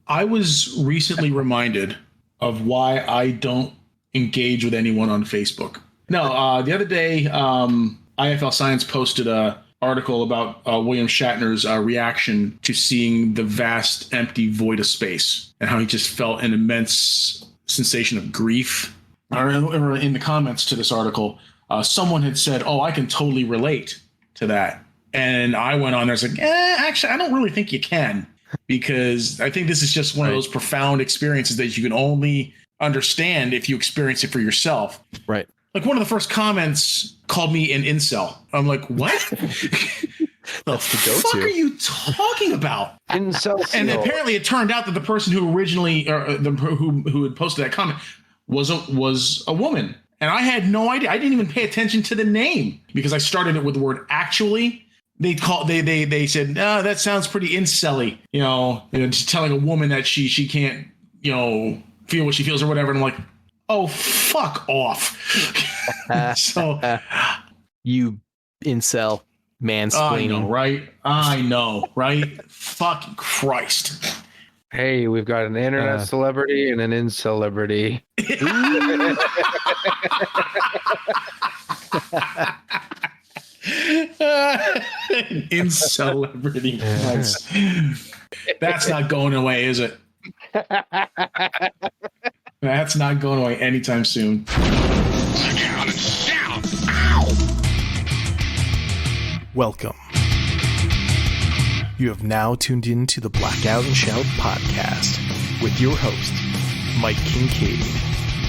I was recently reminded of why I don't engage with anyone on Facebook. No, the other day, IFL Science posted a article about William Shatner's reaction to seeing the vast, empty void of space and how he just felt an immense sensation of grief. I remember in the comments to this article, someone had said, "Oh, I can totally relate to that." And I went on there, I was like, actually, I don't really think you can, because I think this is just one of those profound experiences that you can only understand if you experience it for yourself. Right. Like one of the first comments called me an incel. I'm like, what? The fuck are you talking about? Incel. And apparently it turned out that the person who originally, who had posted that comment was a woman. And I had no idea. I didn't even pay attention to the name because I started it with the word actually. They said, no, that sounds pretty incel-y, just telling a woman that she can't, feel what she feels or whatever. And I'm like, oh, fuck off. So you incel mansplaining. I know, right? Fucking Christ. Hey, we've got an internet celebrity and an incelebrity. Incelebrity. That's not going away, is it? That's not going away anytime soon. Welcome. You have now tuned in to the Blackout and Shout podcast with your host, Mike Kincaid.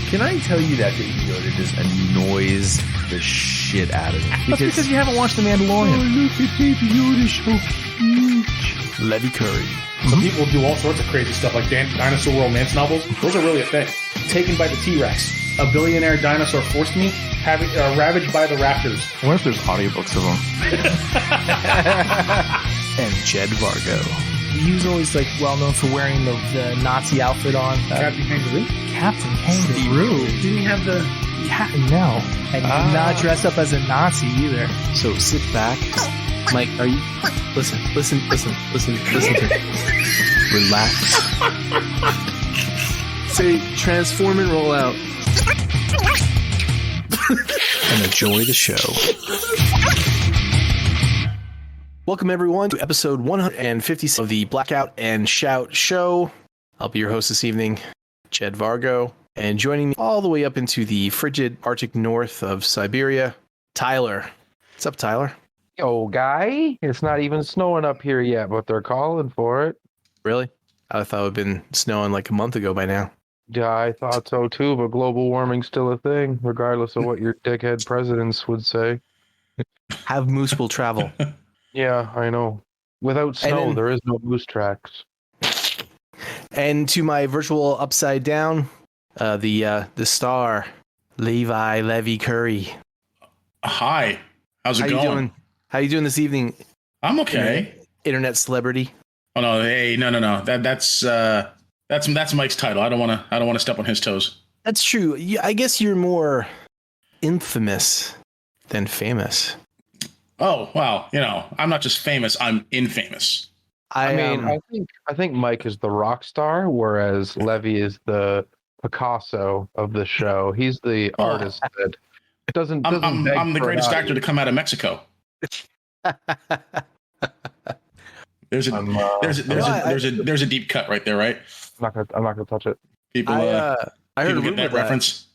Can I tell you that Baby Yoda just annoys the shit out of me? Because you haven't watched The Mandalorian. Oh, look at Baby Yoda, so huge. Levi Curry. Some people do all sorts of crazy stuff, like dinosaur romance novels. Those are really a thing. Taken by the T-Rex. A billionaire dinosaur forced me, ravaged by the raptors. I wonder if there's audiobooks of them. And Jed Vargo. He was always well known for wearing the Nazi outfit on. Captain Kangaroo? Captain Kangaroo. Didn't he have the... Yeah, no. And he did not dress up as a Nazi either. So sit back. Mike, are you... Listen to me. Relax. Say, transform and roll out. And enjoy the show. Welcome, everyone, to episode 150 of the Blackout and Shout show. I'll be your host this evening, Jed Vargo. And joining me all the way up into the frigid Arctic north of Siberia, Tyler. What's up, Tyler? Yo, guy. It's not even snowing up here yet, but they're calling for it. Really? I thought it would have been snowing like a month ago by now. Yeah, I thought so too, but global warming's still a thing, regardless of what your dickhead presidents would say. Have moose will travel. Yeah, I know. Without snow, there is no moose tracks. And to my virtual upside down, the star, Levi Curry. Hi. How's it going? How you doing this evening? I'm okay. Internet celebrity. Oh no! Hey, no. That's Mike's title. I don't want to step on his toes. That's true. I guess you're more infamous than famous. Oh wow! I'm not just famous. I'm infamous. I think Mike is the rock star, whereas Levi is the Picasso of the show. He's the artist that doesn't. I'm the greatest actor to come out of Mexico. There's a deep cut right there, right? I'm not gonna touch it. People, I heard people get that reference.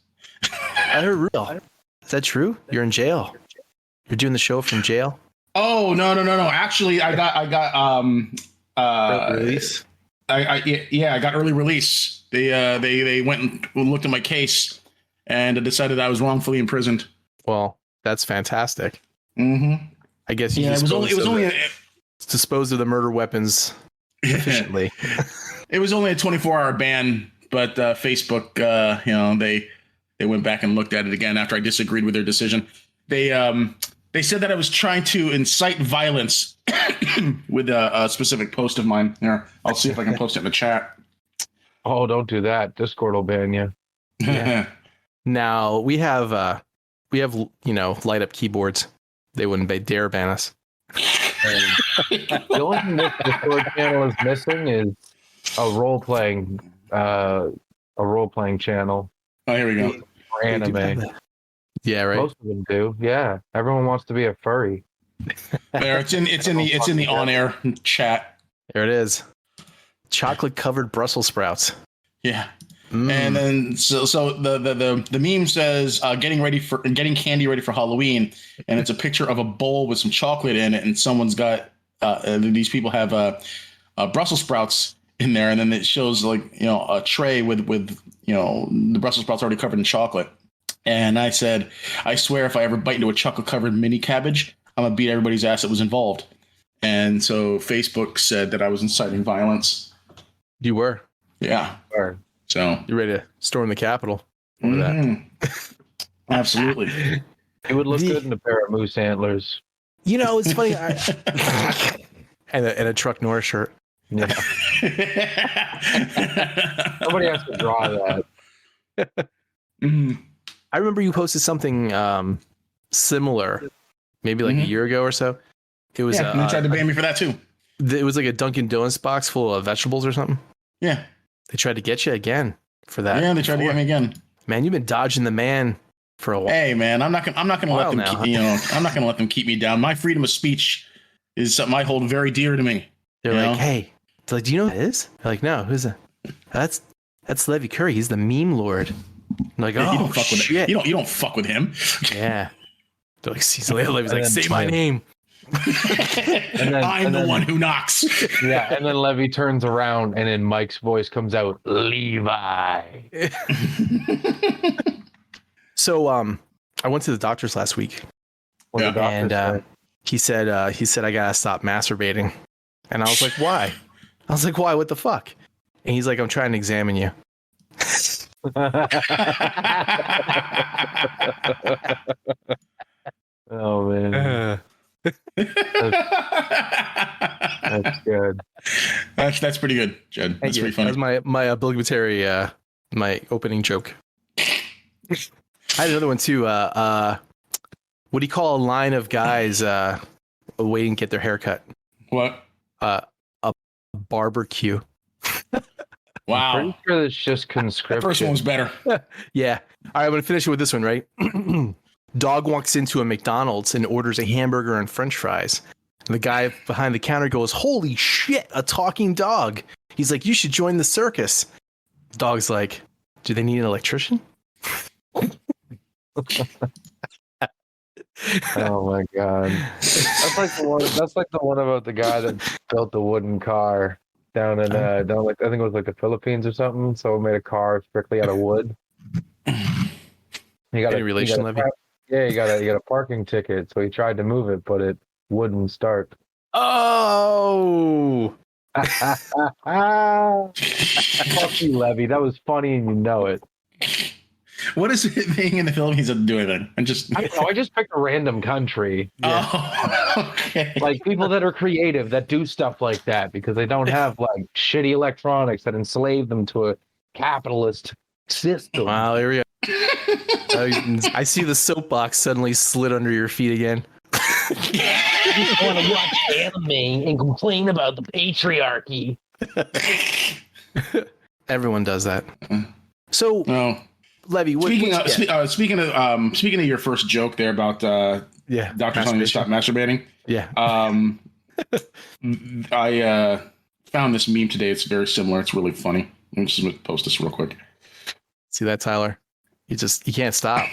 I heard real. Is that true? You're in jail. You're doing the show from jail? Oh no! Actually, I got release. I got early release. They went and looked at my case and decided I was wrongfully imprisoned. Well, that's fantastic. Mm-hmm. I guess you disposed of the murder weapons efficiently. It was only a 24-hour ban, but Facebook, they went back and looked at it again after I disagreed with their decision. They said that I was trying to incite violence with a specific post of mine. Here, I'll see if I can post it in the chat. Oh, don't do that. Discord will ban you. Yeah. Now we have light up keyboards. They wouldn't dare ban us. The only thing this Discord channel is missing is role playing channel Oh, here we go. for anime. Yeah, right. Most of them do. Yeah, everyone wants to be a furry. There, it's in the on-air chat. There it is. Chocolate covered Brussels sprouts. Yeah. Mm. And then so the meme says getting candy ready for Halloween, and it's a picture of a bowl with some chocolate in it, and someone's got these people have Brussels sprouts in there, and then it shows a tray with the Brussels sprouts already covered in chocolate. And I said, I swear if I ever bite into a chocolate covered mini cabbage, I'm gonna beat everybody's ass that was involved. And so Facebook said that I was inciting violence. You were. Yeah. Sure. So You ready to storm the Capitol? mhm. Absolutely. It would look good in a pair of moose antlers. It's funny. and a Truck Norris shirt. Yeah. Somebody has to draw that. Mhm. I remember you posted something similar, maybe like a year ago or so. It was and they tried to ban me for that too. it was like a Dunkin' Donuts box full of vegetables or something. Yeah. They tried to get you again for that. Yeah, they tried to get me again. Man, you've been dodging the man for a while. Hey man, I'm not gonna let them now, I'm not gonna let them keep me down. My freedom of speech is something I hold very dear to me. They're you like, know? hey, they're like, do you know who that is? They're like, no, who's that? That's Levi Curry. He's the meme lord. I'm like, Yeah, you oh don't fuck with shit. You don't fuck with him. Yeah. They're like, see, Levi's like, say my name. I'm the one who knocks. Yeah, and then Levi turns around, and then Mike's voice comes out, Levi. So, I went to the doctor's last week, What the doctor and said. he said I gotta stop masturbating, and I was like, why? I was like, why? What the fuck? And he's like, I'm trying to examine you. Oh man, that's good. That's pretty good, Jed. That's pretty funny. That was my obligatory my opening joke. I had another one too. What do you call a line of guys waiting to get their hair cut? What? A barbecue. Wow. Pretty sure it's just That conscription. first one was better. Yeah. All right, I'm gonna finish it with this one, right? Dog walks into a McDonald's and orders a hamburger and French fries. And the guy behind the counter goes, "Holy shit, a talking dog!" He's like, "You should join the circus." The dog's like, "Do they need an electrician?" Oh my god, that's like the one. That's like the one about the guy that built the wooden car down in I think it was like the Philippines or something. So made a car strictly out of wood. He got Any relation, Levy? Yeah, he got a parking ticket, so he tried to move it, but it wouldn't start. Oh, Fuck you, Levy. That was funny, and you know it. What is it being in the Philippines to do anything? I don't know. I just picked a random country. Oh, okay. Like people that are creative that do stuff like that because they don't have like shitty electronics that enslave them to a capitalist system. wow! Here we go. I see the soapbox suddenly slid under your feet again. You just want to watch anime and complain about the patriarchy. Everyone does that. So, No. Levy, Speaking of your first joke there about yeah, doctors telling you to stop masturbating, yeah. I found this meme today. It's very similar. It's really funny. I'm just going to post this real quick. See that, Tyler? You can't stop.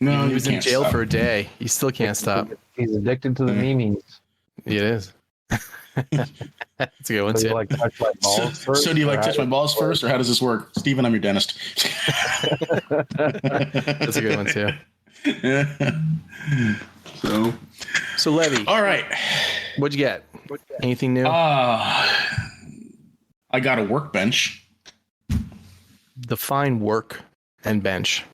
No, Even you he was in can't jail stop. for a day. You still can't stop. He's addicted to the memes. It is. That's a good one So you too. like touch my balls first? So do you like or touch how my balls first, or how does this work? Steven, I'm your dentist. That's a good one too. So Levy, All right. what'd you get? Anything new? I got a workbench. Define work and bench.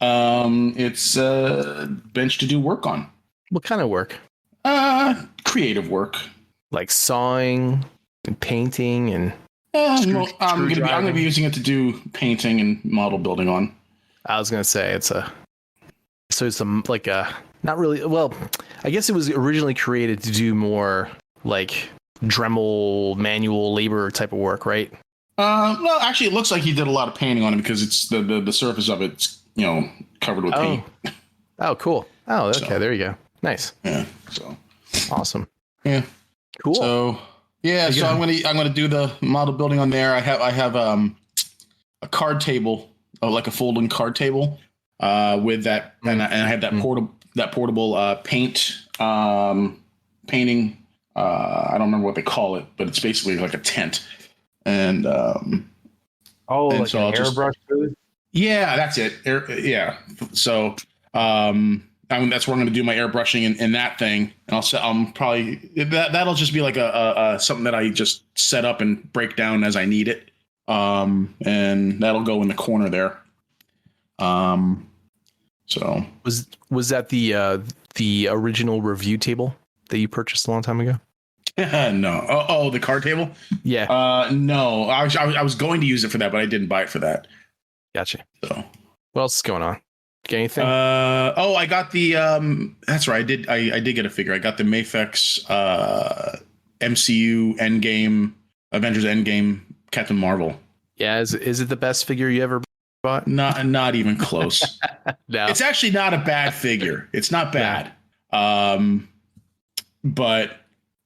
It's a bench to do work on. What kind of work? Creative work. Like sawing and painting and I'm gonna driving. be using it to do painting and model building on. I was gonna say it's like a not really. Well, I guess it was originally created to do more like Dremel manual labor type of work, right? Well, actually, it looks like he did a lot of painting on it because it's the surface of it's covered with paint. Oh, cool. Oh, okay. So. There you go. Nice. Yeah. So awesome. Yeah. Cool. So yeah. So I'm gonna do the model building on there. I have a card table, like a folding card table, with that, and I have that portable painting. I don't remember what they call it, but it's basically like a tent. And and like so an airbrush booth? Yeah, that's it. Yeah. So that's where I'm going to do my airbrushing in that thing, and I'm probably that'll just be like a something that I just set up and break down as I need it, and that'll go in the corner there. So was that the original review table that you purchased a long time ago? No. Oh, the card table? Yeah. No. I was going to use it for that, but I didn't buy it for that. Gotcha. So what else is going on? Get anything? I got the that's right. I did get a figure. I got the Mafex MCU Endgame, Avengers Endgame Captain Marvel. Yeah, is it the best figure you ever bought? Not even close. No. It's actually not a bad figure. It's not bad. No. But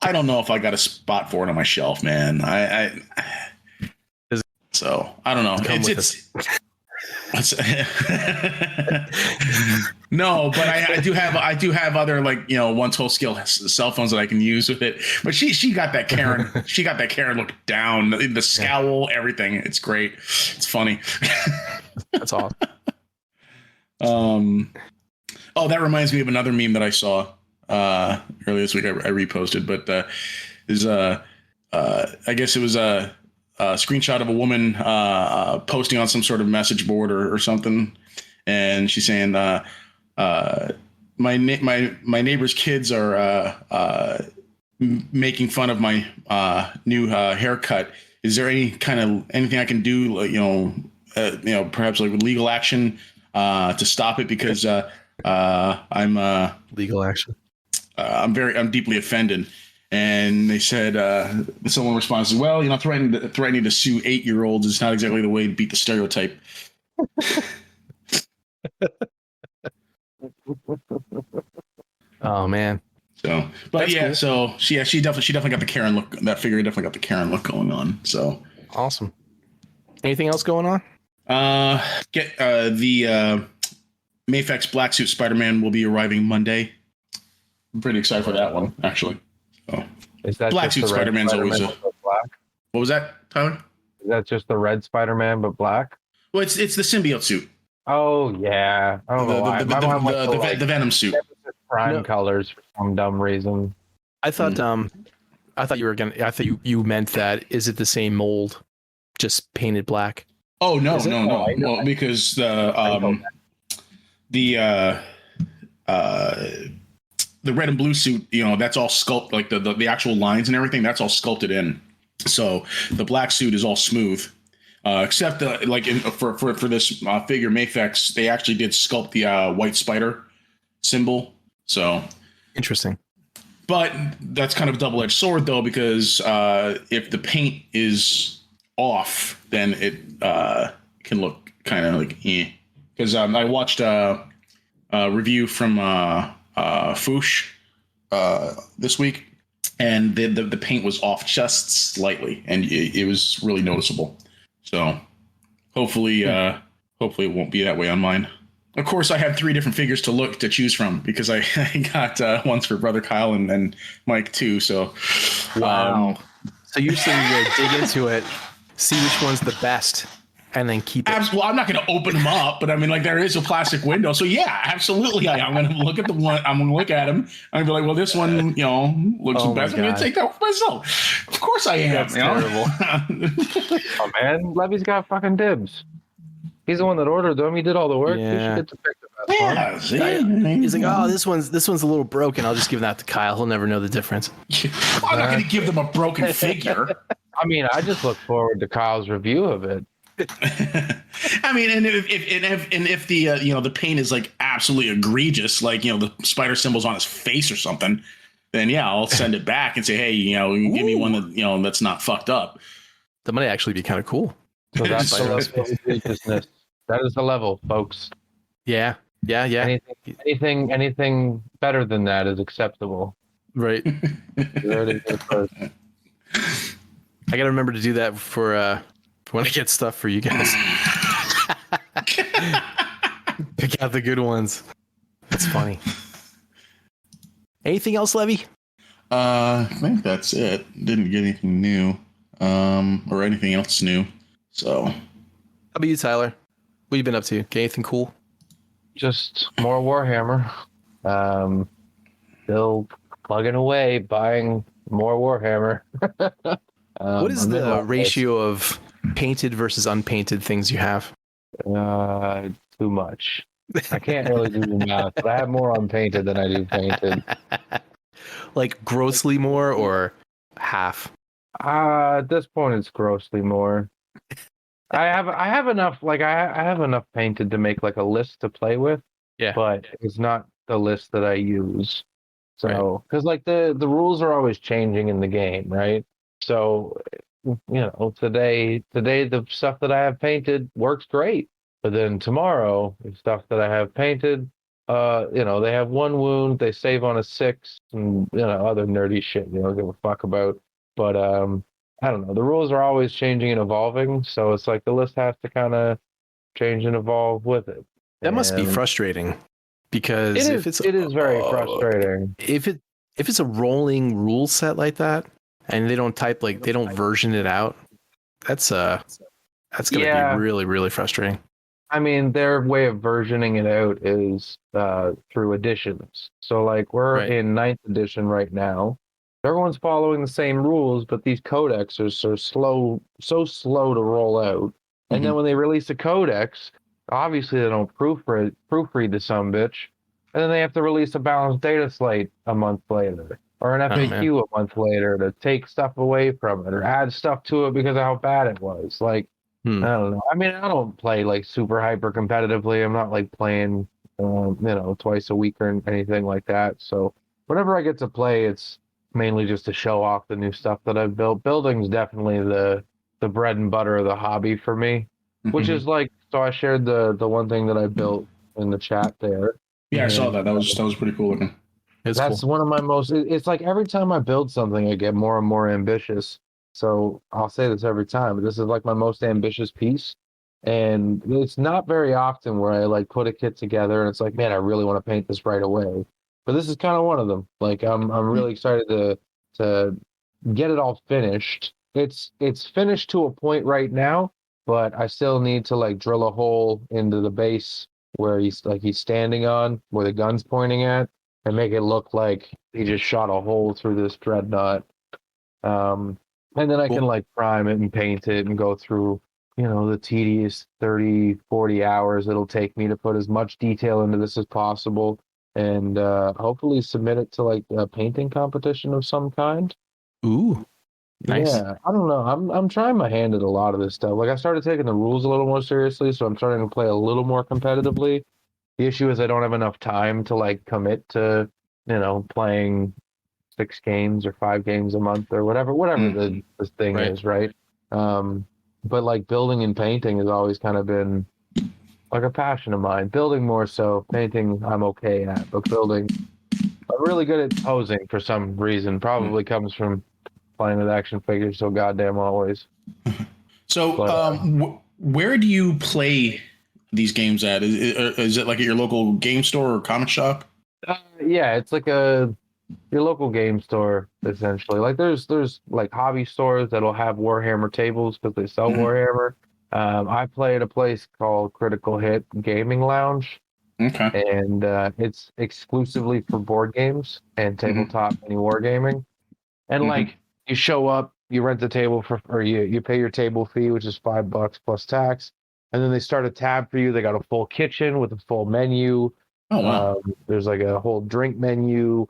I don't know if I got a spot for it on my shelf, man. So I don't know. No, but I do have other one total scale cell phones that I can use with it. But she got that Karen. She got that Karen look down, the scowl, everything. It's great. It's funny. That's awesome. Oh, that reminds me of another meme that I saw earlier this week. I reposted, but I guess it was a screenshot of a woman posting on some sort of message board or something, and she's saying, my neighbor's kids are making fun of my new haircut. Is there anything I can do, perhaps like with legal action to stop it, because I'm legal action. I'm deeply offended. And they said, someone responds, well, threatening to sue 8-year-olds is not exactly the way to beat the stereotype. Oh man. So, but that's cool. So she definitely got the Karen look. That figure definitely got the Karen look going on. So awesome. Anything else going on? Get the Mafex Black Suit Spider-Man will be arriving Monday. I'm pretty excited for that one, actually. So, is that Black Suit Spider-Man's always black? What was that, Tyler? Is that just the red Spider-Man but black? Well, it's the symbiote suit. Oh yeah, I don't know why. The Venom suit. Prime colors for some dumb reason. I thought you meant that. Is it the same mold, just painted black? Oh no. Well, because the red and blue suit, that's all sculpted, like the actual lines and everything, that's all sculpted in. So the black suit is all smooth, except for this figure Mafex, they actually did sculpt the white spider symbol. So interesting. But that's kind of a double-edged sword, though, because if the paint is off, then it can look kind of like Because I watched a review from Foosh this week, and the paint was off just slightly, and it was really noticeable. So hopefully it won't be that way on mine. Of course, I had 3 different figures to choose from, because I got ones for Brother Kyle and Mike too. So wow. So you're saying you're gonna dig into it, see which one's the best, and then keep it. Well, I'm not going to open them up, but I mean, like, there is a plastic window. So yeah, absolutely. I'm going to look at the one. I'm going to look at him. I'm going to be like, well, this one, looks the best. I'm going to take that for myself. Of course I am. That's terrible. Oh man, Levy's got fucking dibs. He's the one that ordered them. He did all the work. Yeah. He should get to pick them up. Yeah. He's like, oh, this one's a little broken. I'll just give that to Kyle. He'll never know the difference. I'm not going to give them a broken figure. I mean, I just look forward to Kyle's review of it. I mean, and if the the paint is like absolutely egregious, like the spider symbols on his face or something, then yeah, I'll send it back and say, hey, give me one that, that's not fucked up. That might actually be kind of cool. So that's the Spider-Man. level of egregiousness. That is the level, folks. Yeah. Anything better than that is acceptable. Right. There it is first. I gotta remember to do that for when I get stuff for you guys. Pick out the good ones. That's funny. Anything else, Levy? I think that's it. Didn't get anything new, or anything else new. So, How about you, Tyler? What you been up to? Get anything cool? Just more Warhammer. Still plugging away, buying more Warhammer. What is the ratio of painted versus unpainted things you have? Too much. I can't really do the math, but I have more unpainted than I do painted. Like grossly more or half? At this point, it's grossly more. I have enough. Like I have enough painted to make like a list to play with. Yeah. But it's not the list that I use. So because like the rules are always changing in the game, right? So today the stuff that I have painted works great. But then tomorrow, the stuff that I have painted, they have 1 wound, they save on a 6, and other nerdy shit you don't give a fuck about. But I don't know. The rules are always changing and evolving, so it's like the list has to kind of change and evolve with it. That must be frustrating because it is very frustrating. If it's a rolling rule set like that, and they don't version it out, that's gonna be really, really frustrating. I mean, their way of versioning it out is through editions. So, like, we're in 9th edition right now. Everyone's following the same rules, but these codex are so slow to roll out. And then when they release a codex, obviously they don't proofread the sumbitch, and then they have to release a balanced data slate a month later, or an FAQ a month later to take stuff away from it or add stuff to it because of how bad it was. Like, I don't know. I mean, I don't play like super hyper competitively. I'm not like playing, twice a week or anything like that. So whenever I get to play, it's mainly just to show off the new stuff that I've built. Building's definitely the bread and butter of the hobby for me, which is like, so I shared the one thing that I built in the chat there. Yeah, I saw that. That was pretty cool looking. That's cool. One of my most. It's like every time I build something, I get more and more ambitious. So I'll say this every time, but this is like my most ambitious piece. And it's not very often where I like put a kit together and it's like, man, I really want to paint this right away. But this is kind of one of them. Like I'm really excited to get it all finished. It's finished to a point right now, but I still need to like drill a hole into the base where he's standing on, where the gun's pointing at, and make it look like he just shot a hole through this dreadnought. And then I can like prime it and paint it and go through, the tedious 30, 40 hours it'll take me to put as much detail into this as possible and hopefully submit it to like a painting competition of some kind. Ooh, nice. Yeah, I don't know. I'm trying my hand at a lot of this stuff. Like I started taking the rules a little more seriously, so I'm starting to play a little more competitively. The issue is I don't have enough time to like commit to, playing 6 games or 5 games a month or whatever the thing is, right? But like building and painting has always kind of been like a passion of mine. Building more so, painting I'm okay at, but building I'm really good at posing for some reason. Probably comes from playing with action figures so goddamn always. So where do you play these games at? Is it like at your local game store or comic shop? Yeah, it's like your local game store essentially. Like there's like hobby stores that'll have Warhammer tables because they sell Warhammer. I play at a place called Critical Hit Gaming Lounge. Okay. And it's exclusively for board games and tabletop mini wargaming. And like you show up, you rent the table or you pay your table fee, which is $5 plus tax. And then they start a tab for you. They got a full kitchen with a full menu. Oh, wow. There's like a whole drink menu.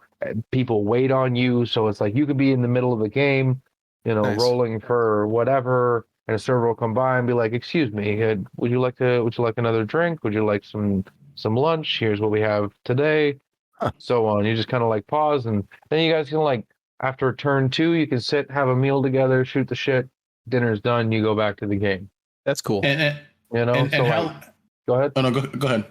People wait on you. So it's like you could be in the middle of the game, Nice. rolling for whatever. And a server will come by and be like, excuse me, would you like another drink? Would you like some lunch? Here's what we have today. so on. You just kind of like pause, and then you guys can like after turn 2, you can sit, have a meal together, shoot the shit. Dinner's done. You go back to the game. That's cool. And You know. and So how? like, go ahead. Oh no, go ahead.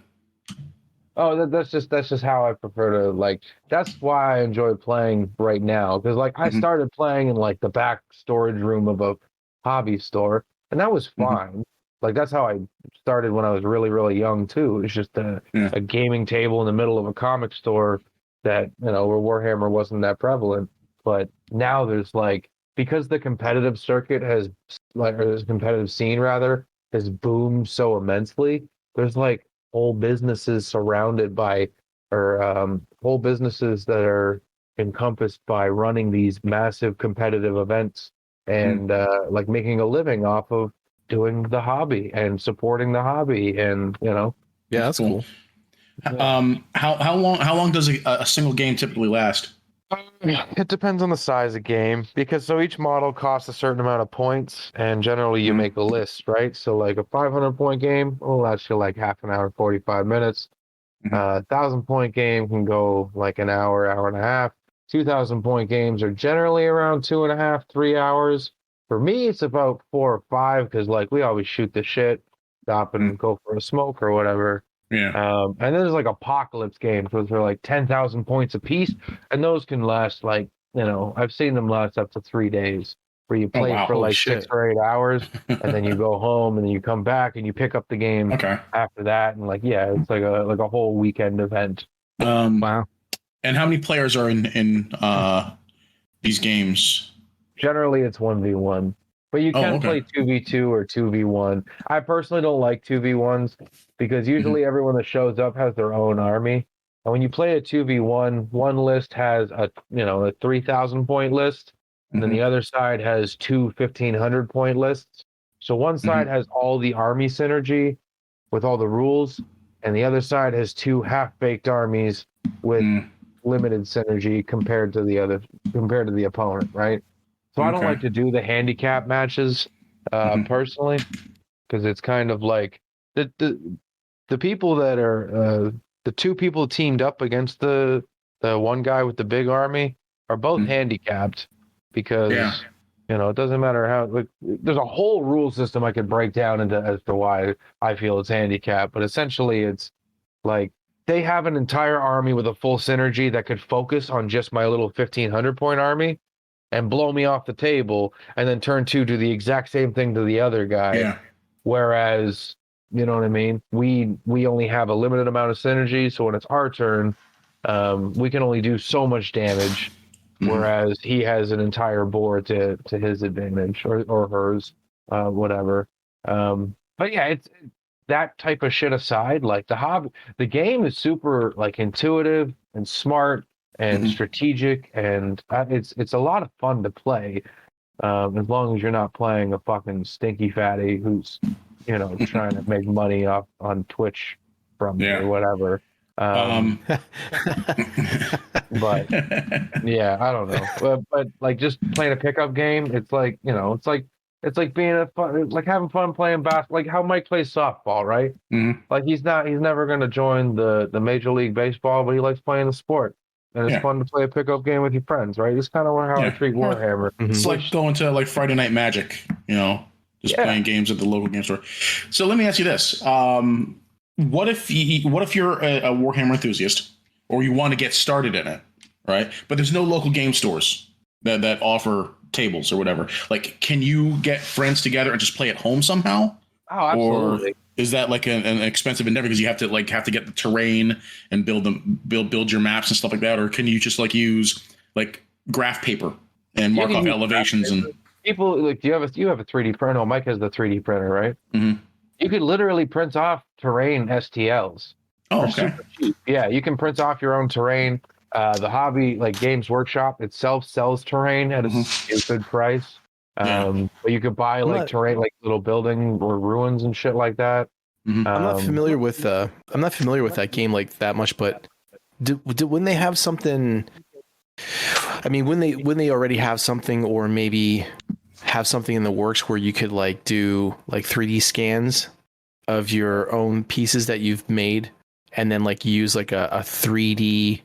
Oh, that's just how I prefer to like. That's why I enjoy playing right now because like I Mhm. started playing in like the back storage room of a hobby store, and that was fine. Like that's how I started when I was really young too. It's just Yeah. a gaming table in the middle of a comic store that where Warhammer wasn't that prevalent. But now there's like because the competitive circuit has or the competitive scene rather has boomed so immensely. There's like whole businesses surrounded by or whole businesses that are encompassed by running these massive competitive events and like making a living off of doing the hobby and supporting the hobby and Yeah, that's cool. How long does a single game typically last? It depends on the size of game because so each model costs a certain amount of points and generally you make a list, right? So like a 500-point game will last you like half an hour, 45 minutes. 1,000-point game can go like an hour, hour and a half. 2,000-point games are generally around 2.5, 3 hours. For me, it's about 4 or 5 because like we always shoot the shit, stop and go for a smoke or whatever. Yeah. And then there's like apocalypse games, which are like 10,000 points a piece, and those can last like I've seen them last up to 3 days, where you play wow. for Holy like shit. 6 or 8 hours, and then you go home, and then you come back and you pick up the game Okay. after that, and like it's like a whole weekend event. Wow. And how many players are in these games? Generally, it's 1v1, but you can play 2v2 or 2v1. I personally don't like 2v1s because usually everyone that shows up has their own army. And when you play a 2v1, one list has a 3,000-point list, and then the other side has two 1,500-point lists. So one side has all the army synergy with all the rules, and the other side has two half-baked armies with limited synergy compared to the opponent, right? So I don't like to do the handicap matches personally because it's kind of like the people that are the two people teamed up against the one guy with the big army are both handicapped because it doesn't matter how there's a whole rule system I could break down into as to why I feel it's handicapped, but essentially it's like they have an entire army with a full synergy that could focus on just my little 1,500-point army and blow me off the table, and then turn 2 do the exact same thing to the other guy. Yeah. Whereas, you know what I mean? We only have a limited amount of synergy, so when it's our turn, we can only do so much damage. Whereas he has an entire board to his advantage or hers, whatever. But yeah, it's that type of shit aside. Like the game is super like intuitive and smart and strategic, and it's a lot of fun to play, as long as you're not playing a fucking stinky fatty who's trying to make money off on Twitch from me or whatever. But yeah, I don't know. But like just playing a pickup game, it's like it's like being having fun playing basketball. Like how Mike plays softball, right? Like he's never gonna join the Major League Baseball, but he likes playing the sport. And it's fun to play a pickup game with your friends, right? It's kind of how I treat Warhammer. It's like going to like Friday Night Magic, just playing games at the local game store. So let me ask you this: what if you're a Warhammer enthusiast, or you want to get started in it, right? But there's no local game stores that offer tables or whatever. Like, can you get friends together and just play at home somehow? Oh, absolutely. Or is that like an expensive endeavor because you have to get the terrain and build your maps and stuff like that? Or can you just like use like graph paper and mark off elevations and people like you have a 3D printer? No, Mike has the 3D printer, right? You could literally print off terrain STLs. Oh, okay. Super cheap. Yeah, you can print off your own terrain. The hobby like Games Workshop itself sells terrain at a stupid price. But you could buy terrain, like little building or ruins and shit like that. I'm not familiar with that game like that much, but when they have something, I mean, when they already have something, or maybe have something in the works where you could like do like 3D scans of your own pieces that you've made, and then like use like a 3D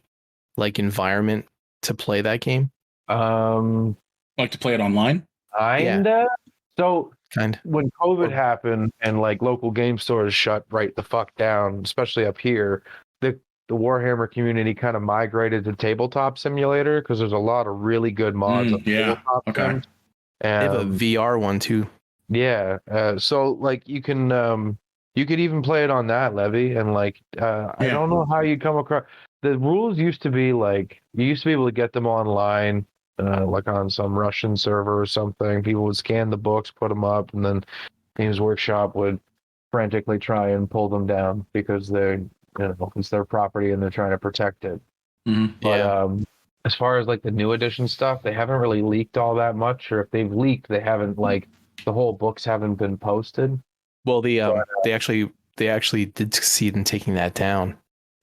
like environment to play that game? Like to play it online? Kinda. So Kind. when COVID happened and like local game stores shut right the fuck down, especially up here, the Warhammer community kind of migrated to Tabletop Simulator because there's a lot of really good mods on Yeah. Tabletop Okay. Sims. They have a VR one too. Yeah. So like you could even play it on that, Levy, and like I don't know how you come across the rules used to be like you used to be able to get them online, like on some Russian server or something. People would scan the books, put them up, and then Games Workshop would frantically try and pull them down because it's their property and they're trying to protect it. Mm-hmm. But as far as like the new edition stuff, they haven't really leaked all that much, or if they've leaked, they haven't like the whole books haven't been posted. Well, they actually did succeed in taking that down.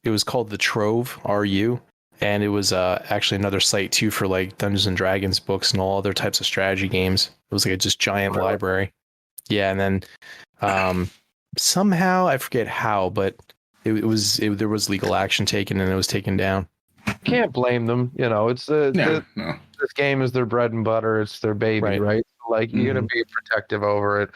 It was called the Trove RU, and it was actually another site too for like Dungeons and Dragons books and all other types of strategy games. It was like a just giant library. Yeah, and then somehow I forget how, but there was legal action taken and it was taken down. Can't blame them. It's this game is their bread and butter. It's their baby, right? So, like you're gonna be protective over it.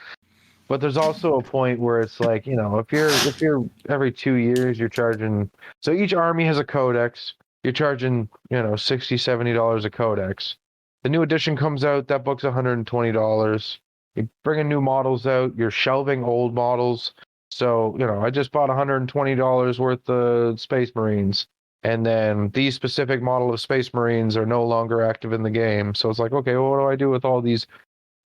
But there's also a point where it's like, if you're every 2 years you're charging. So each army has a codex. You're charging, $60-$70 a codex. The new edition comes out. That book's $120. You're bringing new models out. You're shelving old models. So I just bought $120 worth of Space Marines. And then these specific model of Space Marines are no longer active in the game. So it's like, okay, well, what do I do with all these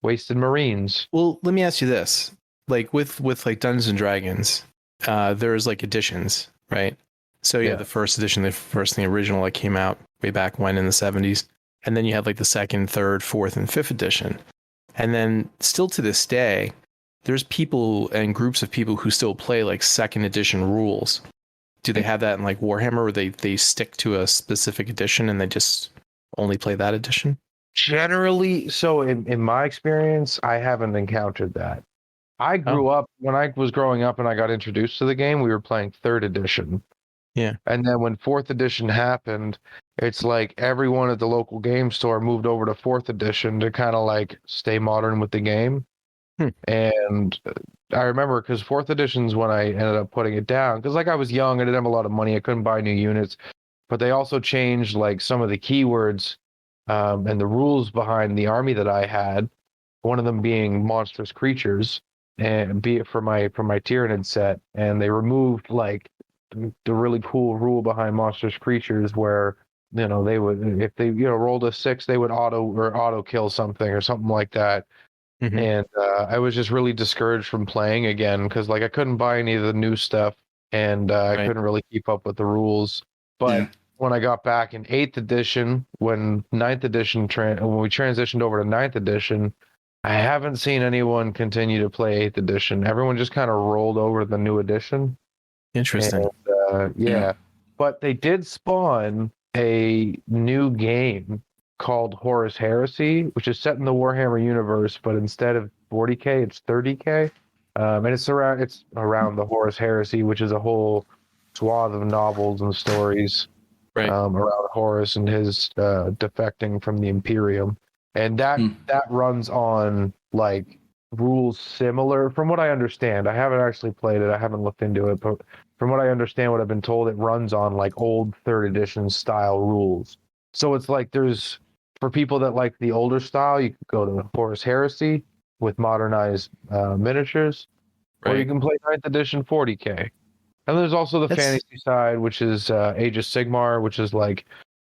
wasted Marines? Well, let me ask you this. Like with like Dungeons and Dragons, there's like editions, right? So you have the first edition, the original that came out way back when in the 70s. And then you have like the second, third, fourth, and fifth edition. And then still to this day, there's people and groups of people who still play like second edition rules. Do they have that in like Warhammer where they stick to a specific edition and they just only play that edition? Generally, so in my experience, I haven't encountered that. I grew up, when I was growing up and I got introduced to the game, we were playing third edition. Yeah. And then when fourth edition happened, it's like everyone at the local game store moved over to fourth edition to kind of like stay modern with the game. And I remember because fourth edition's when I ended up putting it down because like I was young, I didn't have a lot of money, I couldn't buy new units, but they also changed like some of the keywords and the rules behind the army that I had. One of them being monstrous creatures, and be it for my Tyranid set, and they removed like the really cool rule behind monstrous creatures where they would, if they rolled a 6, they would auto kill something or something like that. Mm-hmm. And I was just really discouraged from playing again because like I couldn't buy any of the new stuff and I couldn't really keep up with the rules. But when I got back in 8th edition, when we transitioned over to 9th edition, I haven't seen anyone continue to play 8th edition. Everyone just kind of rolled over to the new edition. Interesting. And, but they did spawn a new game called Horus Heresy, which is set in the Warhammer universe, but instead of 40K, it's 30K. And it's around the Horus Heresy, which is a whole swath of novels and stories around Horus and his defecting from the Imperium. And that runs on like rules similar, from what I understand. I haven't actually played it. I haven't looked into it, but from what I understand, what I've been told, it runs on like old 3rd edition style rules. So it's like for people that like the older style, you could go to Horus Heresy with modernized miniatures, or you can play 9th edition 40K. And there's also the fantasy side, which is Age of Sigmar, which is like,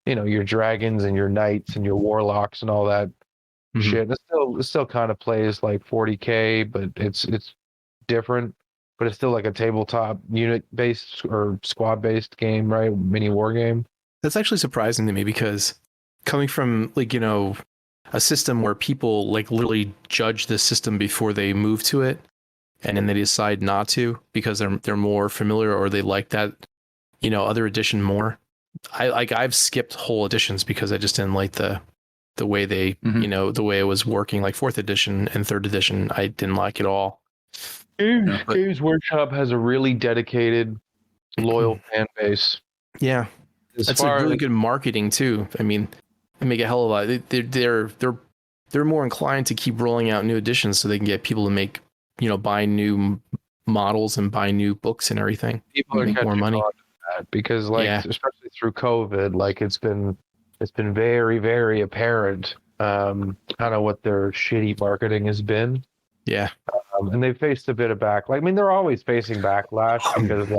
your dragons and your knights and your warlocks and all that shit. It still kind of plays like 40K, but it's different. But it's still like a tabletop unit-based or squad-based game, right? Mini war game. That's actually surprising to me because coming from like, a system where people like literally judge the system before they move to it, and then they decide not to because they're more familiar or they like that, other edition more. I've skipped whole editions because I just didn't like the way they, the way it was working. Like 4th edition and 3rd edition, I didn't like it all. Games Workshop has a really dedicated, loyal fan base. Yeah. That's like really good marketing too. I mean, they make a hell of a lot. They're more inclined to keep rolling out new editions so they can get people to make, buy new models and buy new books and everything. People are make more money because, especially through COVID, it's been very, very apparent kind of what their shitty marketing has been. Yeah. And they've faced a bit of backlash. I mean, they're always facing backlash because,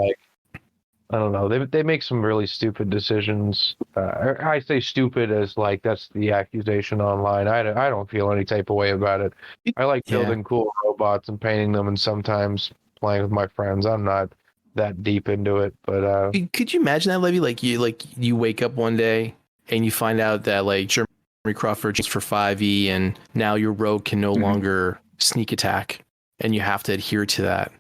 I don't know, they make some really stupid decisions. I say stupid as that's the accusation online. I don't feel any type of way about it. I like building cool robots and painting them, and sometimes playing with my friends. I'm not that deep into it, but could you imagine that, Levy? You wake up one day and you find out that Jeremy Crawford is for 5e, and now your rogue can no longer sneak attack, and you have to adhere to that.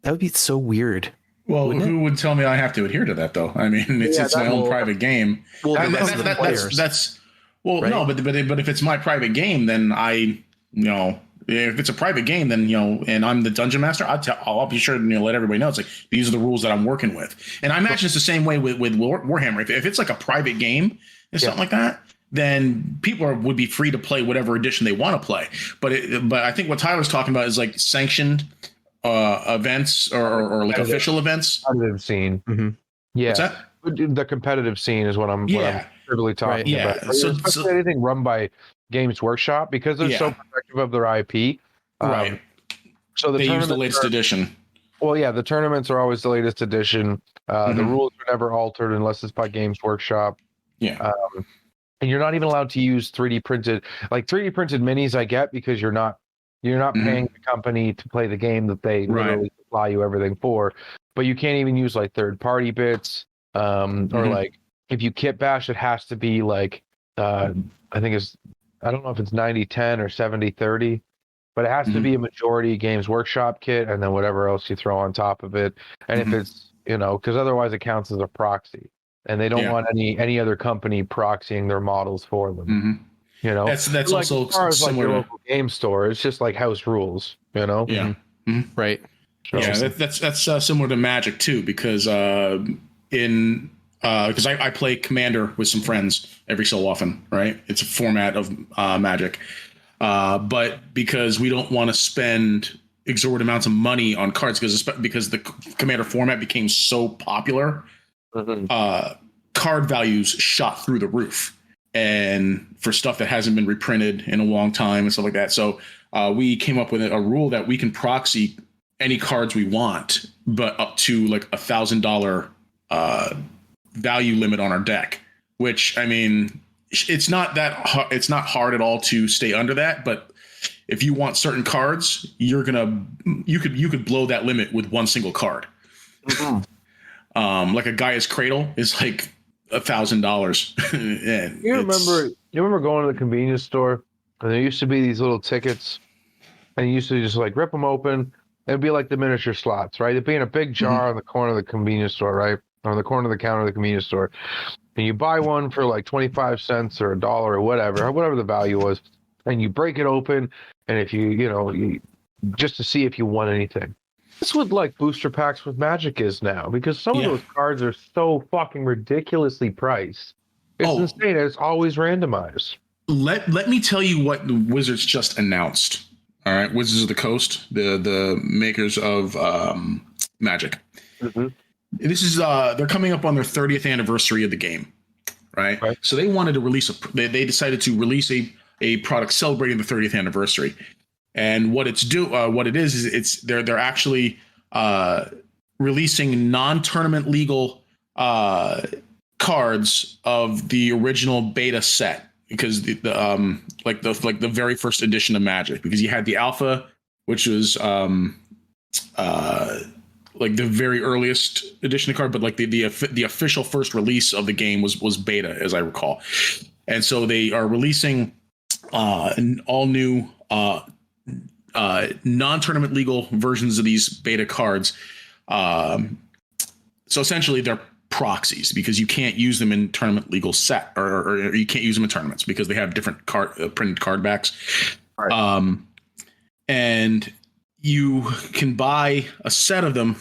That would be so weird. Well, who would tell me I have to adhere to that, though? I mean, it's my own private game. Well, that's right? No, but if it's my private game, then if it's a private game, then and I'm the dungeon master, I'll be sure to let everybody know. It's like, these are the rules that I'm working with, and I imagine it's the same way with Warhammer. If it's like a private game and something like that, then people would be free to play whatever edition they want to play. But I think what Tyler's talking about is sanctioned events or official events. Competitive scene. Mm-hmm. Yeah. What's that? The competitive scene is what I'm really talking about. Yeah. So anything run by Games Workshop, because they're so protective of their IP. Right. So they use the latest edition. Well, yeah, the tournaments are always the latest edition. The rules are never altered unless it's by Games Workshop. Yeah. And you're not even allowed to use 3D printed, 3D printed minis. I get, because you're not paying the company to play the game that they literally supply you everything for. But you can't even use third party bits, or if you kit bash, it has to be I don't know if it's 90-10 or 70-30, but it has to be a majority Games Workshop kit, and then whatever else you throw on top of it. And if it's because otherwise it counts as a proxy. And they don't want any other company proxying their models for them. That's also as far as similar your local game store. It's just house rules. Yeah. Mm-hmm. Right. Yeah, that's similar to Magic too, because because I play Commander with some friends every so often. Right, it's a format of Magic, but because we don't want to spend exorbitant amounts of money on cards, because the Commander format became so popular. Card values shot through the roof, and for stuff that hasn't been reprinted in a long time and stuff like that. So we came up with a rule that we can proxy any cards we want, but up to $1,000 value limit on our deck. Which, I mean, it's not hard at all to stay under that. But if you want certain cards, you could blow that limit with one single card. Like a Gaia's Cradle is $1,000. You remember going to the convenience store, and there used to be these little tickets, and you used to just rip them open. It'd be the miniature slots, right? It'd be in a big jar on the corner of the convenience store, right? On the corner of the counter of the convenience store. And you buy one for 25 cents or $1 or whatever the value was, and you break it open, and if you just to see if you won anything. That's what booster packs with Magic is now, because some of those cards are so fucking ridiculously priced. It's insane. It's always randomized. Let me tell you what the Wizards just announced. All right, Wizards of the Coast, the makers of Magic. This is they're coming up on their 30th anniversary of the game, right? So they wanted to release they decided to release a product celebrating the 30th anniversary. And what it is they're actually releasing non-tournament legal cards of the original beta set, because the very first edition of Magic, because you had the alpha, which was the very earliest edition of card, but the official first release of the game was beta, as I recall. And so they are releasing all new non-tournament legal versions of these beta cards. So essentially they're proxies, because you can't use them in tournament legal set, or you can't use them in tournaments because they have different printed card backs. And you can buy a set of them,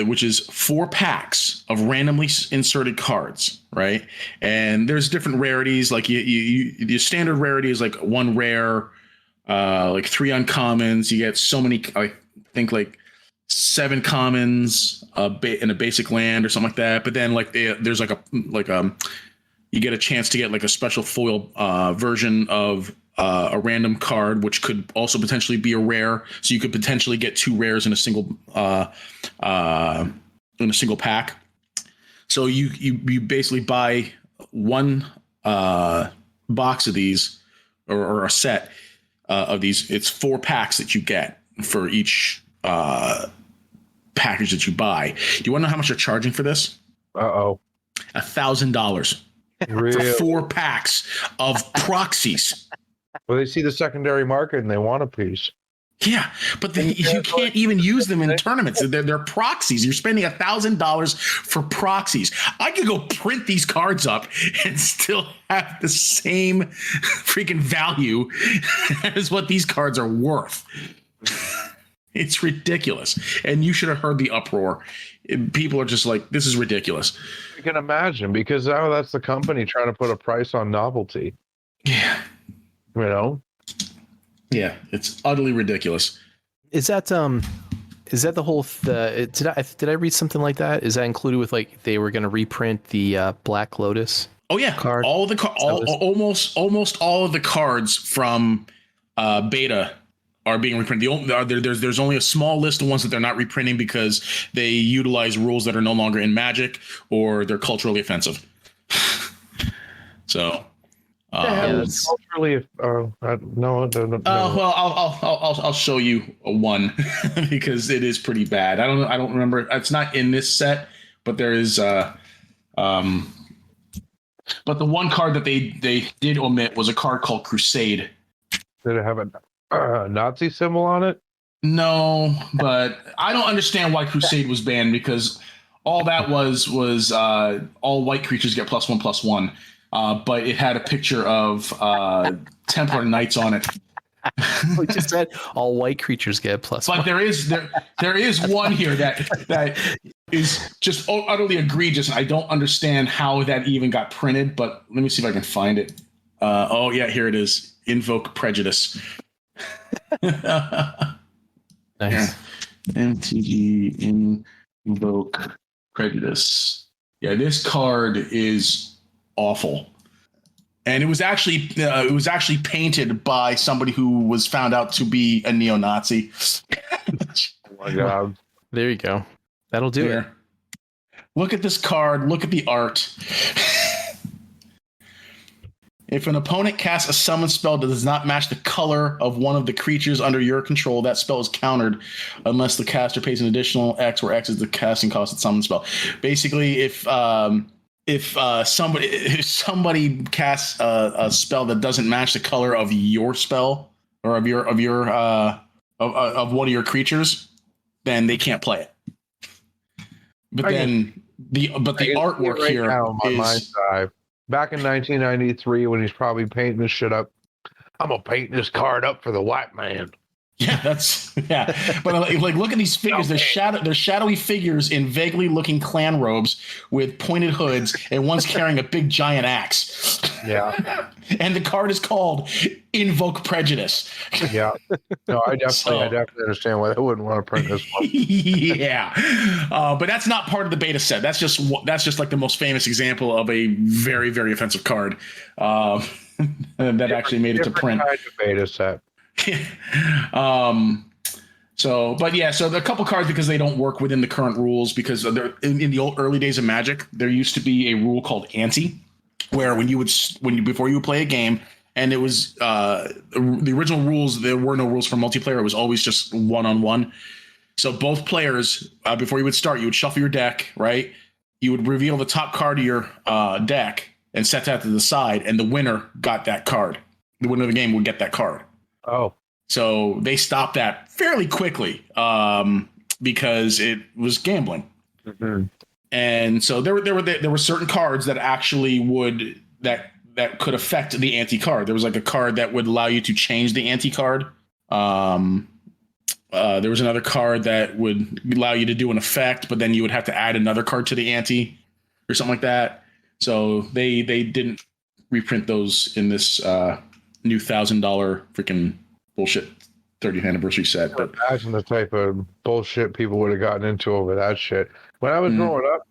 which is 4 packs of randomly inserted cards, right? And there's different rarities. Like the standard rarity is like 1 rare, like 3 uncommons. You get so many, I think like 7 commons in a basic land or something like that. But then like there's you get a chance to get like a special foil version of a random card, which could also potentially be a rare. So you could potentially get 2 rares in a single pack. So you basically buy 1 box of these or a set of these. It's 4 packs that you get for each package that you buy. Do you want to know how much they're charging for this? $1,000 Really? for 4 packs of proxies. Well, they see the secondary market and they want a piece. Yeah, but you can't even use them in tournaments. They're proxies. You're spending $1,000 for proxies. I could go print these cards up and still have the same freaking value as what these cards are worth. It's ridiculous. And you should have heard the uproar. People are just like, this is ridiculous. I can imagine, because now that's the company trying to put a price on novelty. Yeah. You know? Yeah, it's utterly ridiculous. Is that the whole? Did I read something like that? Is that included with like they were going to reprint the Black Lotus? Oh yeah, card? Almost all of the cards from beta are being reprinted. There's only a small list of ones that they're not reprinting because they utilize rules that are no longer in Magic or they're culturally offensive. So. Culturally, no. Well, I'll show you one because it is pretty bad. I don't remember. It's not in this set, but there is. But the one card that they did omit was a card called Crusade. Did it have a Nazi symbol on it? No, but I don't understand why Crusade was banned, because all that was all white creatures get +1/+1. But it had a picture of Templar Knights on it. We just said all white creatures get +1. But there is one here that is just utterly egregious. I don't understand how that even got printed, but let me see if I can find it. Oh yeah, here it is. Invoke Prejudice. Nice. MTG Invoke Prejudice. Yeah, this card is awful, and it was actually painted by somebody who was found out to be a neo-Nazi. Oh my God! There you go. That'll do it. Look at this card. Look at the art. If an opponent casts a summon spell that does not match the color of one of the creatures under your control, that spell is countered unless the caster pays an additional X, where X is the casting cost of the summon spell. Basically, if somebody casts a spell that doesn't match the color of your spell or of one of your creatures, then they can't play it. But the artwork here is back in 1993 when he's probably painting this shit up. I'm gonna paint this card up for the white man. Yeah, but like look at these figures. They're shadowy figures in vaguely looking clan robes with pointed hoods, and one's carrying a big giant axe. Yeah. And the card is called Invoke Prejudice. Yeah. No, I definitely understand why they wouldn't want to print this one. Yeah. But that's not part of the beta set. That's just like the most famous example of a very, very offensive card that actually made it to print. Kind of beta set. So there are a couple cards because they don't work within the current rules, because in the early days of Magic, there used to be a rule called ante, where before you would play a game, and it was the original rules, there were no rules for multiplayer. It was always just 1-on-1. So both players, before you would start, you would shuffle your deck, right? You would reveal the top card of your deck and set that to the side, and the winner got that card. The winner of the game would get that card. Oh, so they stopped that fairly quickly because it was gambling. Mm-hmm. And so there were certain cards that actually that could affect the ante card. There was like a card that would allow you to change the ante card. there was another card that would allow you to do an effect, but then you would have to add another card to the ante or something like that. So they didn't reprint those in this new $1,000 freaking bullshit 30th anniversary set. But imagine the type of bullshit people would have gotten into over that shit. When I was growing up,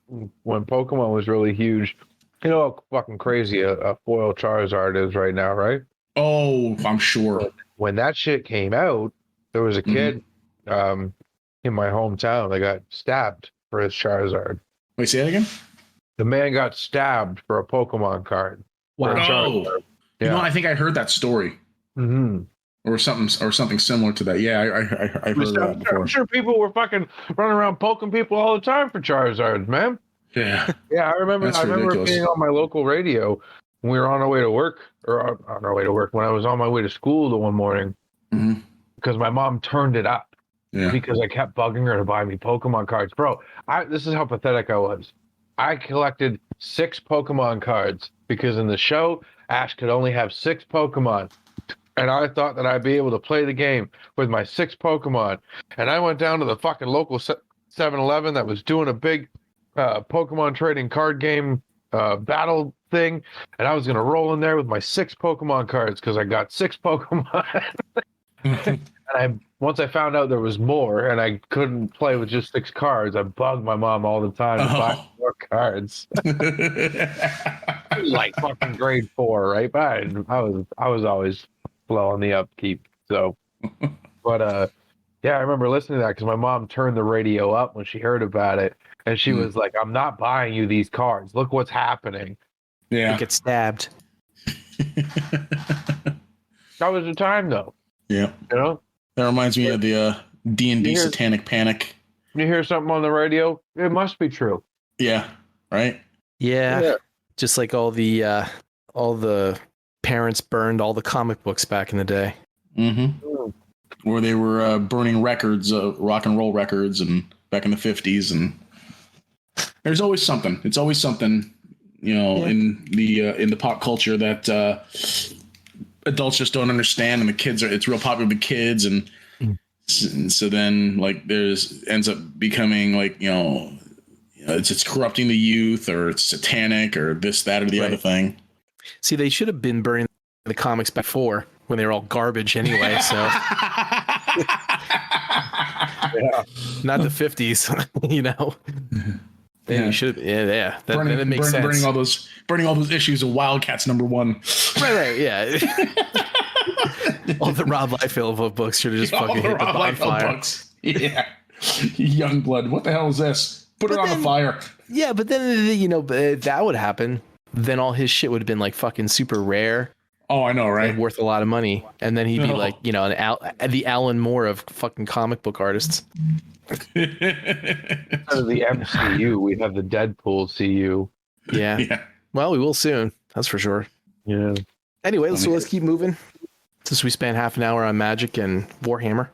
when Pokemon was really huge, you know how fucking crazy a foil Charizard is right now, right? oh, I'm sure. When that shit came out, there was a kid in my hometown that got stabbed for his Charizard. Wait, say that again? The man got stabbed for a Pokemon card. For a Oh, Charizard. you know, I think I heard that story. Mm-hmm. Or something similar to that. Yeah, I heard that before. I'm sure people were fucking running around poking people all the time for Charizards, man. Yeah. Yeah, I remember Ridiculous. being on my local radio when we were on our way to work, or on our way to work, when I was on my way to school the one morning, because my mom turned it up because I kept bugging her to buy me Pokemon cards. Bro, this is how pathetic I was. I collected 6 Pokemon cards because in the show, Ash could only have 6 Pokemon. And I thought that I'd be able to play the game with my 6 Pokemon. And I went down to the fucking local 7-Eleven that was doing a big Pokemon trading card game battle thing. And I was going to roll in there with my 6 Pokemon cards because I got 6 Pokemon. And once I found out there was more and I couldn't play with just 6 cards, I bugged my mom all the time to buy more cards. Like fucking grade 4, right? But I was always slow on the upkeep. So, but yeah, I remember listening to that because my mom turned the radio up when she heard about it, and she was like, "I'm not buying you these cards. Look what's happening." Yeah. You get stabbed. That was the time, though. Yeah. You know. That reminds me of the D&D Satanic Panic. You hear something on the radio, it must be true. Yeah. Right. Yeah. Just like all the parents burned all the comic books back in the day. Where they were burning records, rock and roll records, and back in the 50s. And there's always something. It's always something, you know, in the pop culture that adults just don't understand, and the kids it's real popular with the kids, and so then like ends up becoming like, you know, it's corrupting the youth, or it's satanic, or this, that, or the other thing. See, they should have been burning the comics before when they were all garbage anyway. So, not the 50s, you know. You should have, that makes sense. Burning all those issues of Wildcats #1. Right, yeah. All the Rob Liefeld books should have just fucking hit the bonfire. Yeah, Youngblood. What the hell is this? Put it on the fire. Yeah, but then, you know, that would happen. Then all his shit would have been like fucking super rare. Oh, I know, right? And worth a lot of money. And then he'd be like, you know, the Alan Moore of fucking comic book artists. Instead of the MCU, we have the Deadpool CU. Yeah. Well, we will soon. That's for sure. Yeah. Anyway, so let's keep moving. Since we spent half an hour on Magic and Warhammer.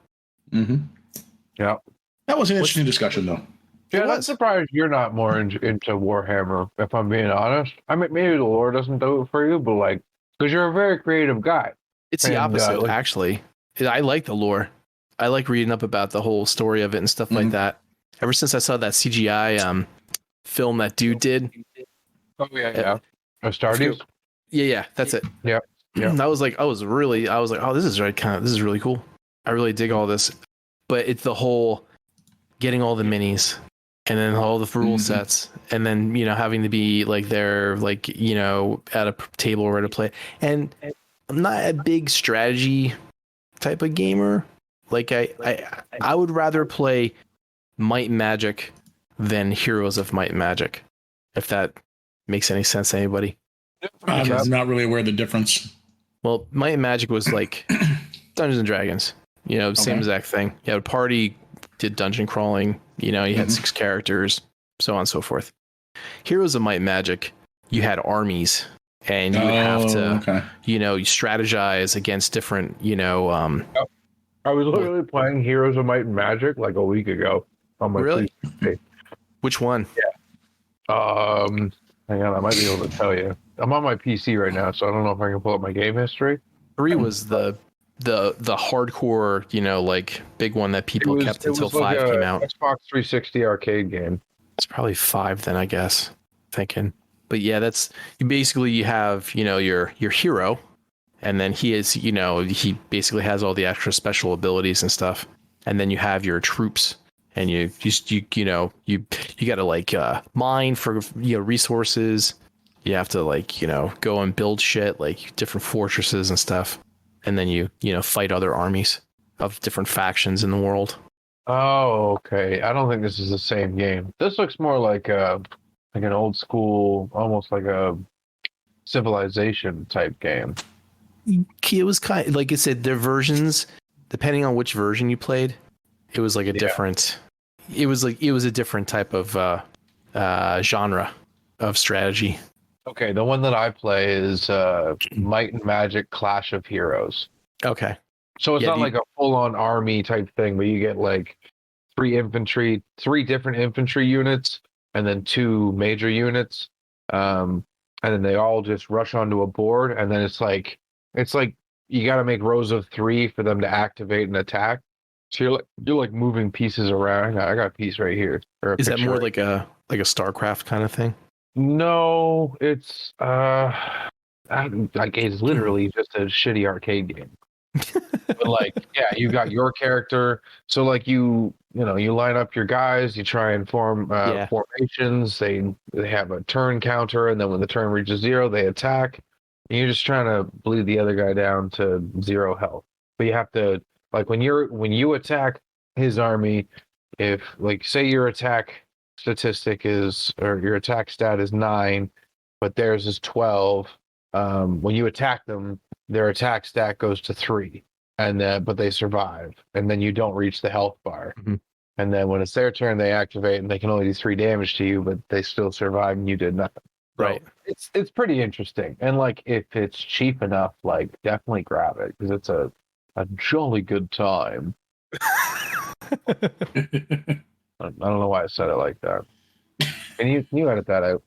Yeah. That was an interesting discussion, though. Yeah, I'm surprised you're not more into Warhammer, if I'm being honest. I mean, maybe the lore doesn't do it for you, but like, because you're a very creative guy. It's the opposite, actually. I like the lore. I like reading up about the whole story of it and stuff like that. Ever since I saw that CGI film that dude did. Oh, yeah. Astartes? Yeah, that's it. Yeah. I was like, oh, this is really cool. I really dig all this. But it's the whole getting all the minis and then all the rule sets, and then, you know, having to be like there, like, you know, at a table where to play. And I'm not a big strategy type of gamer. Like I would rather play Might and Magic than Heroes of Might and Magic, if that makes any sense to anybody. I'm not really aware of the difference. Well, Might and Magic was like Dungeons and Dragons, you know, same exact thing. You had a party, did dungeon crawling, you know, you had 6 characters, so on and so forth. Heroes of Might and Magic, you had armies, and you would have to, you know, you strategize against different, you know. I was literally playing Heroes of Might and Magic like a week ago on my PC. Which one? Yeah. Hang on, I might be able to tell you. I'm on my PC right now, so I don't know if I can pull up my game history. 3 was the the hardcore, like big one that people kept until like 5 came out. Xbox 360 arcade game. It's probably 5 then, I guess. Thinking, but yeah, that's you have your hero, and then he is he basically has all the extra special abilities and stuff, and then you have your troops, and you got to like mine for resources. You have to go and build shit like different fortresses and stuff, and then you fight other armies of different factions in the world. Oh, okay. I don't think this is the same game. This looks more like an old school, almost like a Civilization type game. It was kind of, like I said, their versions, depending on which version you played, it was like a different. It was a different type of genre of strategy. Okay, the one that I play is Might and Magic Clash of Heroes. Okay. So it's not like a full-on army type thing, but you get like 3 different infantry units, and then 2 major units, and then they all just rush onto a board, and then it's like you got to make rows of 3 for them to activate and attack. So you're like moving pieces around. I got a piece right here. Is that more like a StarCraft kind of thing? No, it's it's literally just a shitty arcade game. But like, yeah, you got your character. So like you line up your guys, you try and form formations. They have a turn counter, and then when the turn reaches 0, they attack. And you're just trying to bleed the other guy down to 0 health. But you have to, like, when you attack his army, if like say your attack statistic or your attack stat is 9, but theirs is 12. When you attack them, their attack stat goes to 3, but they survive, and then you don't reach the health bar. Mm-hmm. And then when it's their turn, they activate, and they can only do 3 damage to you, but they still survive, and you did nothing. Right. So it's pretty interesting, and like if it's cheap enough, like definitely grab it because it's a jolly good time. I don't know why I said it like that. Can you edit that out?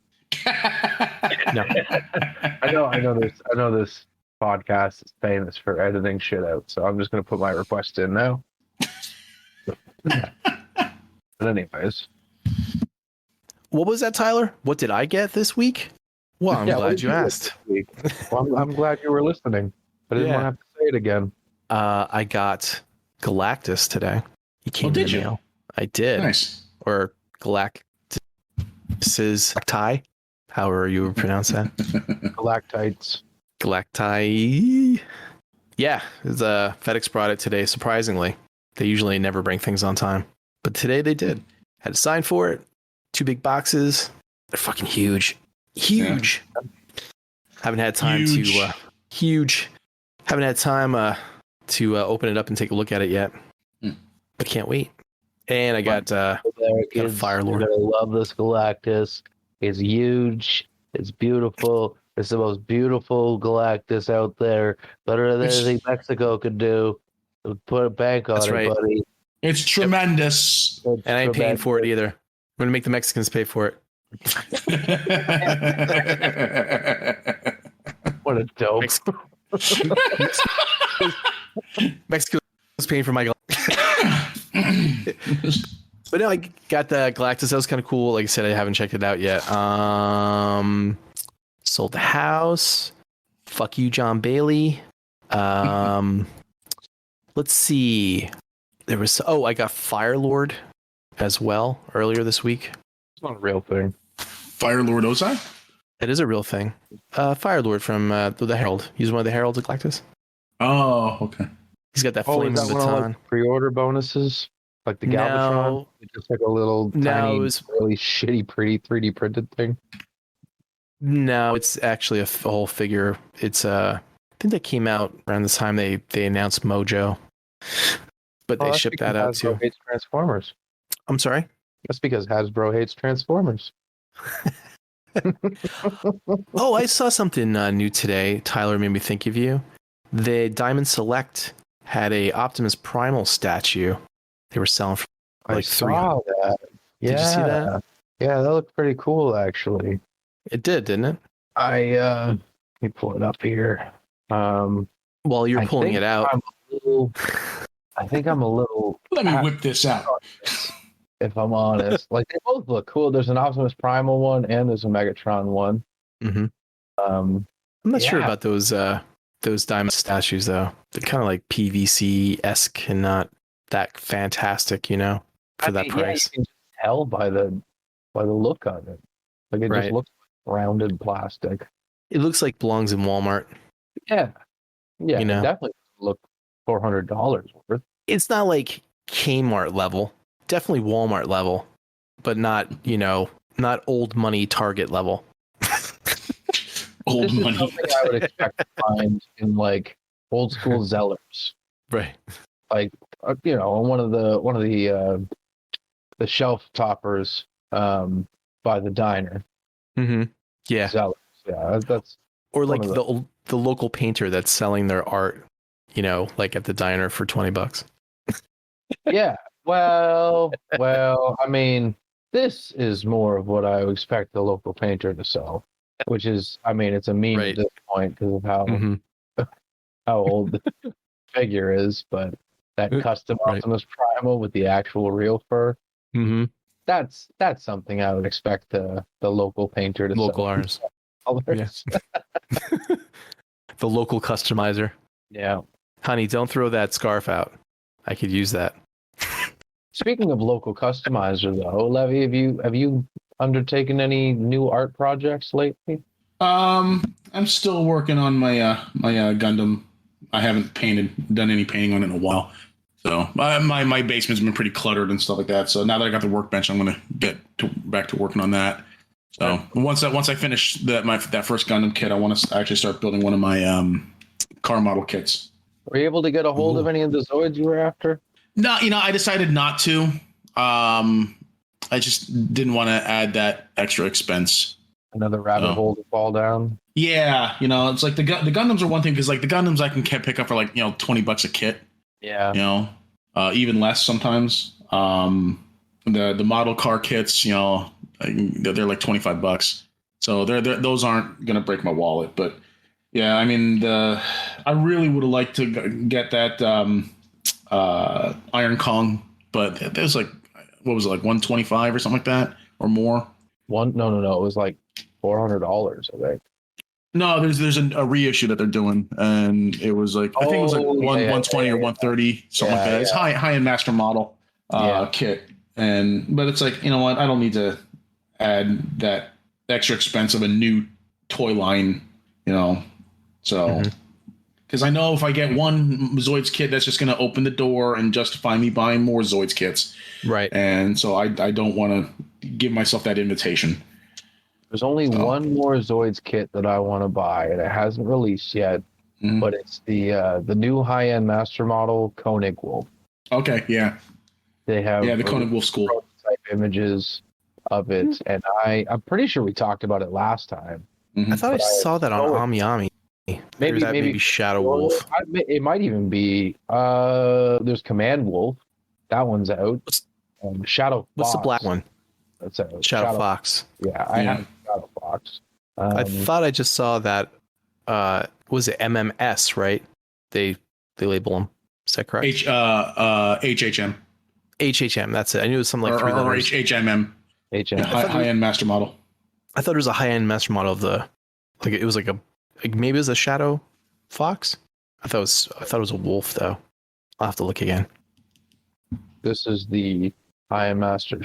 No. I know this podcast is famous for editing shit out, so I'm just gonna put my request in now. But anyways. What was that, Tyler? What did I get this week? Well, I'm glad you asked. Well, I'm glad you were listening, but I didn't want to have to say it again. I got Galactus today. He came in the mail. I did. Nice. Or Galactus's Galacti, however you would pronounce that. Galactites. Galacti. Yeah, FedEx brought it today, surprisingly. They usually never bring things on time. But today they did. Had to sign for it. 2 big boxes. They're fucking huge. Huge. Yeah. Haven't had time to open it up and take a look at it yet. But can't wait. And I got a Fire Lord. You're gonna love this Galactus. It's huge. It's beautiful. It's the most beautiful Galactus out there. Better than anything Mexico could do. Put a bank on it, buddy. It's tremendous. And I ain't paying for it either. I'm gonna make the Mexicans pay for it. What a dope. Mexico was paying for my But no, I got the Galactus. That was kind of cool. Like I said, I haven't checked it out yet. Sold the house. Fuck you, John Bailey. Let's see. There was I got Fire Lord as well earlier this week. It's not a real thing. Fire Lord Ozai? It is a real thing. Fire Lord from the Herald. He's one of the Heralds of Galactus. Oh, okay. He's got that flaming baton. Like pre-order bonuses, like the Galvatron. It's just like a little tiny, really shitty, pretty 3D printed thing. No, it's actually a whole figure. It's I think that came out around the time they announced Mojo, but they shipped that out too. Hasbro hates Transformers. I'm sorry. That's because Hasbro hates Transformers. Oh, I saw something new today. Tyler made me think of you. The Diamond Select had a Optimus Primal statue. They were selling for like saw that. Yeah. Did you see that? Yeah, that looked pretty cool, actually. It did, didn't it? Let me pull it up here. While you're pulling it out, I'm a little. Let me whip this out. If I'm honest, like they both look cool. There's an Optimus Primal one and there's a Megatron one. Mm-hmm. I'm not sure about those diamond statues though. They're kind of like PVC-esque and not that fantastic, for that price. You can just tell by the look of it. Like it just looks like rounded plastic. It looks like belongs in Walmart. Yeah. It definitely look $400 worth. It's not like Kmart level. Definitely Walmart level, but not, not old money Target level. Old money. Something I would expect to find in like old school Zellers. Right. Like on one of the shelf toppers by the diner. Mm-hmm. Yeah. Zellers. Yeah, that's or like the local painter that's selling their art, like at the diner for $20. Yeah. Well, I mean, this is more of what I would expect the local painter to sell, which is, I mean, it's a meme at this point because of how old the figure is, but that custom Optimus Primal with the actual real fur, that's something I would expect the local painter to sell. Local artists. Yes. The local customizer. Yeah. Honey, don't throw that scarf out. I could use that. Speaking of local customizer, though, Levi, have you undertaken any new art projects lately? I'm still working on my my Gundam. I haven't done any painting on it in a while. So my basement's been pretty cluttered and stuff like that. So now that I got the workbench, I'm gonna get back to working on that. So once I finish that first Gundam kit, I want to actually start building one of my car model kits. Were you able to get a hold of any of the Zoids you were after? No, I decided not to. I just didn't want to add that extra expense. Another rabbit hole to fall down. Yeah, it's like the Gundams are one thing because like the Gundams I can pick up for like $20 a kit. Yeah. Even less sometimes. The model car kits, they're like $25. So those aren't gonna break my wallet. But yeah, I mean I really would have liked to get that. Iron Kong, but there's like, what was it, like 125 or something like that or more? No, it was like $400, I think. No, there's a reissue that they're doing, and it was like I think it was like 120 or 130, something like that. It's high-end master model kit, but it's like, you know what? I don't need to add that extra expense of a new toy line, so. Because I know if I get one Zoids kit, that's just going to open the door and justify me buying more Zoids kits. Right. And so I don't want to give myself that invitation. There's only one more Zoids kit that I want to buy, and it hasn't released yet. But it's the new high-end master model Koenig Wolf. Okay, yeah. They have the Koenig Wolf school prototype images of it, and I'm pretty sure we talked about it last time. I thought I saw that on Ami Ami. Maybe Shadow Wolf. It might even be. There's Command Wolf. That one's out. Shadow Fox. What's the black one? That's out. Shadow Fox. Yeah, I have Shadow Fox. I thought I just saw that. Was it MMS? Right? They label them. Is that correct? HHM. HHM. That's it. I knew it was something like 3 letters. HMM. HM. High-end master model. I thought it was a high-end master model of it was like maybe it was a Shadow Fox. I thought it was a wolf though. I'll have to look again. This is the high-end master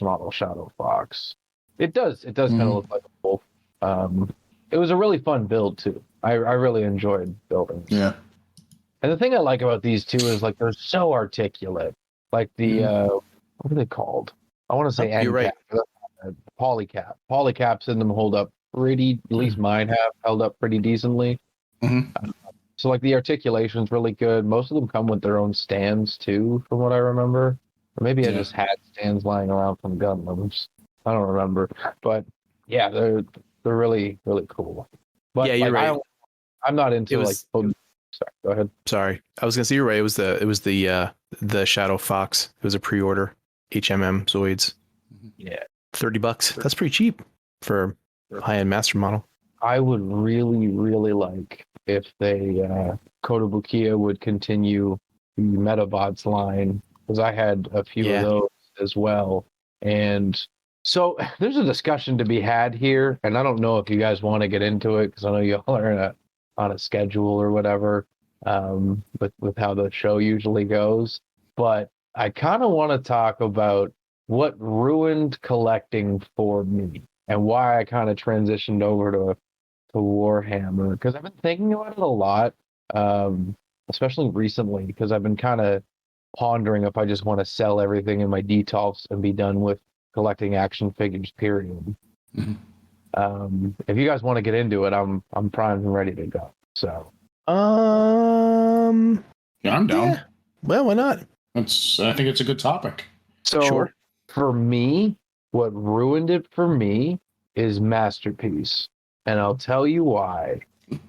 model Shadow Fox. It does kind of look like a wolf. It was a really fun build too. I really enjoyed building. Yeah. And the thing I like about these two is like they're so articulate. Like the what are they called? I want to say end right. cap, polycap. Polycaps in them hold up pretty. At least mine have held up pretty decently. So like the articulation's really good. Most of them come with their own stands too, from what I remember. Or maybe I just had stands lying around from Gundams. I don't remember, but yeah, they're really really cool. But yeah, you're right. I'm not into sorry, go ahead. Sorry, I was gonna say you're right. It was the Shadow Fox. It was a pre-order HMM Zoids. Yeah, $30. That's pretty cheap for high-end master model. I would really, really like if they Kotobukiya would continue the Metabots line, because I had a few of those as well. And so there's a discussion to be had here, and I don't know if you guys want to get into it, because I know y'all are on a schedule or whatever, with how the show usually goes. But I kind of want to talk about what ruined collecting for me and why I kind of transitioned over to Warhammer, because I've been thinking about it a lot, especially recently, because I've been kind of pondering if I just want to sell everything in my detox and be done with collecting action figures, period. Mm-hmm. If you guys want to get into it, I'm primed and ready to go. So, Yeah, I'm down. Yeah. Well, why not? I think it's a good topic. so for me, what ruined it for me is Masterpiece, and I'll tell you why.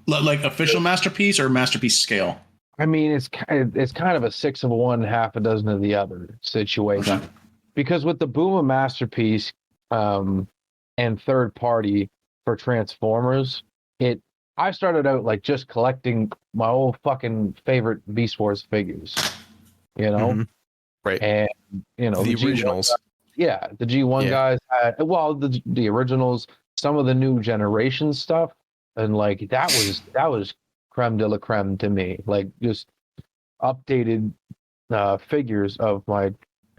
Like official Masterpiece or Masterpiece scale? I mean, it's kind of a 6 of one, half a dozen of the other situation. Okay. Because with the boom of Masterpiece and third party for Transformers, I started out like just collecting my old fucking favorite Beast Wars figures, you know? Mhm. Right. And, you know, The G1 originals. guys, the G1 guys had, well, the originals, some of the new generation stuff, and like that was creme de la creme to me. Like just updated figures of my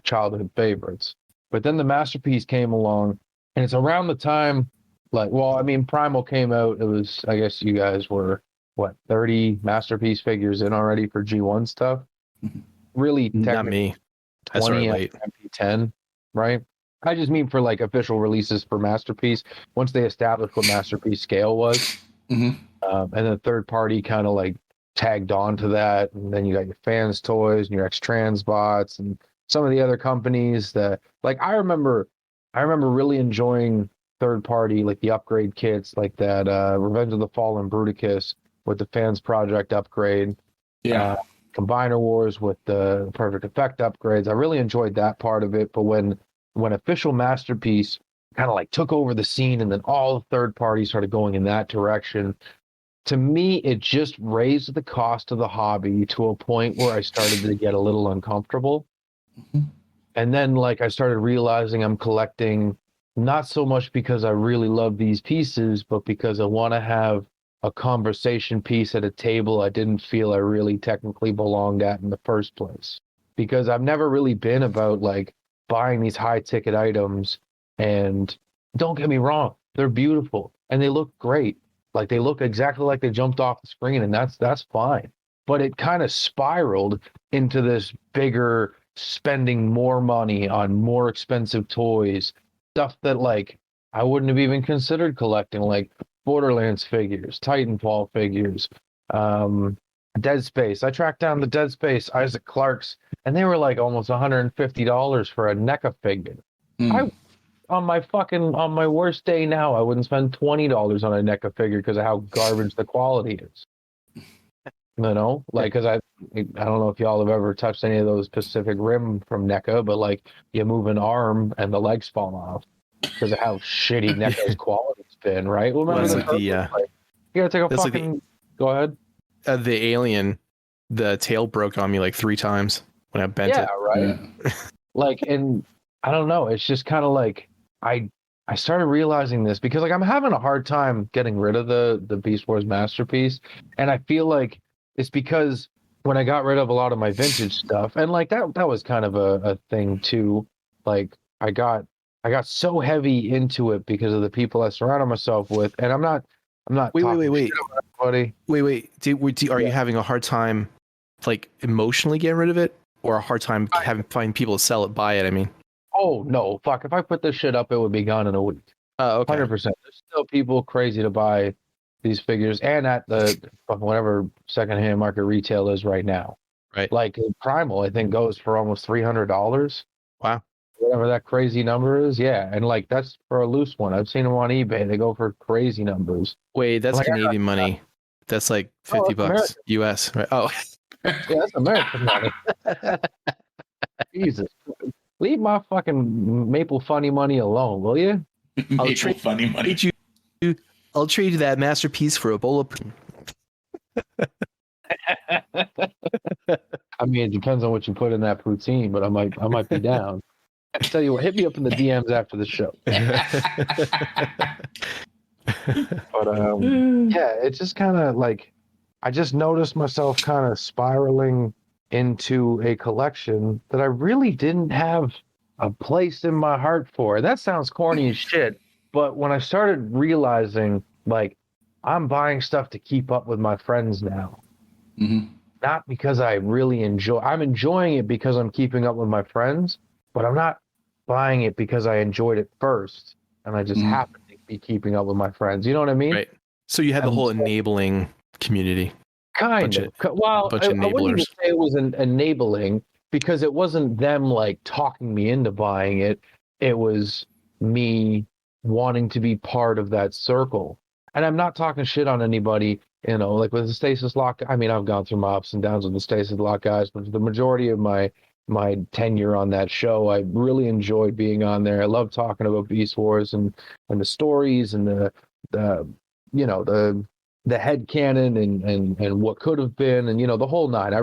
childhood favorites. But then the Masterpiece came along, and it's around the time, like, well, I mean, Primal came out. It was, I guess you guys were, what, 30 Masterpiece figures in already for G1 stuff? Really, Not me. I 20 started at late. MP10, right? I just mean for like official releases for Masterpiece, once they established what Masterpiece scale was. Mm-hmm. And then third party kind of like tagged on to that. And then you got your fans toys and your X-Transbots and some of the other companies that, like, I remember really enjoying third party, like the upgrade kits, like that Revenge of the Fallen Bruticus with the Fans Project upgrade. Yeah. Combiner Wars with the Perfect Effect upgrades. I really enjoyed that part of it. But when official Masterpiece kind of like took over the scene and then all the third parties started going in that direction, to me, it just raised the cost of the hobby to a point where I started to get a little uncomfortable. Mm-hmm. And then like I started realizing I'm collecting not so much because I really love these pieces, but because I want to have a conversation piece at a table I didn't feel I really technically belonged at in the first place. Because I've never really been about like buying these high ticket items, and don't get me wrong, they're beautiful and they look great. Like they look exactly like they jumped off the screen, and that's fine. But it kind of spiraled into this bigger spending more money on more expensive toys, stuff that like I wouldn't have even considered collecting, like Borderlands figures, Titanfall figures, Dead Space. I tracked down the Dead Space Isaac Clarkes, and they were like almost $150 for a NECA figure. On my worst day now, I wouldn't spend $20 on a NECA figure because of how garbage the quality is. You know, like, because I don't know if y'all have ever touched any of those Pacific Rim from NECA, but like you move an arm and the legs fall off because of how shitty NECA's quality's been, right? Well, it's like you gotta take a fucking. Like go ahead. The Alien, the tail broke on me like 3 times when I bent it. Yeah, right. Like, and I don't know. It's just kind of like I started realizing this because like I'm having a hard time getting rid of the Beast Wars Masterpiece, and I feel like it's because when I got rid of a lot of my vintage stuff, and like that was kind of a thing too. Like I got so heavy into it because of the people I surrounded myself with, and I'm not. Wait. Buddy. Wait. Are you having a hard time, like emotionally getting rid of it, or a hard time finding people to sell it, buy it? I mean. Oh no, fuck! If I put this shit up, it would be gone in a week. Oh, okay. 100%. There's still people crazy to buy these figures, and at the whatever secondhand market retail is right now. Right. Like Primal, I think goes for almost $300. Wow. Whatever that crazy number is, yeah, and like that's for a loose one. I've seen them on eBay; they go for crazy numbers. Wait, that's like, Canadian money. That's like $50 American. US, right? Oh, Yeah, that's American money. Jesus, leave my fucking Maple Funny money alone, will you? Maple funny money. I'll trade you that masterpiece for a bowl of. I mean, it depends on what you put in that poutine, but I might be down. I tell you what, hit me up in the DMs after the show. But yeah, it's just kind of like I just noticed myself kind of spiraling into a collection that I really didn't have a place in my heart for. That sounds corny as shit, but when I started realizing like I'm buying stuff to keep up with my friends now, not because I really I'm enjoying it because I'm keeping up with my friends, but I'm not buying it because I enjoyed it first and I just happen to be keeping up with my friends. You know what I mean? Right. So you had the whole enabling community. Kind of. Well, I wouldn't even say it was enabling because it wasn't them like talking me into buying it. It was me wanting to be part of that circle. And I'm not talking shit on anybody, you know, like with the Stasis Lock. I mean, I've gone through my ups and downs with the Stasis Lock guys, but the majority of my tenure on that show, I really enjoyed being on there. I love talking about Beast Wars and the stories and the you know the head canon and what could have been and you know the whole nine. I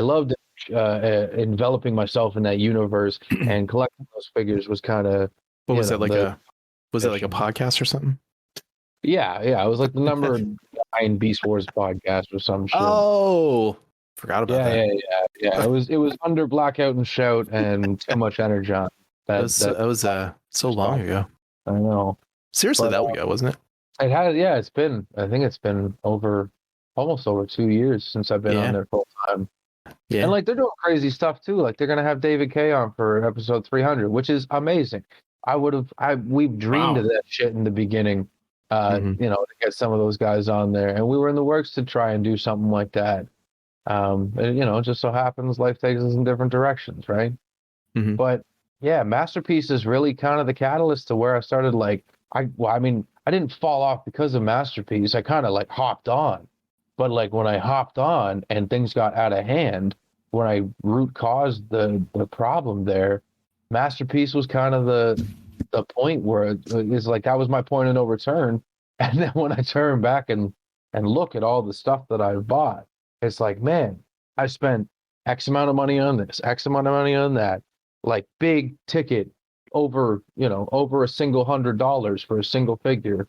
loved enveloping myself in that universe and collecting those figures was kind of. What was it like a podcast or something? Yeah, it was like the number 9 Beast Wars podcast or some shit. Oh, forgot about that. Yeah. It was under Blackout and Shout and Too Much Energon. That was so long ago. I know. Seriously, that ago, wasn't it? It had, yeah. I think it's been almost over 2 years since I've been on there full time. Yeah, and like they're doing crazy stuff too. Like they're gonna have David K on for episode 300, which is amazing. We've dreamed of that shit in the beginning. You know, to get some of those guys on there, and we were in the works to try and do something like that. And, you know, it just so happens life takes us in different directions, right? But yeah, Masterpiece is really kind of the catalyst to where I started like I didn't fall off because of Masterpiece. I kind of like hopped on. But like when I hopped on and things got out of hand, when I root caused the problem there, Masterpiece was kind of the point where it's like that was my point of no return. And then when I turn back and look at all the stuff that I've bought, it's like, man, I spent X amount of money on this, X amount of money on that, like big ticket over a single $100 for a single figure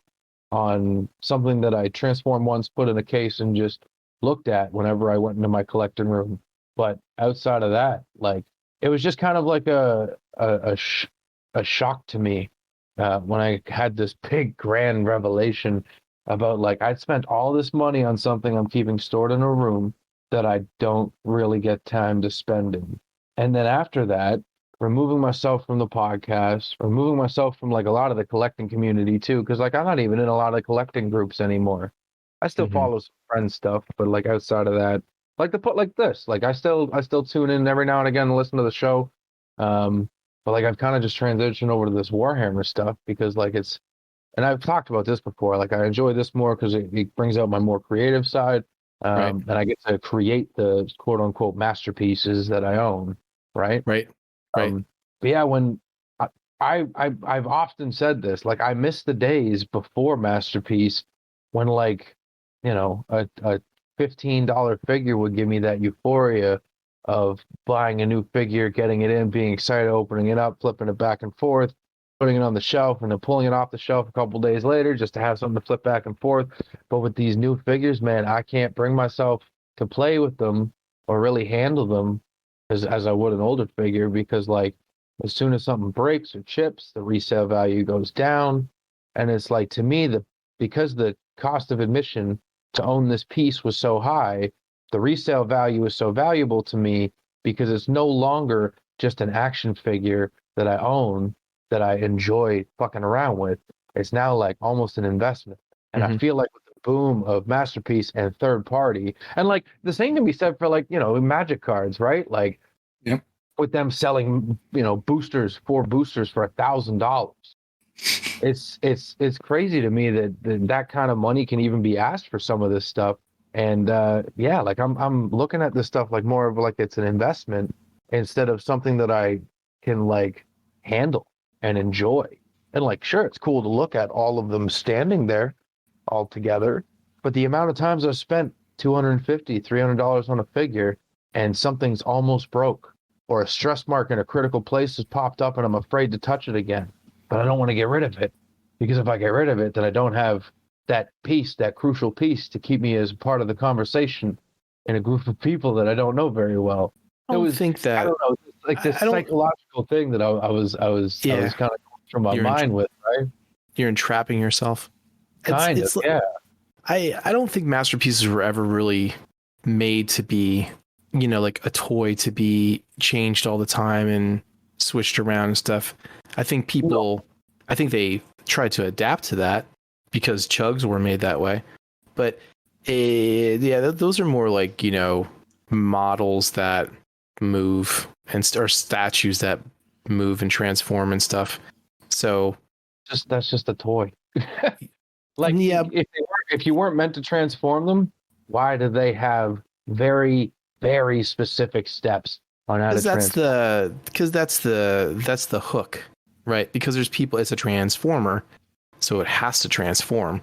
on something that I transformed once, put in a case, and just looked at whenever I went into my collecting room. But outside of that, like it was just kind of like a shock to me when I had this big grand revelation about like I'd spent all this money on something I'm keeping stored in a room that I don't really get time to spend in. And then after that, removing myself from the podcast, removing myself from like a lot of the collecting community too, because like I'm not even in a lot of collecting groups anymore. I still follow some friend stuff, but like outside of that, like to put like this, like I still tune in every now and again to listen to the show. But like I've kind of just transitioned over to this Warhammer stuff because like it's, and I've talked about this before, like I enjoy this more because it brings out my more creative side. And I get to create the quote unquote masterpieces that I own. Right. But yeah, when I've often said this, like I miss the days before Masterpiece when like, you know, a $15 figure would give me that euphoria of buying a new figure, getting it in, being excited, opening it up, flipping it back and forth, putting it on the shelf, and then pulling it off the shelf a couple days later just to have something to flip back and forth. But with these new figures, man, I can't bring myself to play with them or really handle them as I would an older figure because like as soon as something breaks or chips, the resale value goes down. And it's like to me, because the cost of admission to own this piece was so high, the resale value is so valuable to me because it's no longer just an action figure that I own that I enjoy fucking around with. It's now like almost an investment. And I feel like with the boom of Masterpiece and third party, and like the same can be said for like, you know, Magic cards, right? Like with them selling, you know, four boosters for $1,000. It's crazy to me that kind of money can even be asked for some of this stuff. And yeah, like I'm looking at this stuff like more of like it's an investment instead of something that I can like handle and enjoy. And like, sure, it's cool to look at all of them standing there, altogether. But the amount of times I've spent $250, $300 on a figure and something's almost broke, or a stress mark in a critical place has popped up and I'm afraid to touch it again, but I don't want to get rid of it, because if I get rid of it, then I don't have that piece, that crucial piece to keep me as part of the conversation in a group of people that I don't know very well. I don't think that. I don't know, it's like this psychological thing that I was kind of going through my mind with, right? You're entrapping yourself. Yeah. I don't think masterpieces were ever really made to be, like a toy to be changed all the time and switched around and stuff. I think they tried to adapt to that because chugs were made that way. But those are more like, models that move or statues that move and transform and stuff. So that's just a toy. Like, yeah, if you weren't meant to transform them, why do they have very, very specific steps on how to transform? Because that's the hook, right? Because there's people, it's a transformer, so it has to transform.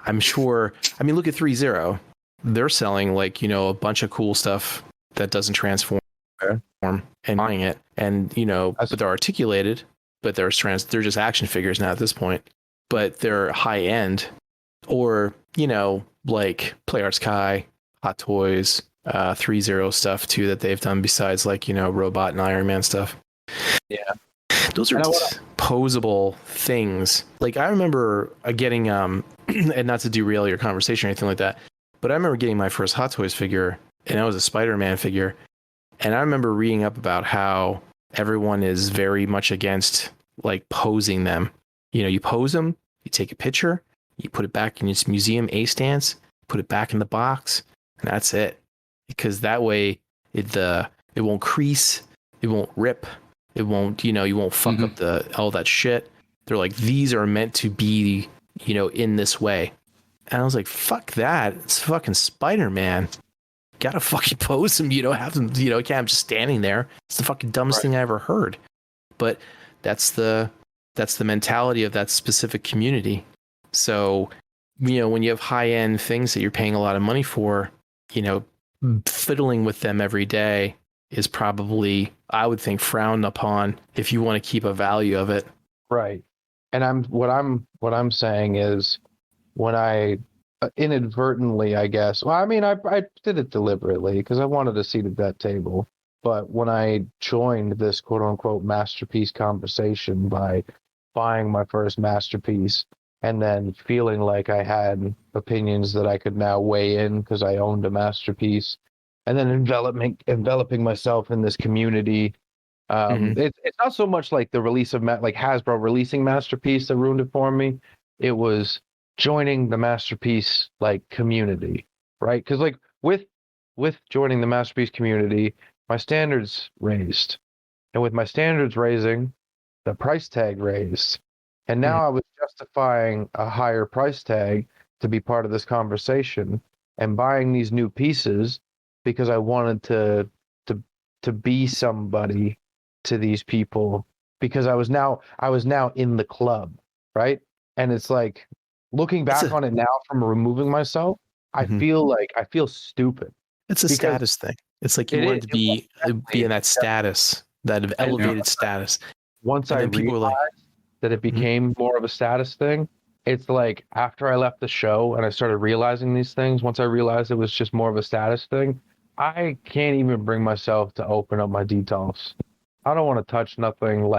I'm sure. I mean, look at 3.0. They're selling a bunch of cool stuff that doesn't transform and buying it, and but they're articulated, but they're just action figures now at this point. But they're high end, or like Play Arts Kai, Hot Toys, 3.0 stuff too that they've done besides Robot and Iron Man stuff. Yeah, those are posable things. Like I remember getting and not to derail your conversation or anything like that, but I remember getting my first Hot Toys figure, and that was a Spider-Man figure, and I remember reading up about how everyone is very much against posing them. You pose them, you take a picture, you put it back in its museum A stance, put it back in the box, and that's it. Because that way, it won't crease, it won't rip, it won't, you won't fuck up all that shit. They're like, these are meant to be, in this way. And I was like, fuck that. It's fucking Spider-Man. Gotta fucking pose him. You don't have them, can't have just standing there. It's the fucking dumbest thing I ever heard. But that's the mentality of that specific community. So, when you have high-end things that you're paying a lot of money for, fiddling with them every day is probably, I would think, frowned upon if you want to keep a value of it. Right. And what I'm saying is, when I inadvertently, I guess, well, I mean, I did it deliberately because I wanted a seat at that table. But when I joined this quote unquote masterpiece conversation by buying my first masterpiece and then feeling like I had opinions that I could now weigh in because I owned a masterpiece, and then enveloping myself in this community. It's not so much like the release of like Hasbro releasing Masterpiece that ruined it for me. It was joining the Masterpiece community, right? Because with joining the Masterpiece community, my standards raised, and with my standards raising, the price tag raised, and now I was justifying a higher price tag to be part of this conversation and buying these new pieces because I wanted to be somebody to these people, because I was now in the club, right? And it's like, looking back on it now from removing myself, I feel stupid. It's a status thing. It's like you wanted to be in that status, that elevated status. Once I realized that it became more of a status thing, it's like after I left the show and I started realizing these things, once I realized it was just more of a status thing, I can't even bring myself to open up my details. I don't want to touch nothing.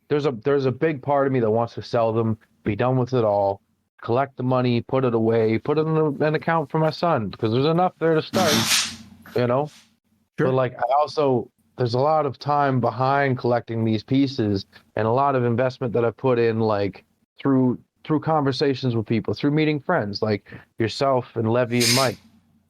There's a big part of me that wants to sell them, be done with it all, collect the money, put it away, put it in an account for my son, because there's enough there to start, Sure. But there's a lot of time behind collecting these pieces and a lot of investment that I've put in, through conversations with people, through meeting friends like yourself and Levi and Mike,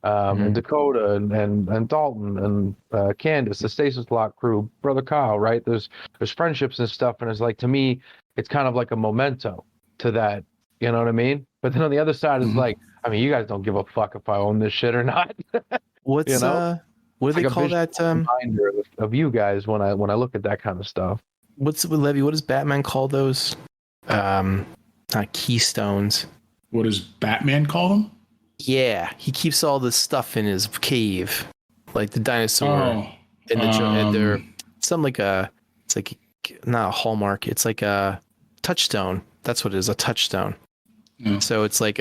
and Dakota and Dalton and Candace, the Stasis Lock crew, Brother Kyle, right? There's friendships and stuff, and it's to me, it's kind of like a memento to that, you know what I mean? But then on the other side is you guys don't give a fuck if I own this shit or not. What do they call that? Reminder of you guys when I look at that kind of stuff. Levi? What does Batman call those? Not keystones. What does Batman call them? Yeah, he keeps all this stuff in his cave, like the dinosaur and and they're something like it's like not a hallmark. It's like a touchstone. That's what it is, a touchstone. Yeah. So it's like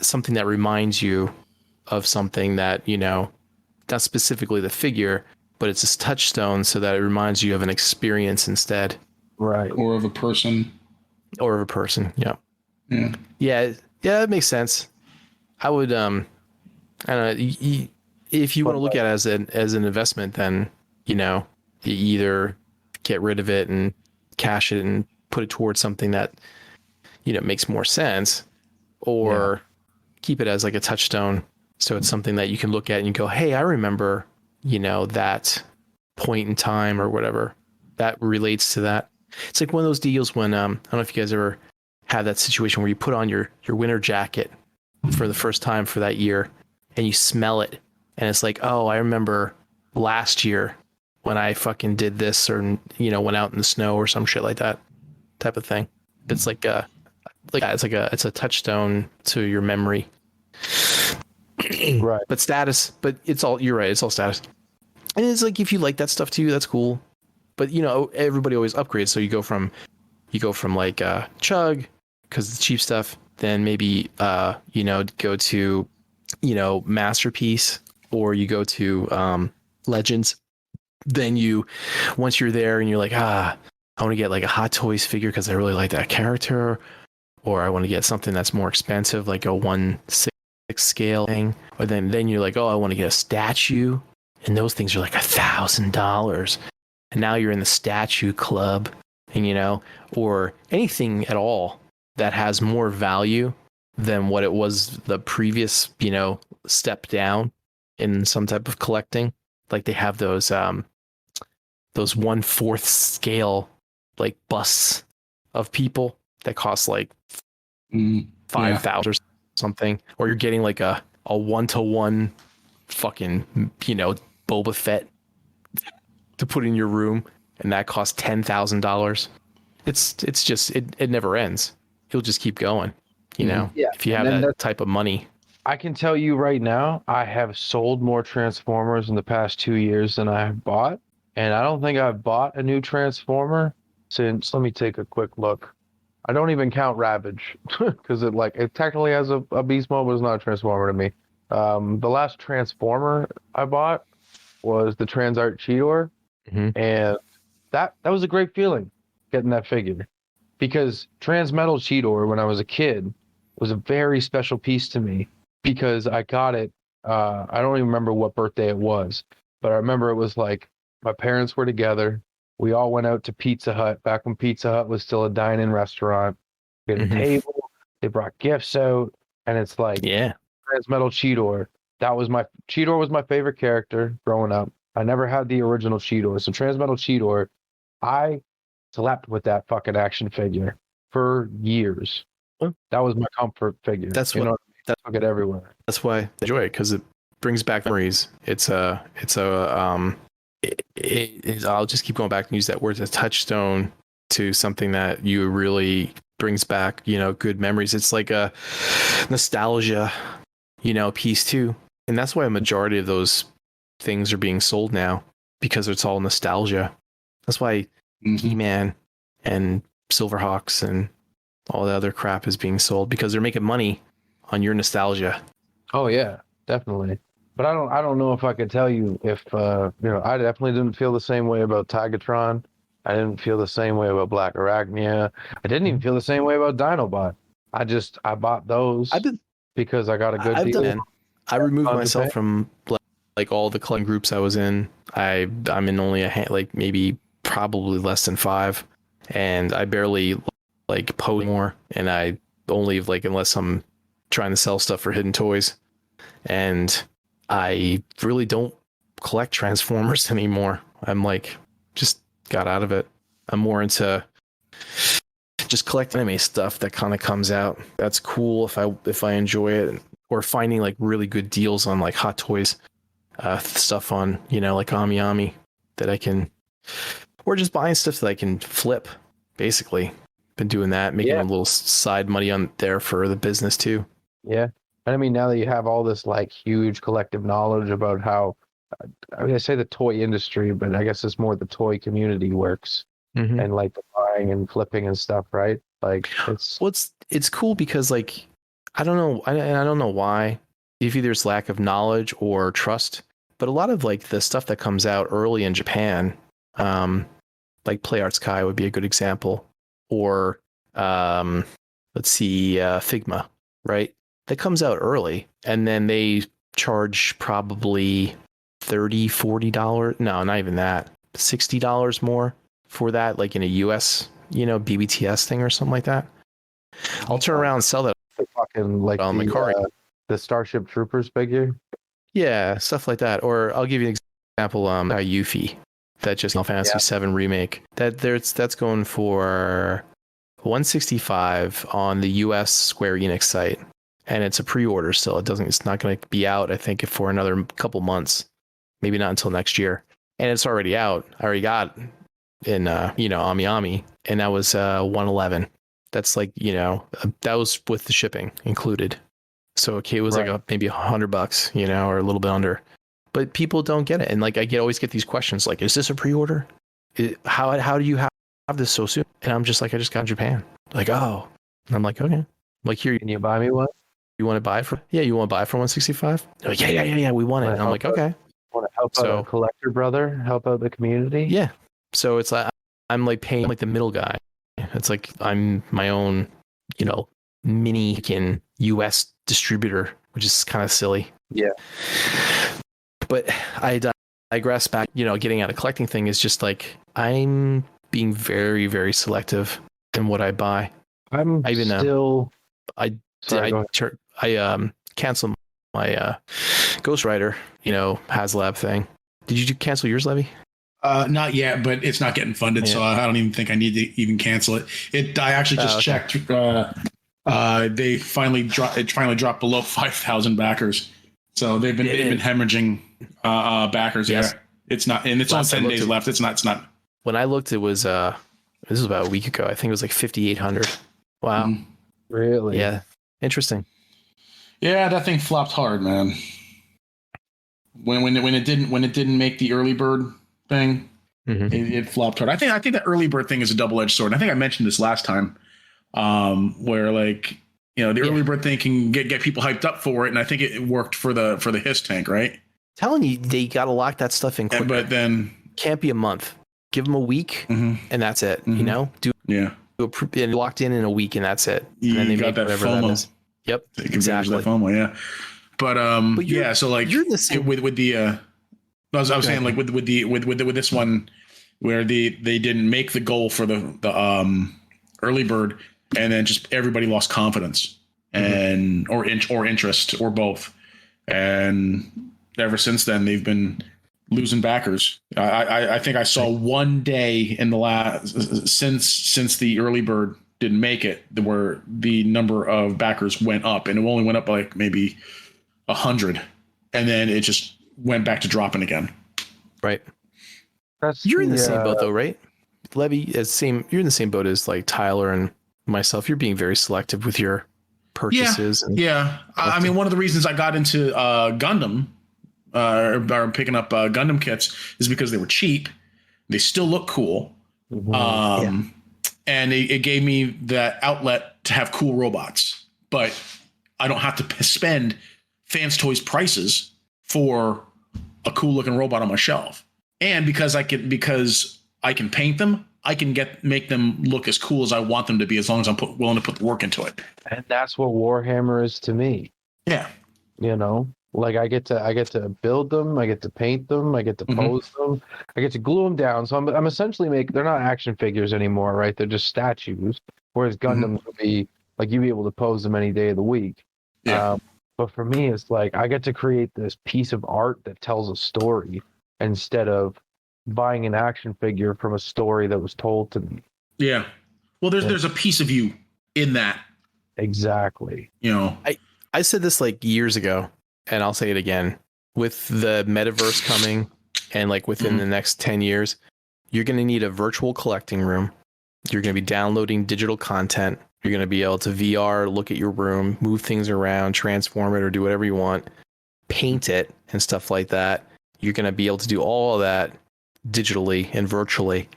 something that reminds you of something that, not specifically the figure, but it's a touchstone so that it reminds you of an experience instead. Right. Or of a person. Or of a person. Yeah. Yeah. Yeah. Yeah. That makes sense. I would, I don't know. If you want to look at it as an investment, then, you either get rid of it and cash it and put it towards something that, makes more sense, or keep it as like a touchstone. So it's something that you can look at and you go, hey, I remember, that point in time or whatever that relates to that. It's like one of those deals when, I don't know if you guys ever have that situation where you put on your winter jacket for the first time for that year and you smell it and it's like, oh, I remember last year when I fucking did this or, went out in the snow or some shit like that type of thing. It's like it's a touchstone to your memory. Right. But status, but you're right. It's all status. And it's like, if you like that stuff too, that's cool. But everybody always upgrades. So you go from like Chug, because it's cheap stuff. Then maybe go to Masterpiece, or you go to Legends. Then once you're there and you're like, I want to get like a Hot Toys figure because I really like that character, or I want to get something that's more expensive, like a 1/6 scale thing. Or then you're like, I want to get a statue, and those things are like $1,000. And now you're in the statue club, and or anything at all that has more value than what it was the previous, step down in some type of collecting. Like they have those 1/4 scale like busts of people that cost like 5,000 or something, or you're getting like a 1-to-1 fucking Boba Fett to put in your room, and that costs $10,000. It's just it never ends. He'll just keep going, if you have that type of money. I can tell you right now, I have sold more Transformers in the past 2 years than I have bought. And I don't think I've bought a new Transformer since, let me take a quick look. I don't even count Ravage because it technically has a beast mode, but it's not a Transformer to me. The last Transformer I bought was the Transart Cheetor. Mm-hmm. And that was a great feeling getting that figure, because Transmetal Cheetor, when I was a kid, was a very special piece to me because I got it. I don't even remember what birthday it was, but I remember it was like my parents were together. We all went out to Pizza Hut back when Pizza Hut was still a dine-in restaurant. We had a table. They brought gifts out, and it's like Transmetal Cheetor. Cheetor was my favorite character growing up. I never had the original Cheetor, so Transmetal Cheetor, I slept with that fucking action figure for years. That was my comfort figure. That's what I took it everywhere. That's why I enjoy it, because it brings back memories. I'll just keep going back and use that word, a touchstone to something that you really brings back, good memories. It's like a nostalgia, piece too. And that's why a majority of those things are being sold now, because it's all nostalgia. That's why He-Man and Silverhawks and all the other crap is being sold, because they're making money on your nostalgia. Oh yeah, definitely. But I don't know if I could tell you if I definitely didn't feel the same way about Tigatron. I didn't feel the same way about Black Arachnia. I didn't even feel the same way about Dinobot. I bought those because I got a good deal. I removed myself from like all the collecting groups I was in. I'm in only maybe probably less than 5, and I barely post more, and I only unless I'm trying to sell stuff for Hidden Toys, and I really don't collect Transformers anymore. I'm just got out of it. I'm more into just collecting anime stuff that kind of comes out. That's cool if I enjoy it, or finding really good deals on Hot Toys stuff on Ami Ami that I can, or just buying stuff that I can flip basically. Been doing that, making a little side money on there for the business too. Yeah. And I mean, now that you have all this like huge collective knowledge about how, I say the toy industry, but I guess it's more the toy community works and like the buying and flipping and stuff, right? Like it's cool because like, I don't know. I don't know why, if either it's lack of knowledge or trust, but a lot of like the stuff that comes out early in Japan, like Play Arts Kai would be a good example, or let's see, Figma, right? That comes out early, and then they charge probably $30-$40. No, not even that. $60 more for that, like in a US, BBTS thing or something like that. I'll turn around and sell that. Fucking like on my car. The Starship Troopers figure. Yeah, stuff like that. Or I'll give you an example. Yuffie, that just Final Fantasy VII remake. That's going for $165 on the US Square Enix site, and it's a pre-order still. It's not going to be out, I think, for another couple months, maybe not until next year. And it's already out. I already got in Ami Ami, and that was $111. That's like, that was with the shipping included. So okay, it was like maybe $100, or a little bit under. But people don't get it, and like I always get these questions like, "Is this a pre-order? How do you have this so soon?" And I'm just like, "I just got in Japan." Like, oh, and I'm like, okay. I'm like, here, can you buy me one? You want to buy for? Yeah, you want to buy for $165? Like, yeah, we want it. And I'm like, okay. Want to help out a collector brother? Help out the community? Yeah. So it's like I'm like paying like the middle guy. It's like I'm my own, mini US distributor, which is kind of silly. Yeah. But I digress back, getting at a collecting thing is just like I'm being very, very selective in what I buy. I canceled my Ghost Rider, HasLab thing. Did you cancel yours, Levi? Not yet, but it's not getting funded, so I don't even think I need to even cancel it. I actually just checked. They finally dropped below 5,000 backers, so they've been hemorrhaging backers. Yes. Yeah, it's not, and it's on 10 days left. It's not. When I looked, it was this was about a week ago. I think it was like 5,800. Wow, really? Yeah, interesting. Yeah, that thing flopped hard, man. When it didn't make the early bird thing, it flopped hard. I think that early bird thing is a double-edged sword. And I think I mentioned this last time, where like the early bird thing can get people hyped up for it, and I think it worked for the HISS tank, right? Telling you, they got to lock that stuff in quick. But then can't be a month. Give them a week, and that's it. And locked in a week, and that's it. And then they got that FOMO. That is. Yep, exactly. That FOMO, yeah. But so like you're the same with the I was saying like with this one where they didn't make the goal for the early bird, and then just everybody lost confidence and or interest or both, and ever since then they've been losing backers. I think I saw one day in the last since the early bird didn't make it where the number of backers went up, and it only went up by like maybe 100, and then it just went back to dropping again. Right. You're in the same boat though, right? Levi, you're in the same boat as like Tyler and myself. You're being very selective with your purchases. Yeah. I mean, one of the reasons I got into Gundam or picking up Gundam kits is because they were cheap. They still look cool. And it gave me that outlet to have cool robots, but I don't have to spend Fans Toys prices for a cool looking robot on my shelf. And because I can paint them, I can make them look as cool as I want them to be, as long as I'm willing to put the work into it. And that's what Warhammer is to me. Yeah. Like I get to build them, I get to paint them, I get to pose them, I get to glue them down. So I'm essentially they're not action figures anymore, right? They're just statues. Whereas Gundams would be like you'd be able to pose them any day of the week. Yeah. But for me, it's like I get to create this piece of art that tells a story instead of buying an action figure from a story that was told to me. Yeah. Well, there's a piece of you in that. Exactly. I said this like years ago, and I'll say it again. With the metaverse coming, and like within the next 10 years, you're going to need a virtual collecting room You're going to be downloading digital content. You're going to be able to VR, look at your room, move things around, transform it, or do whatever you want, paint it and stuff like that. You're going to be able to do all of that digitally and virtually.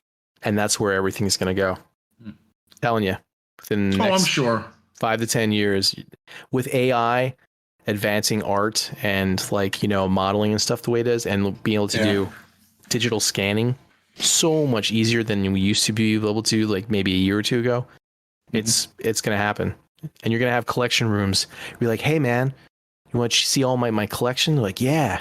And that's where everything's going to go. Telling you, within the next I'm sure 5 to 10 years, with AI advancing art and like, modeling and stuff the way it is, and being able to do digital scanning so much easier than we used to be able to, like maybe a year or two ago. It's going to happen. And you're going to have collection rooms. You're like, hey man, you want to see all my collection? They're like, yeah.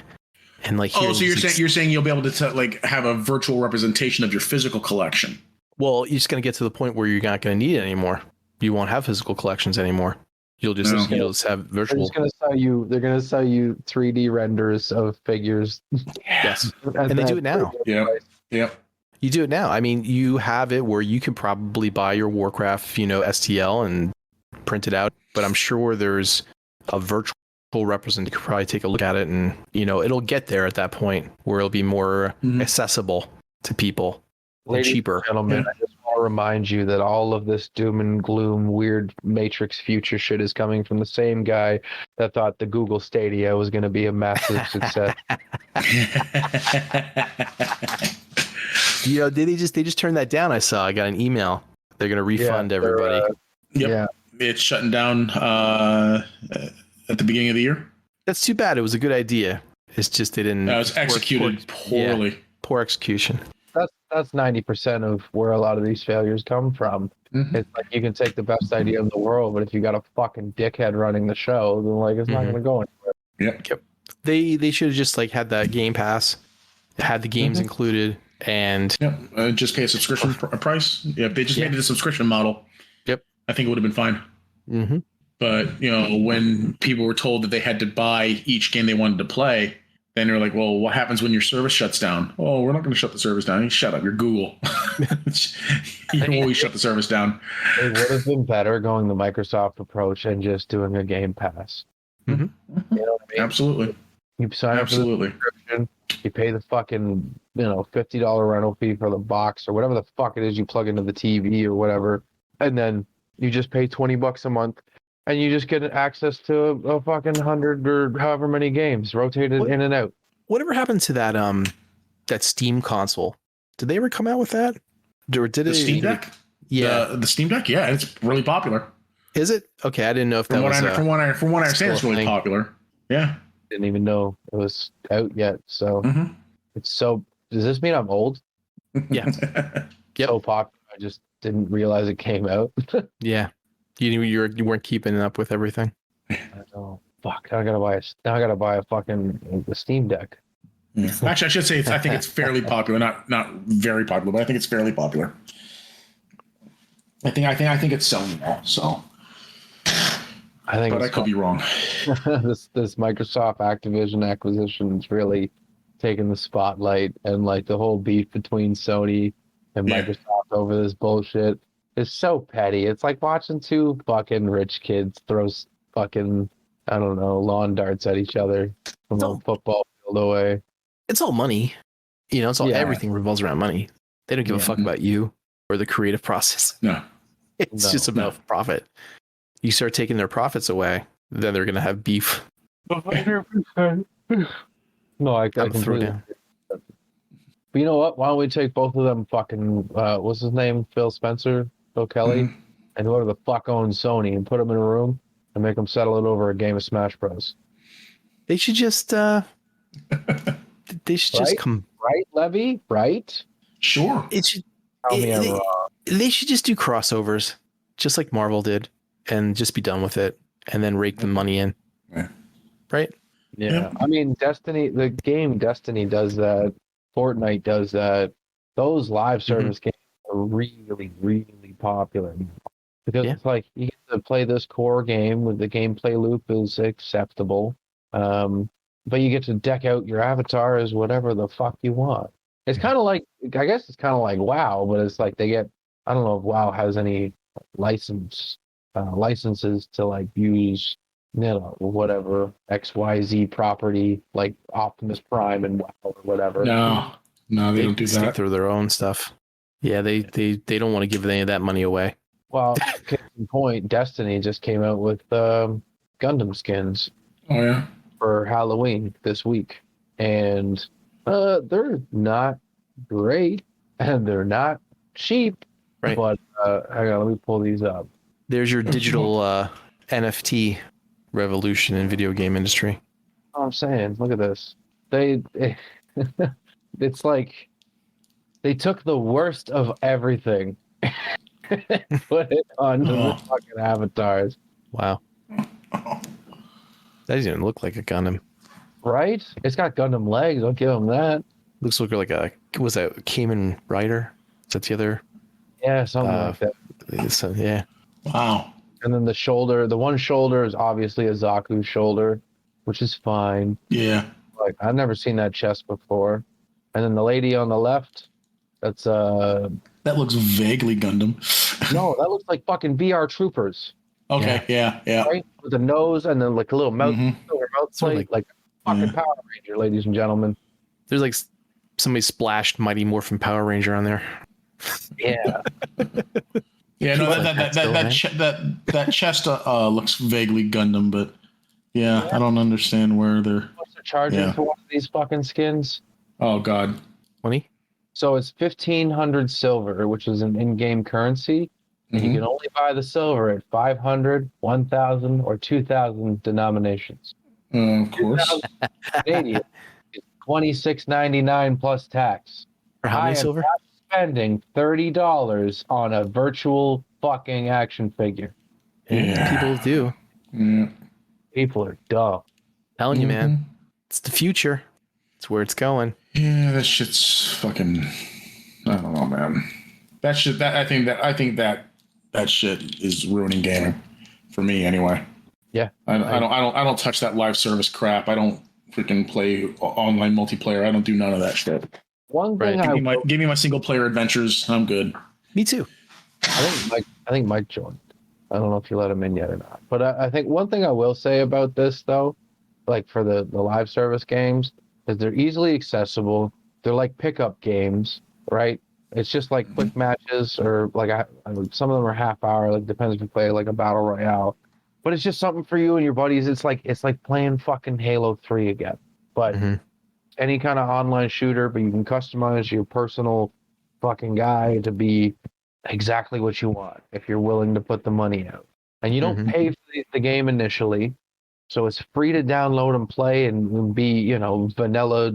And like, so you're saying you'll be able to like have a virtual representation of your physical collection. Well, you're just going to get to the point where you're not going to need it anymore. You won't have physical collections anymore. You'll just have virtual. They're going to sell you 3D renders of figures. Yes. And they do it now. Yeah. You do it now. I mean, you have it where you can probably buy your Warcraft, STL and print it out. But I'm sure there's a virtual representative. You could probably take a look at it, and it'll get there at that point where it'll be more accessible to people and cheaper. And gentlemen, I just want to remind you that all of this doom and gloom, weird Matrix future shit is coming from the same guy that thought the Google Stadia was going to be a massive success. They just turned that down. I got an email. They're going to refund everybody. It's shutting down at the beginning of the year. That's too bad. It was a good idea. It's just they didn't. It was executed poorly. Yeah, poor execution. That's 90% of where a lot of these failures come from. It's like you can take the best idea in the world, but if you got a fucking dickhead running the show, then like it's not going to go anywhere. Yep. They should have just like had that Game Pass, had the games included, and just pay a subscription price. Yeah, if they just made it a subscription model. Yep. I think it would have been fine. Mm-hmm. But when people were told that they had to buy each game they wanted to play, then they're like, well, what happens when your service shuts down? Oh, we're not going to shut the service down. Shut up. You're Google. You always shut the service down. It would have been better going the Microsoft approach and just doing a Game Pass. Mm-hmm. You know what I mean? Absolutely. You sign up for the subscription, you pay the fucking $50 rental fee for the box or whatever the fuck it is you plug into the TV or whatever, and then you just pay $20 a month. And you just get access to a fucking 100 or however many games rotated in and out. Whatever happened to that Steam console? Did they ever come out with that? Or did the Steam Deck? Yeah, the Steam Deck. Yeah, it's really popular. Is it? Okay, I didn't know if that was. From what I understand, it's really popular. Yeah. Didn't even know it was out yet. So it's so. Does this mean I'm old? Yeah. Yep. So popular. I just didn't realize it came out. Yeah. You weren't keeping up with everything. I know. Fuck! Now I gotta buy a fucking the Steam Deck. Yeah. Actually, I should say I think it's fairly popular. Not very popular, but I think it's fairly popular. I think it's selling well. So, but I could be wrong. this Microsoft Activision acquisition is really taking the spotlight, and like the whole beef between Sony and Microsoft over this bullshit. It's so petty. It's like watching two fucking rich kids throw fucking, I don't know, lawn darts at each other from a football field away. It's all money. It's all everything revolves around money. They don't give a fuck about you or the creative process. No. It's just about profit. You start taking their profits away, then they're going to have beef. 100%. No, I throw down. But you know what? Why don't we take both of them fucking, what's his name? Phil Kelly, and whoever the fuck owns Sony, and put them in a room and make them settle it over a game of Smash Bros. They should just just come right, Levy, right? Sure. They should just do crossovers, just like Marvel did, and just be done with it, and then rake the money in. Yeah. Right? Yeah. I mean, the game Destiny does that. Fortnite does that. Those live service games are really, really popular because it's like you get to play this core game with the gameplay loop is acceptable, but you get to deck out your avatar as whatever the fuck you want. It's kind of like, I guess it's kind of like WoW, but it's like they get, I don't know if WoW has any licenses to like use whatever XYZ property like Optimus Prime and WoW or whatever. No, they don't do that. Stick through their own stuff. Yeah, they don't want to give any of that money away. Well, case in point, Destiny just came out with Gundam skins Oh yeah. for Halloween this week, and they're not great and they're not cheap. Right. But hang on, let me pull these up. There's your digital NFT revolution in video game industry. I'm saying, look at this. It's like they took the worst of everything, put it on the fucking avatars. Wow. That doesn't even look like a Gundam. Right? It's got Gundam legs. I'll give them that. Looks like was that Kamen Rider? Is that the other? Yeah, something like that. So, yeah. Wow. And then the one shoulder is obviously a Zaku shoulder, which is fine. Yeah. Like, I've never seen that chest before. And then the lady on the left, that's That looks vaguely Gundam. no, that looks like fucking VR Troopers. Okay. Yeah. Right? With the nose and then like a little mouth, Mhm. mouth Sort of plate, like fucking Power Ranger, ladies and gentlemen. There's like somebody splashed Mighty Morphin Power Ranger on there. Yeah. Yeah. No, that chest looks vaguely Gundam, but yeah, I don't understand where they're. What's the charging for one of these fucking skins? Oh God. 20? So it's 1,500 silver, which is an in-game currency. And you can only buy the silver at 500, 1,000, or 2,000 denominations. Of course. Canadian is $26.99 plus tax. For how many silver? Not spending $30 on a virtual fucking action figure. Yeah. People do. Yeah. People are dumb. Telling you, man. It's the future. It's where it's going. Yeah, that shit's fucking. I don't know, man. That shit. I think that shit is ruining gaming for me anyway. Yeah. I don't touch that live service crap. I don't freaking play online multiplayer. I don't do none of that shit. One thing Give me my single player adventures. I'm good. Me too. I think Mike joined. I don't know if you let him in yet or not. But I think one thing I will say about this though, like for the live service games, is they're easily accessible. They're like pickup games, right? It's just like quick matches, or like some of them are half hour. Like depends if you play like a battle royale, but it's just something for you and your buddies. It's like playing fucking Halo 3 again, but any kind of online shooter. But you can customize your personal fucking guy to be exactly what you want if you're willing to put the money out. And you don't pay for the game initially, so it's free to download and play and be vanilla,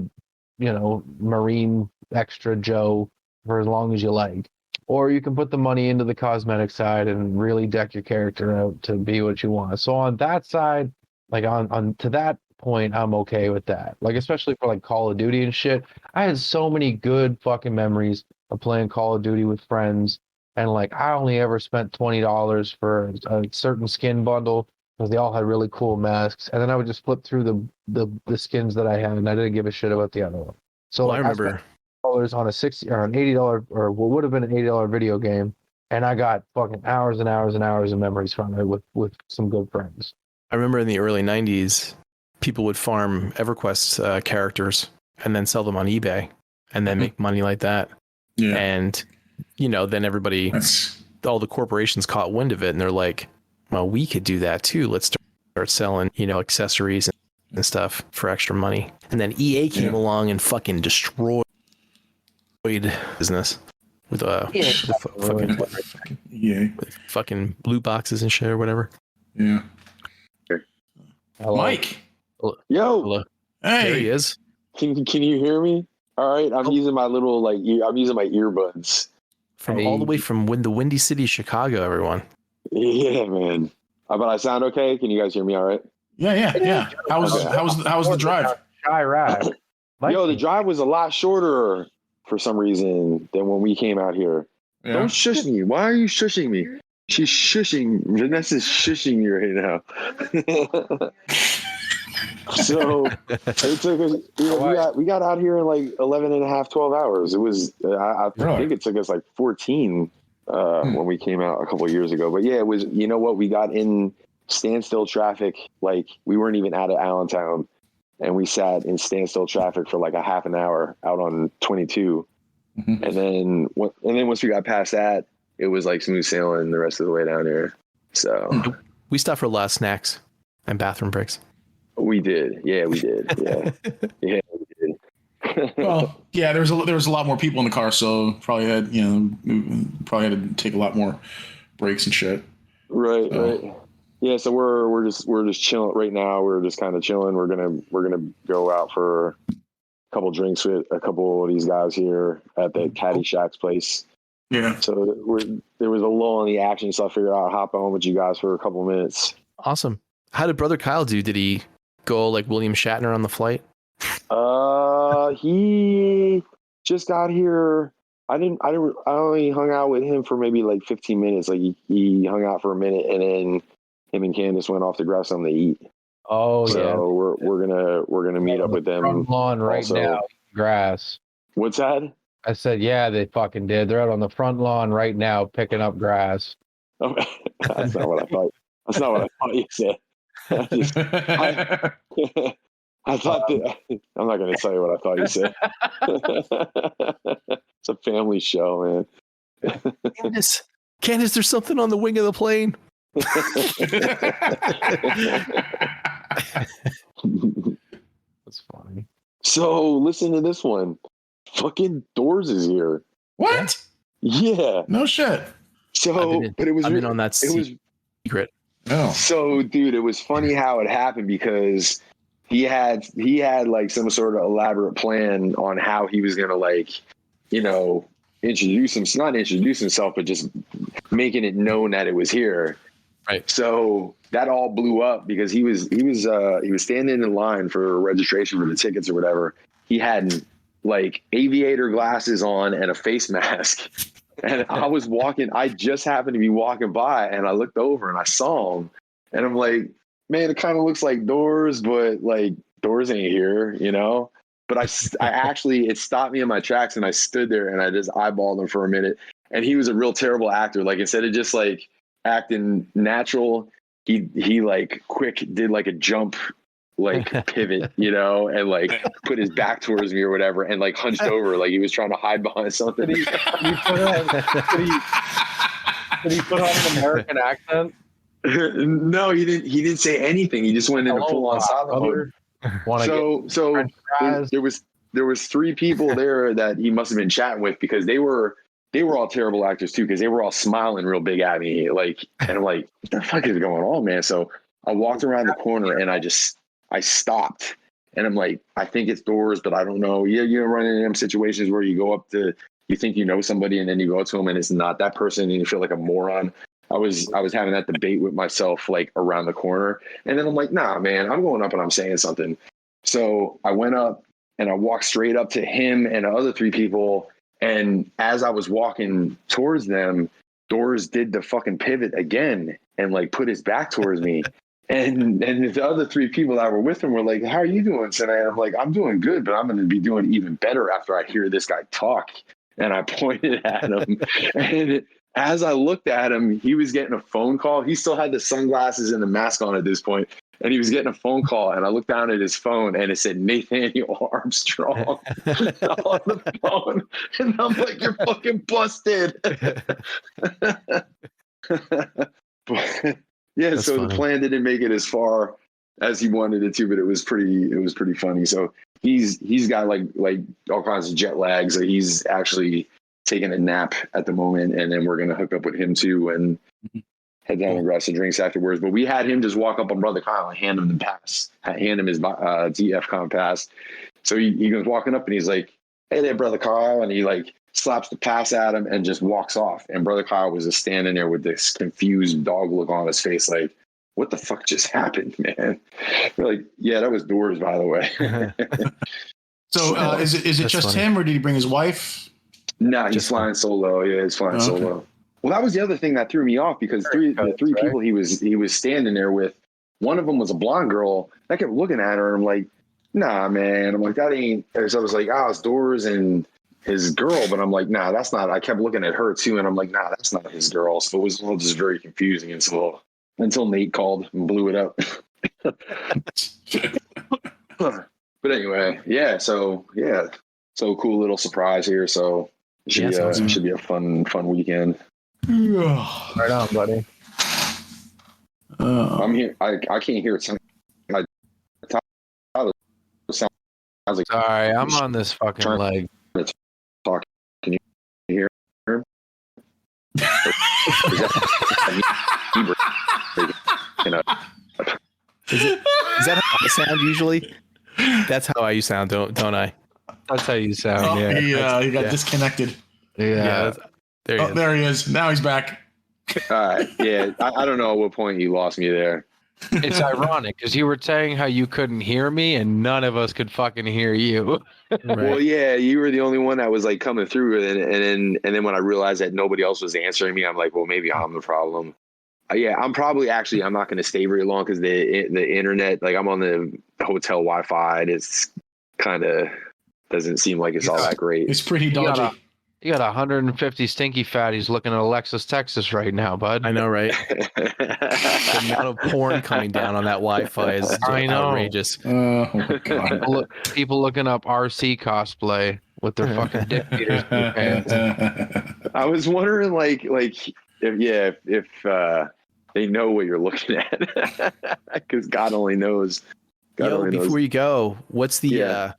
Marine Extra Joe for as long as you like. Or you can put the money into the cosmetic side and really deck your character out to be what you want. So on that side, like on to that point, I'm okay with that. Like especially for like Call of Duty and shit. I had so many good fucking memories of playing Call of Duty with friends, and like I only ever spent $20 for a certain skin bundle because they all had really cool masks, and then I would just flip through the skins that I had, and I didn't give a shit about the other one. So Well, I remember $60 on a $60 or an $80 or what would have been an $80 video game, and I got fucking hours and hours and hours of memories from it with some good friends. I remember in the early 90s, people would farm EverQuest characters and then sell them on eBay and then make money like that. Yeah. And, then everybody, all the corporations caught wind of it, and they're like, well, we could do that too. Let's start selling, accessories and stuff for extra money. And then EA came along and fucking destroyed business with fucking loot boxes and shit or whatever. Yeah. Hello. Mike. Yo. Hello. Hey. There he is. Can you hear me? All right, I'm using my little I'm using my earbuds. All the way from the Windy City, Chicago, everyone. Yeah, man. But I sound okay? Can you guys hear me all right? Yeah. How was the drive? Shy ride. Yo, the drive was a lot shorter for some reason than when we came out here. Yeah. Don't shush me. Why are you shushing me? She's shushing. Vanessa's shushing you right now. So it took us, we got out here in like 11 and a half, 12 hours. It was, I think it took us like 14 when we came out a couple of years ago. But yeah, it was, we got in standstill traffic. Like we weren't even out of Allentown, and we sat in standstill traffic for like a half an hour out on 22. Mhm. And then once we got past that, it was like smooth sailing the rest of the way down here. So We stopped for a lot of snacks and bathroom breaks. we did. Yeah, we did. Yeah. Yeah, we did. Well, yeah, there was a lot more people in the car, so probably had to take a lot more breaks and shit. Right, So. right. Yeah, so we're just chilling right now. We're just kind of chilling. We're gonna go out for a couple drinks with a couple of these guys here at the Caddy Shack's place. Yeah. So there was a lull in the action, so I figured I'd hop on with you guys for a couple minutes. Awesome. How did Brother Kyle do? Did he go like William Shatner on the flight? He just got here. I only hung out with him for maybe like 15 minutes. Like he hung out for a minute, and then him and Candace went off to grab something to eat. Oh, So yeah. we're gonna meet up with them. Front lawn right also. now, grass. What's that? I said, yeah, they fucking did. They're out on the front lawn right now picking up grass. Oh, that's not what I thought. That's not what I thought you said. I thought that. I'm not going to tell you what I thought you said. It's a family show, man. Candace, there's something on the wing of the plane. That's funny. So listen to this one. Fucking Doors is here. What? Yeah. No shit. So, but it was. I've been on that. It was secret. Oh. So, dude, it was funny how it happened because he had like some sort of elaborate plan on how he was gonna not introduce himself, but just making it known that it was here. Right. So that all blew up because he was standing in line for registration for the tickets or whatever. He had like aviator glasses on and a face mask. And I just happened to be walking by and I looked over and I saw him and I'm like, man, it kind of looks like Doors, but like Doors ain't here, But I actually, it stopped me in my tracks and I stood there and I just eyeballed him for a minute. And he was a real terrible actor. Like instead of just like acting natural, he like quick did like a jump, like pivot, and like put his back towards me or whatever and like hunched over like he was trying to hide behind something. Did he put on an American accent? No, he didn't say anything. He just went into full on silent mode. So there was three people there that he must have been chatting with because they were all terrible actors too, because they were all smiling real big at me. And I'm like, what the fuck is going on, man? So I walked around the corner and I stopped and I'm like, I think it's Doors, but I don't know. You run into them situations where you go up to, you think you know somebody and then you go up to them and it's not that person and you feel like a moron. I was having that debate with myself, like around the corner. And then I'm like, nah, man, I'm going up and I'm saying something. So I went up and I walked straight up to him and the other three people. And as I was walking towards them, Doors did the fucking pivot again and like put his back towards me. And the other three people that were with him were like, how are you doing tonight? I'm like, I'm doing good, but I'm going to be doing even better after I hear this guy talk. And I pointed at him. And as I looked at him, he was getting a phone call. He still had the sunglasses and the mask on at this point. And he was getting a phone call. And I looked down at his phone and it said Nathaniel Armstrong on the phone. And I'm like, you're fucking busted. Yeah, That's so funny. the plan didn't make it as far as he wanted it to, but it was pretty funny. So he's got like all kinds of jet lag. So he's actually taking a nap at the moment, and then we're gonna hook up with him too and head down and grab some drinks afterwards. But we had him just walk up on Brother Kyle and hand him the pass, hand him his DFCon pass. So he goes walking up and he's like, "Hey there, Brother Kyle," and he like slaps the pass at him and just walks off. And Brother Kyle was just standing there with this confused dog look on his face, like, what the fuck just happened, man? We're like, yeah, that was Doors, by the way. So is it just funny. him, or did he bring his wife? No, he's flying solo. Yeah, he's flying solo. Well, that was the other thing that threw me off because the three people he was standing there with, one of them was a blonde girl. I kept looking at her and I'm like, nah, man. I'm like, that ain't. So I was like, it's Doors and his girl, but I'm like, nah, that's not. I kept looking at her too, and I'm like, nah, that's not his girl. So it was all just very confusing until Nate called and blew it up. But anyway, so cool little surprise here. So Should be a fun weekend. Right on, buddy. I'm here. I can't hear it. Tyler sounds like Sorry, I'm on this fucking Turn- leg. talk. Can you hear him? Is that how I sound usually? That's how I sound, don't I? That's how you sound. Oh, yeah. he got disconnected. Yeah. There he is. There he is. Now he's back. All right. Yeah. I don't know at what point you lost me there. It's ironic because you were saying how you couldn't hear me and none of us could fucking hear you. Well, yeah, you were the only one that was like coming through, and then when I realized that nobody else was answering me, I'm like, well, maybe I'm the problem. Yeah, I'm not going to stay very long because the internet, like I'm on the hotel Wi-Fi, and it's kind of doesn't seem like it's all that great. It's pretty dodgy. You got 150 stinky fatties looking at Alexis, Texas right now, bud. I know, right? The amount of porn coming down on that Wi-Fi is outrageous. Oh my god! People looking up RC cosplay with their fucking dick beaters in their pants. I was wondering, if they know what you're looking at, because God only knows. Before you go, what's the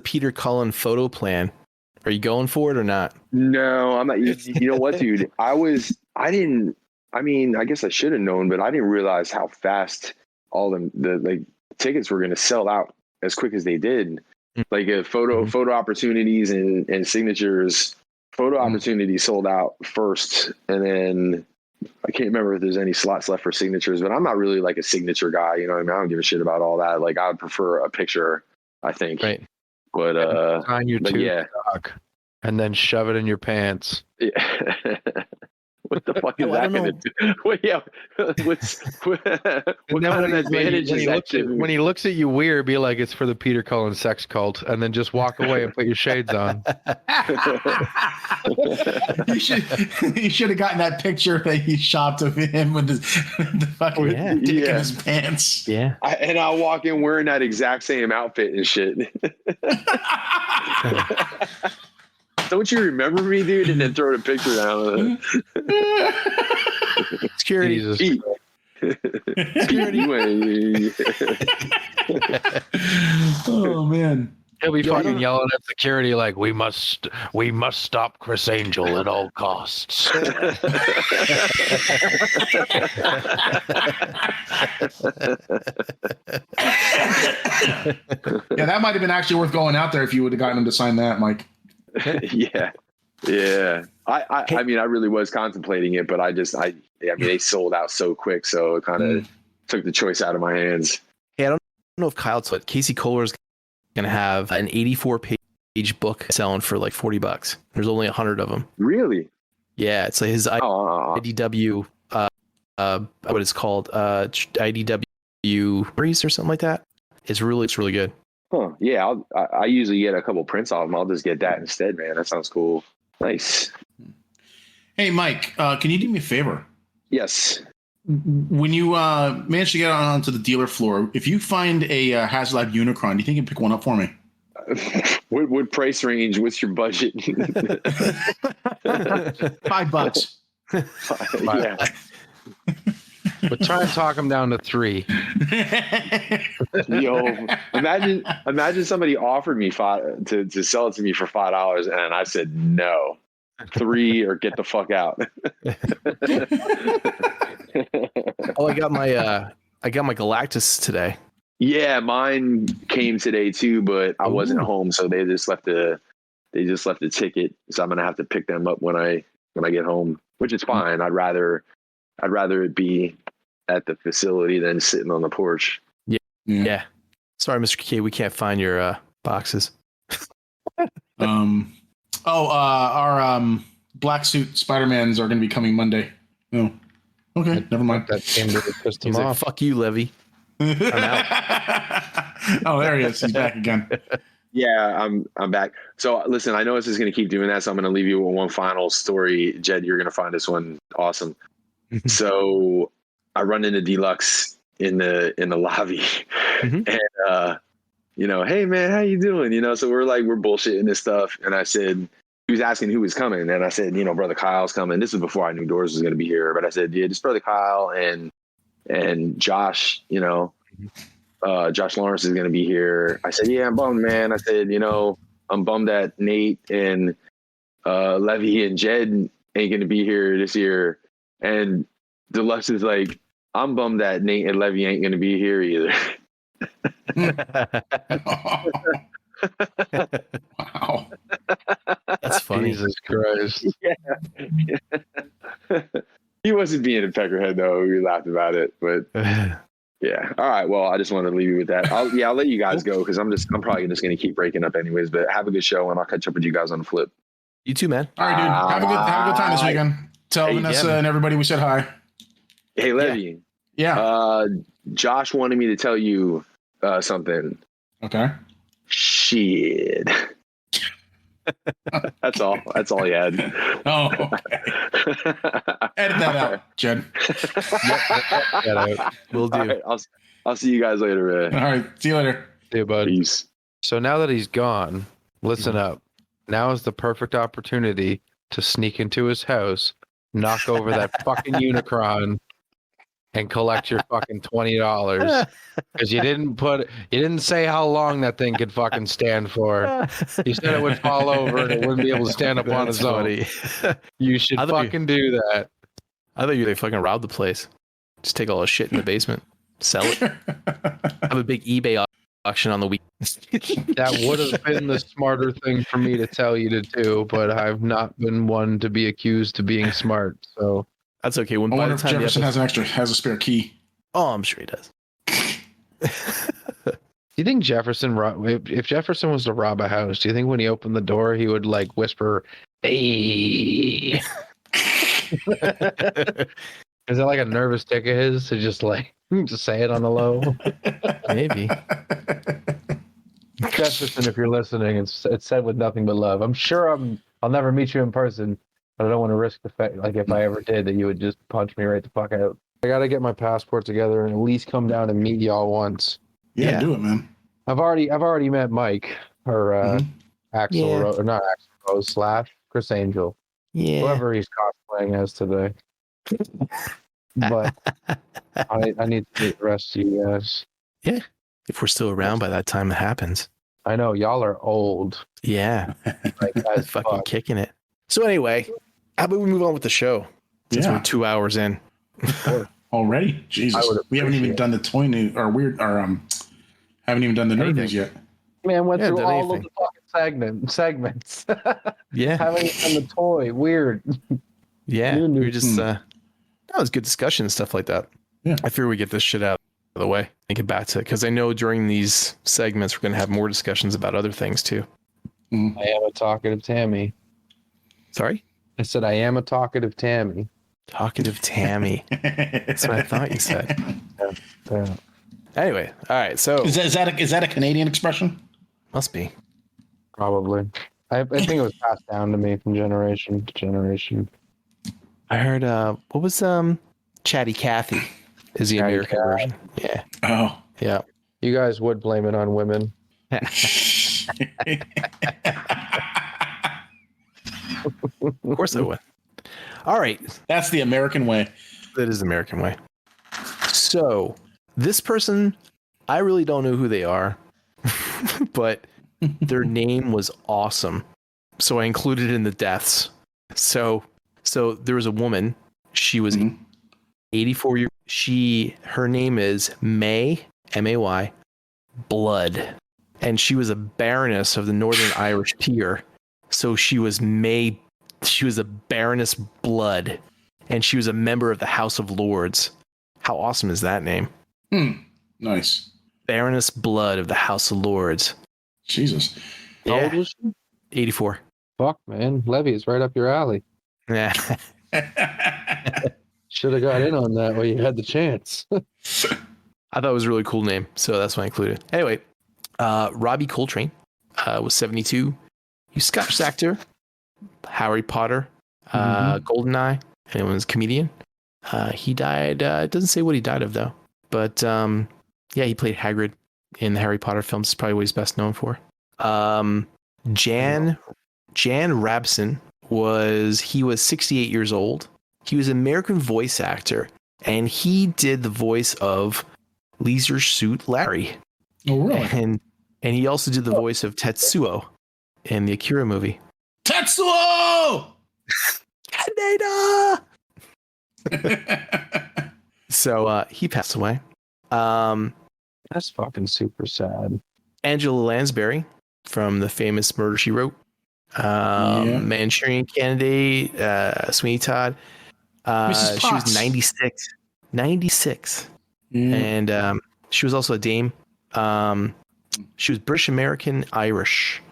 Peter Cullen photo plan? Are you going for it or not? No, I'm not. You know what, dude? I guess I should have known, but I didn't realize how fast all the tickets were going to sell out as quick as they did. Like photo opportunities and signatures. Photo opportunities sold out first, and then I can't remember if there's any slots left for signatures. But I'm not really like a signature guy. You know what I mean? I don't give a shit about all that. Like I would prefer a picture, I think. Right. But sign your stock and then shove it in your pants. Yeah. What the fuck is that going to do? Well, yeah. What kind of advantage is that? When he looks at you weird, be like, it's for the Peter Cullen sex cult, and then just walk away and put your shades on. You should have gotten that picture that he shopped of him with the fucking dick in his pants. Yeah. And I'll walk in wearing that exact same outfit and shit. Don't you remember me, dude? And then throw the picture down. Security. Oh man. He'll be fucking yelling at security like, we must stop Chris Angel at all costs. Yeah, that might have been actually worth going out there if you would have gotten him to sign that, Mike. Yeah. I mean, I really was contemplating it, but they sold out so quick, so it kind of took the choice out of my hands. Hey, I don't know if Kyle told Casey Kohler's gonna have an 84-page book selling for like $40. There's only 100 of them. Really? Yeah, it's like his IDW, what it's called, IDW Breeze or something like that. It's really good. Huh. Yeah, I usually get a couple prints off them. I'll just get that instead, man. That sounds cool. Nice. Hey, Mike, can you do me a favor? Yes. When you manage to get onto the dealer floor, if you find a HasLab Unicron, do you think you can pick one up for me? What price range? What's your budget? $5. Yeah. But try and talk him down to 3. Yo, imagine somebody offered me to sell it to me for $5, and I said no. 3 or get the fuck out. Oh, I got my Galactus today. Yeah, mine came today too, but I wasn't home, so they just left the ticket. So I'm gonna have to pick them up when I get home, which is fine. I'd rather it be at the facility than sitting on the porch. Yeah. Sorry, Mr. K, we can't find your boxes. Our black suit Spider-Mans are going to be coming Monday. Oh, okay, never mind. That came to piss him He's like, off. fuck you, Levi. I'm out. Oh, there he is. He's back again. Yeah, I'm back. So listen, I know this is going to keep doing that, so I'm going to leave you with one final story. Jed, you're going to find this one awesome. So I run into Deluxe in the lobby, and hey man, how you doing? So we're bullshitting this stuff, and I said, he was asking who was coming, and I said, Brother Kyle's coming. This was before I knew Doors was going to be here, but I said, yeah, just Brother Kyle and Josh, Josh Lawrence is going to be here. I said, yeah, I'm bummed, man. I said, I'm bummed that Nate and Levi and Jed ain't going to be here this year. And Deluxe is like, I'm bummed that Nate and Levi ain't going to be here either. Wow. That's funny. Jesus Christ. Yeah. He wasn't being a peckerhead, though. We laughed about it, but yeah. All right. Well, I just wanted to leave you with that. I'll let you guys go because I'm probably just going to keep breaking up anyways. But have a good show, and I'll catch up with you guys on the flip. You too, man. All right, dude. Have a good time this weekend. Tell Vanessa and everybody we said hi. Hey, Levi. Yeah. Josh wanted me to tell you something. Okay. Shit. That's all he had. Oh, okay. Edit that out, Jed. Will do. All right, I'll see you guys later, man. All right. See you later. See you, bud. Peace. So now that he's gone, listen up. Now is the perfect opportunity to sneak into his house, knock over that fucking Unicron, and collect your fucking $20 because you didn't say how long that thing could fucking stand for. You said it would fall over and it wouldn't be able to stand up on its own. You should fucking do that. I thought they fucking robbed the place. Just take all the shit in the basement, sell it. Have a big eBay auction on the week. That would have been the smarter thing for me to tell you to do, but I've not been one to be accused of being smart. So that's okay. When I by wonder the if time Jefferson has a spare key. Oh, I'm sure he does. Do you think Jefferson, if Jefferson was to rob a house, do you think when he opened the door, he would like whisper, "Hey"? Is that like a nervous tick of his to just say it on the low? Maybe. Jefferson, if you're listening, it's said with nothing but love. I'm sure I'll never meet you in person, but I don't want to risk the fact, like if I ever did, that you would just punch me right the fuck out. I got to get my passport together and at least come down and meet y'all once. Yeah, do it, man. I've already met Mike or Axel, or not Axel Rose / Chris Angel. Yeah. Whoever he's cosplaying as today. But I need to meet the rest of you guys. Yeah. If we're still around by that time it happens. I know y'all are old. Yeah. Like guys fucking kicking it. So anyway, how about we move on with the show? Since we're 2 hours in. Already? Jesus. We haven't even done the toy news or haven't even done the nerd news yet. Man, went through all of the fucking segments. Yeah. Haven't done the toy. Weird. Yeah. We were just that was good discussion and stuff like that. Yeah. I figure we get this shit out of the way and get back to it. Because I know during these segments we're gonna have more discussions about other things too. I am a talkative Tammy. Sorry? I said I am a talkative Tammy. Talkative Tammy. That's what I thought you said. Yeah. Anyway, all right. So is that a Canadian expression? Must be. Probably. I think it was passed down to me from generation to generation. I heard what was Chatty Cathy is the American version. Yeah. Oh. Yeah. You guys would blame it on women. Of course I would. All right. That's the American way. That is the American way. So this person, I really don't know who they are, but their name was awesome. So I included it in the deaths. So there was a woman. She was 84 years. Her name is May, M-A-Y, Blood. And she was a baroness of the Northern Irish tier. So she was a Baroness Blood, and she was a member of the House of Lords. How awesome is that name? Nice. Baroness Blood of the House of Lords. Jesus. How old was she? 84. Fuck, man. Levy is right up your alley. Yeah. Should have got in on that while you had the chance. I thought it was a really cool name, so that's why I included. Anyway, Robbie Coltrane was 72. He's a Scottish actor. Harry Potter, Goldeneye, and he was a comedian. He died, it doesn't say what he died of though, but he played Hagrid in the Harry Potter films. It's probably what he's best known for. Jan Jan Rabson was 68 years old. He was an American voice actor, and he did the voice of Leisure Suit Larry. Oh, really? And he also did the voice of Tetsuo in the Akira movie. Tetsuo! Kaneda! So he passed away. That's fucking super sad. Angela Lansbury from the famous Murder, She Wrote. Manchurian Candidate, Sweeney Todd. Mrs. She was Potts. 96. 96. And she was also a dame. She was British American Irish.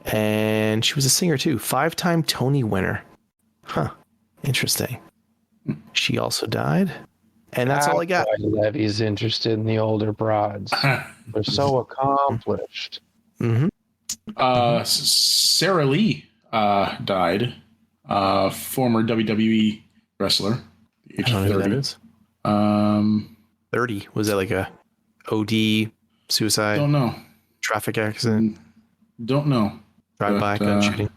And she was a singer too. 5-time Tony winner. Huh. Interesting. She also died. And that's all I got. Why Levy's interested in the older broads. They're so accomplished. Mm-hmm. Sarah Lee died. Former WWE wrestler. I don't know who that is. 30. Was that like a OD, suicide? Don't know. Traffic accident? Don't know. Drive-by gun shooting?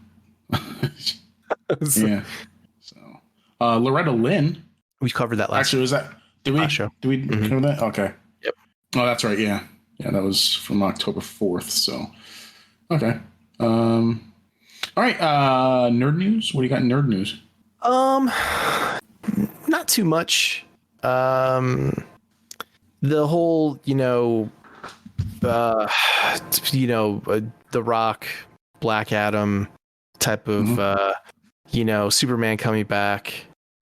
Yeah. So, Loretta Lynn. We covered that last. Actually, was that? Did we? Last show. Did we cover that? Okay. Yep. Oh, that's right. Yeah. Yeah, that was from October 4th. So, okay. All right. Nerd news. What do you got in nerd news? Not too much. The whole, The Rock, Black Adam type of, Superman coming back.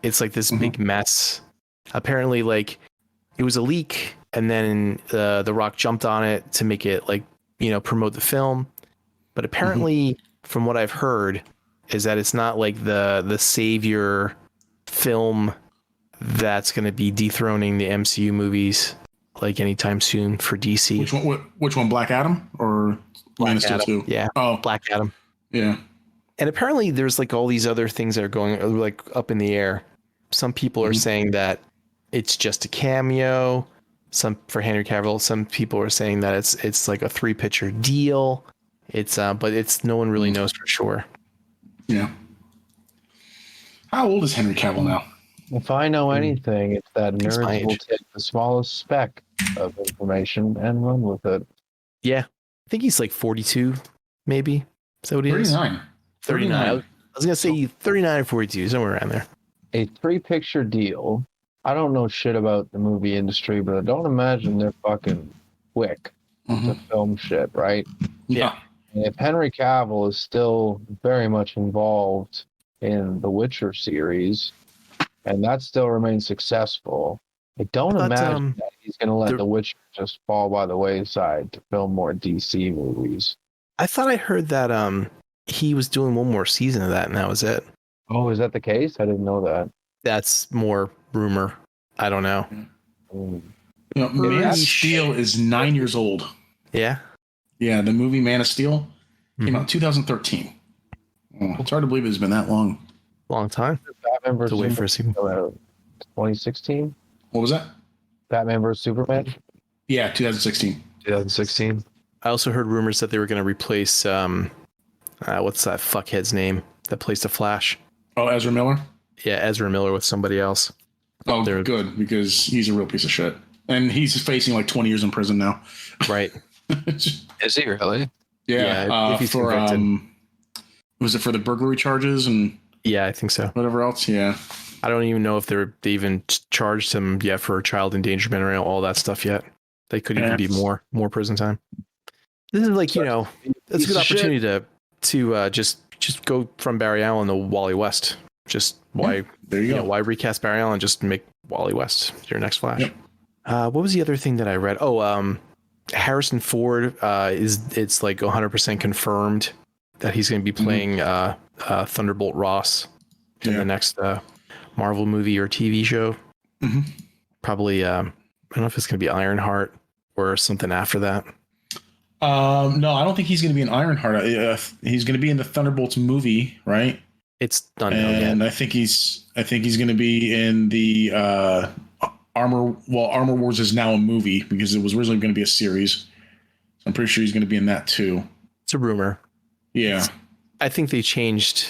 It's like this big mess. Apparently, like, it was a leak, and then The Rock jumped on it to make it, like, promote the film. But apparently, from what I've heard, is that it's not like the savior film that's going to be dethroning the MCU movies like anytime soon for DC. Which one? Black Adam or Man of Steel 2? Yeah. Oh, Black Adam. Yeah. And apparently there's like all these other things that are going like up in the air. Some people are saying that it's just a cameo. Some for Henry Cavill. Some people are saying that it's like a 3-picture deal. It's but it's no one really knows for sure. Yeah. How old is Henry Cavill now? If I know anything, it's that It's my nerds will age. take the smallest speck of information and run with it. Yeah. I think he's like 42, maybe. Is that what he is? 39. 39. I was going to say 39 or 42, somewhere around there. A 3-picture deal. I don't know shit about the movie industry, but I don't imagine they're fucking quick to film shit, right? Yeah. And if Henry Cavill is still very much involved in the Witcher series, and that still remains successful, I don't imagine that he's going to let The Witcher just fall by the wayside to film more DC movies. I thought I heard that he was doing one more season of that, and that was it. Oh, is that the case? I didn't know that. That's more rumor. I don't know. Man of Steel is 9 years old. Yeah? Yeah, the movie Man of Steel came out in 2013. Oh, it's hard to believe it's been that long. Long time. Batman vs. To wait for a sequel. 2016? What was that? Batman vs. Superman? Yeah, 2016. 2016. I also heard rumors that they were going to replace, what's that fuckhead's name that plays the Flash? Oh, Ezra Miller? Yeah, Ezra Miller with somebody else. Oh, good, because he's a real piece of shit. And he's facing like 20 years in prison now. Right. Is he really? Yeah, if he's for convicted. was it for the burglary charges and Yeah, I think so. whatever else? Yeah. I don't even know if they even charged him yet for child endangerment or all that stuff yet. They could even be more prison time. This is like, it's a good opportunity to just go from Barry Allen to Wally West. Just why there you go. Why recast Barry Allen? Just make Wally West your next Flash. Yep. What was the other thing that I read? Oh, Harrison Ford it's like 100% confirmed that he's going to be playing Thunderbolt Ross in the next Marvel movie or TV show. Probably I don't know if it's going to be Ironheart or something after that. No, I don't think he's going to be in Ironheart. He's going to be in the Thunderbolts movie, right? It's done. And I think he's going to be in the Armor Wars is now a movie because it was originally going to be a series. So I'm pretty sure he's going to be in that too. It's a rumor. Yeah. I think they changed.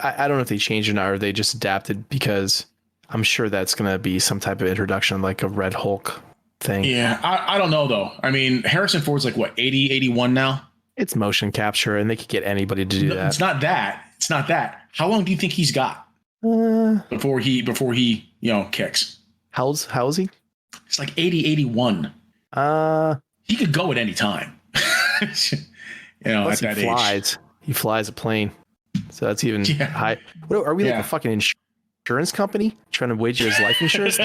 I don't know if they changed or not, or they just adapted, because I'm sure that's going to be some type of introduction, like a Red Hulk thing. Yeah, I don't know, though. I mean, Harrison Ford's like, what, 80, 81 now? It's motion capture, and they could get anybody to do that. It's not that. It's not that. How long do you think he's got before he kicks? How is he? It's like 80, 81. He could go at any time. At that age. He flies a plane. So that's even high. What, are we like a fucking insurance company trying to wager his life insurance?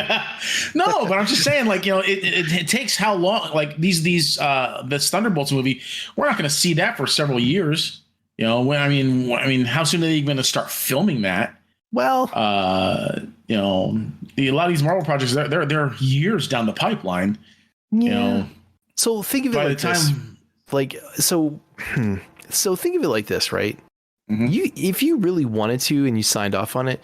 No, but I'm just saying, like, it takes how long? Like this Thunderbolts movie, we're not going to see that for several years. I mean, how soon are they going to start filming that? Well, a lot of these Marvel projects, they're years down the pipeline. Yeah. So think of it like this. So think of it like this, right? Mm-hmm. If you really wanted to and you signed off on it,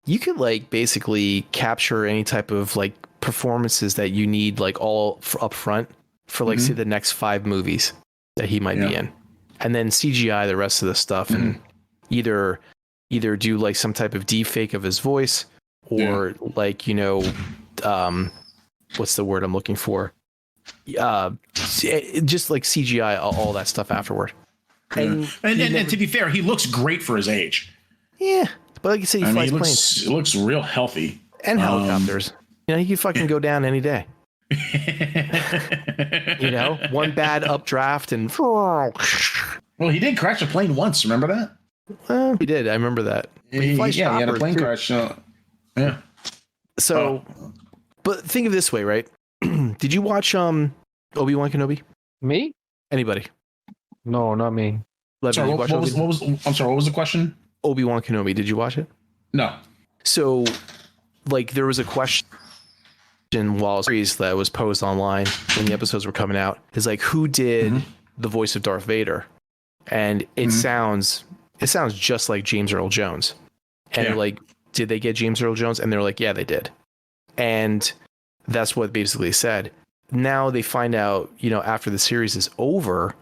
you could like basically capture any type of like performances that you need, like all up front for like say the next 5 movies that he might be in, and then CGI the rest of the stuff and either do like some type of deep fake of his voice or like, what's the word I'm looking for? Just like CGI all that stuff afterward. And to be fair, he looks great for his age. Yeah, but like you said, he flies planes. He looks real healthy. And helicopters. He could fucking go down any day. One bad updraft and. Well, he did crash a plane once. Remember that? Well, he did. I remember that. He had a plane crash. Yeah. So, but think of it this way, right? Did you watch Obi-Wan Kenobi? Me? Anybody? No, not me. Sorry, what was the question? Obi-Wan Kenobi. Did you watch it? No. So, like, there was a question while series that was posed online when the episodes were coming out. Is like, who did the voice of Darth Vader? And it sounds just like James Earl Jones. And they're like, did they get James Earl Jones? And they're like, yeah, they did. And that's what basically said. Now they find out, after the series is over,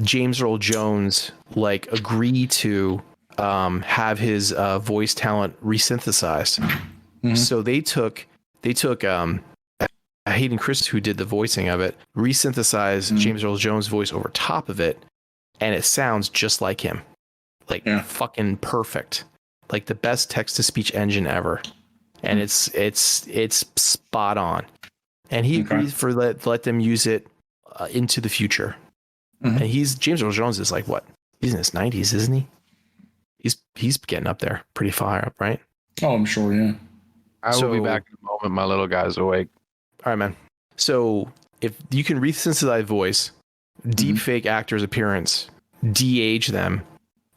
James Earl Jones like agreed to have his voice talent resynthesized. So they took Hayden Christensen, who did the voicing of it, resynthesized James Earl Jones' voice over top of it, and it sounds just like him, like fucking perfect, like the best text to speech engine ever, and it's spot on. And he agreed for let them use it into the future. And James Earl Jones is like, what? He's in his 90s, isn't he? He's getting up there, pretty far up, right? Oh, I'm sure, yeah. I will be back in a moment. My little guy's awake. All right, man. So if you can resynthesize voice, deep fake actors' appearance, de-age them,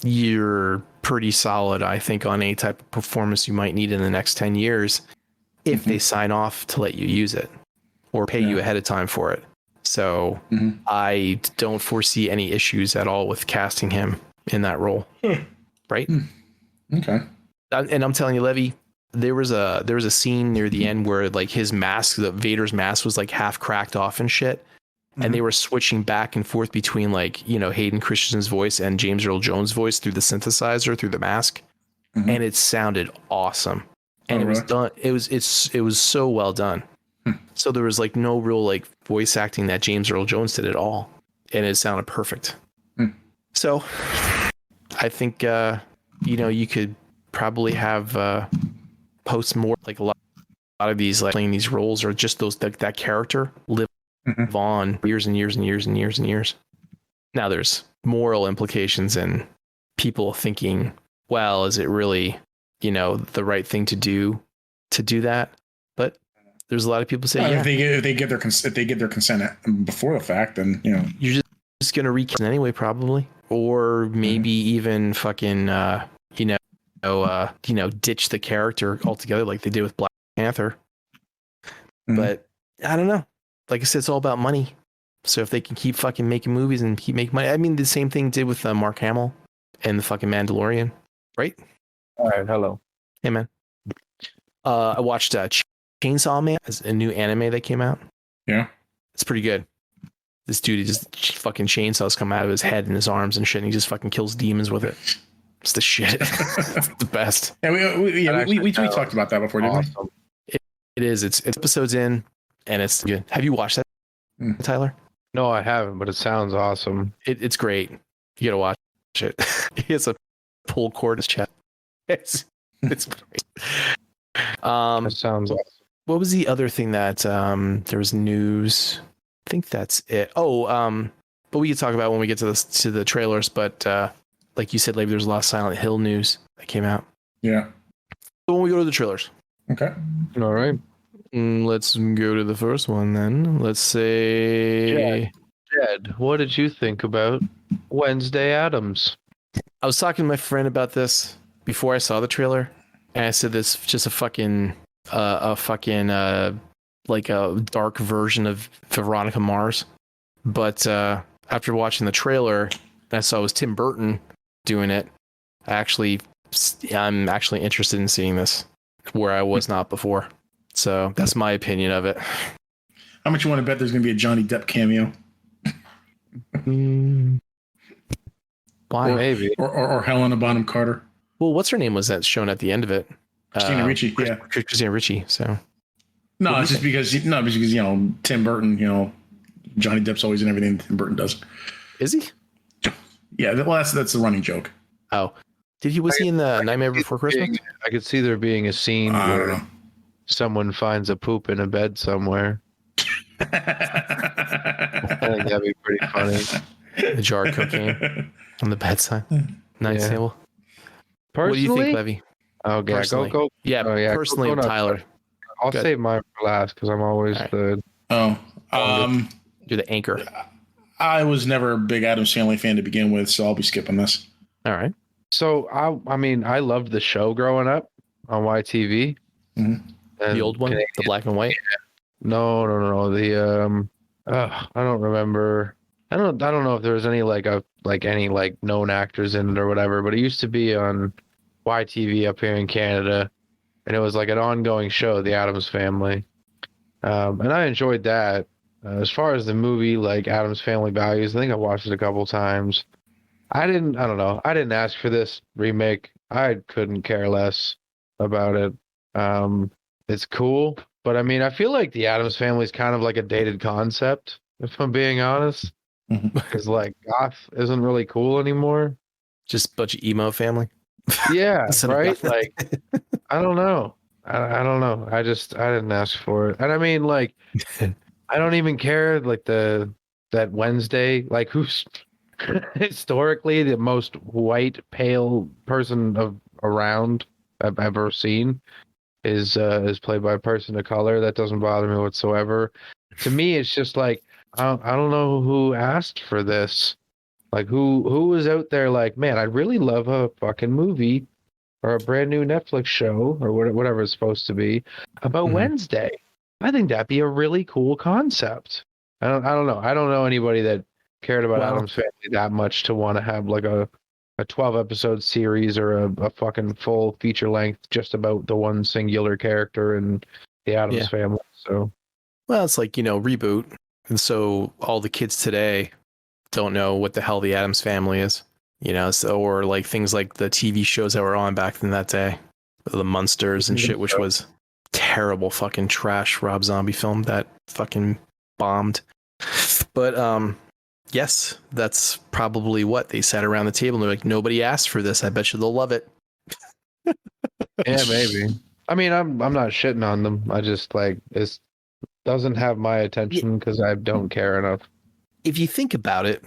you're pretty solid, I think, on any type of performance you might need in the next 10 years if they sign off to let you use it or pay you ahead of time for it. So I don't foresee any issues at all with casting him in that role. Right? Okay. And I'm telling you, Levi, there was a scene near the end where like his mask, the Vader's mask, was like half cracked off and shit. And they were switching back and forth between like, Hayden Christensen's voice and James Earl Jones' voice through the synthesizer, through the mask. And it sounded awesome. And it was done. It was so well done. So there was like no real like voice acting that James Earl Jones did at all. And it sounded perfect. So I think, you could probably have post more like a lot of these like playing these roles or just those that character live on years and years and years and years and years. Now there's moral implications and people thinking, well, is it really, the right thing to do that? But there's a lot of people saying, if they get their consent before the fact, then you're just gonna recast anyway, probably, or maybe even fucking ditch the character altogether, like they did with Black Panther. But I don't know. Like I said, it's all about money. So if they can keep fucking making movies and keep making money, I mean, the same thing did with Mark Hamill and the fucking Mandalorian, right? All right, hello. Hey, man. I watched Chainsaw Man, as a new anime that came out. Yeah, it's pretty good. this dude just fucking chainsaws come out of his head and his arms and shit, and he just fucking kills demons with it. It's the shit. It's the best. Yeah, we talked about that before, didn't Awesome. It is. It's episodes in, and it's good. Have you watched that, Tyler? No, I haven't, but it sounds awesome. It's great. You gotta watch it. He has a pull cord in his chest. It's great. That sounds awesome. What was the other thing that there was news? I think that's it. But we could talk about when we get to the trailers. But like you said, Levi, there's a lot of Silent Hill news that came out. Yeah. So when we go to the trailers, Okay. All right. let's go to the first one then. Let's say. Jed, what did you think about Wednesday Addams? I was talking to my friend about this before I saw the trailer, and I said this is just a fucking like a dark version of Veronica Mars. But after watching the trailer, I saw it was Tim Burton doing it. I'm actually interested in seeing this where I was not before. So that's my opinion of it. How much you want to bet there's going to be a Johnny Depp cameo? Why? Maybe. Or Helena Bonham Carter? Well, what's her name was that shown at the end of it? Christina Ricci, yeah. Christina Ricci. So No, it's just because Tim Burton, Johnny Depp's always in everything Tim Burton does. is he? Yeah, well, that's the running joke. Oh, was he in the Nightmare Before Christmas? I could see there being a scene I don't where know. someone finds a poop in a bed somewhere. I think that'd be pretty funny. The jar of cocaine on the bedside, night Yeah. table. Personally, What do you think, Levi? Okay, Personally. go. Yeah, Oh, yeah, personally, go nuts. Tyler, I'll Good. save mine for last because I'm always All right. the. you're the anchor. I was never a big Addams Family fan to begin with, so I'll be skipping this. All right. So I mean, I loved the show growing up on YTV. Mhm. The old one, the black and white. No. The I don't remember. I don't know if there was any any known actors in it or whatever, but it used to be on YTV up here in Canada, and it was like an ongoing show, The Addams Family, and I enjoyed that. As far as the movie, like Addams Family Values, I think I watched it a couple times. I don't know. I didn't ask for this remake. I couldn't care less about it. It's cool, but I mean, I feel like the Addams Family is kind of like a dated concept, if I'm being honest. Mhm. Because like goth isn't really cool anymore. Just a bunch of emo family. Yeah, Instead of right. goth. Like, I don't know. I don't know. I didn't ask for it, and I mean, like, I don't even care. Like that Wednesday, like who's historically the most white pale person around I've ever seen is played by a person of color. That doesn't bother me whatsoever. To me, it's just like I don't know who asked for this. Like who was out there like, man, I'd really love a fucking movie or a brand new Netflix show or whatever it's supposed to be about Mhm. Wednesday. I think that'd be a really cool concept. I don't know. I don't know anybody that cared about Well- Addams Family that much to want to have like a 12 episode series or a fucking full feature length just about the one singular character in the Addams Yeah. Family. So Well, it's like, reboot. And so all the kids today don't know what the hell the Addams Family is, or like things like the TV shows that were on back in that day, the Munsters and shit, which was terrible fucking trash Rob Zombie film that fucking bombed. But yes, that's probably what they sat around the table and they're like, nobody asked for this. I bet you they'll love it. yeah, maybe. I mean, I'm not shitting on them. I just like it doesn't have my attention because I don't care enough. If you think about it,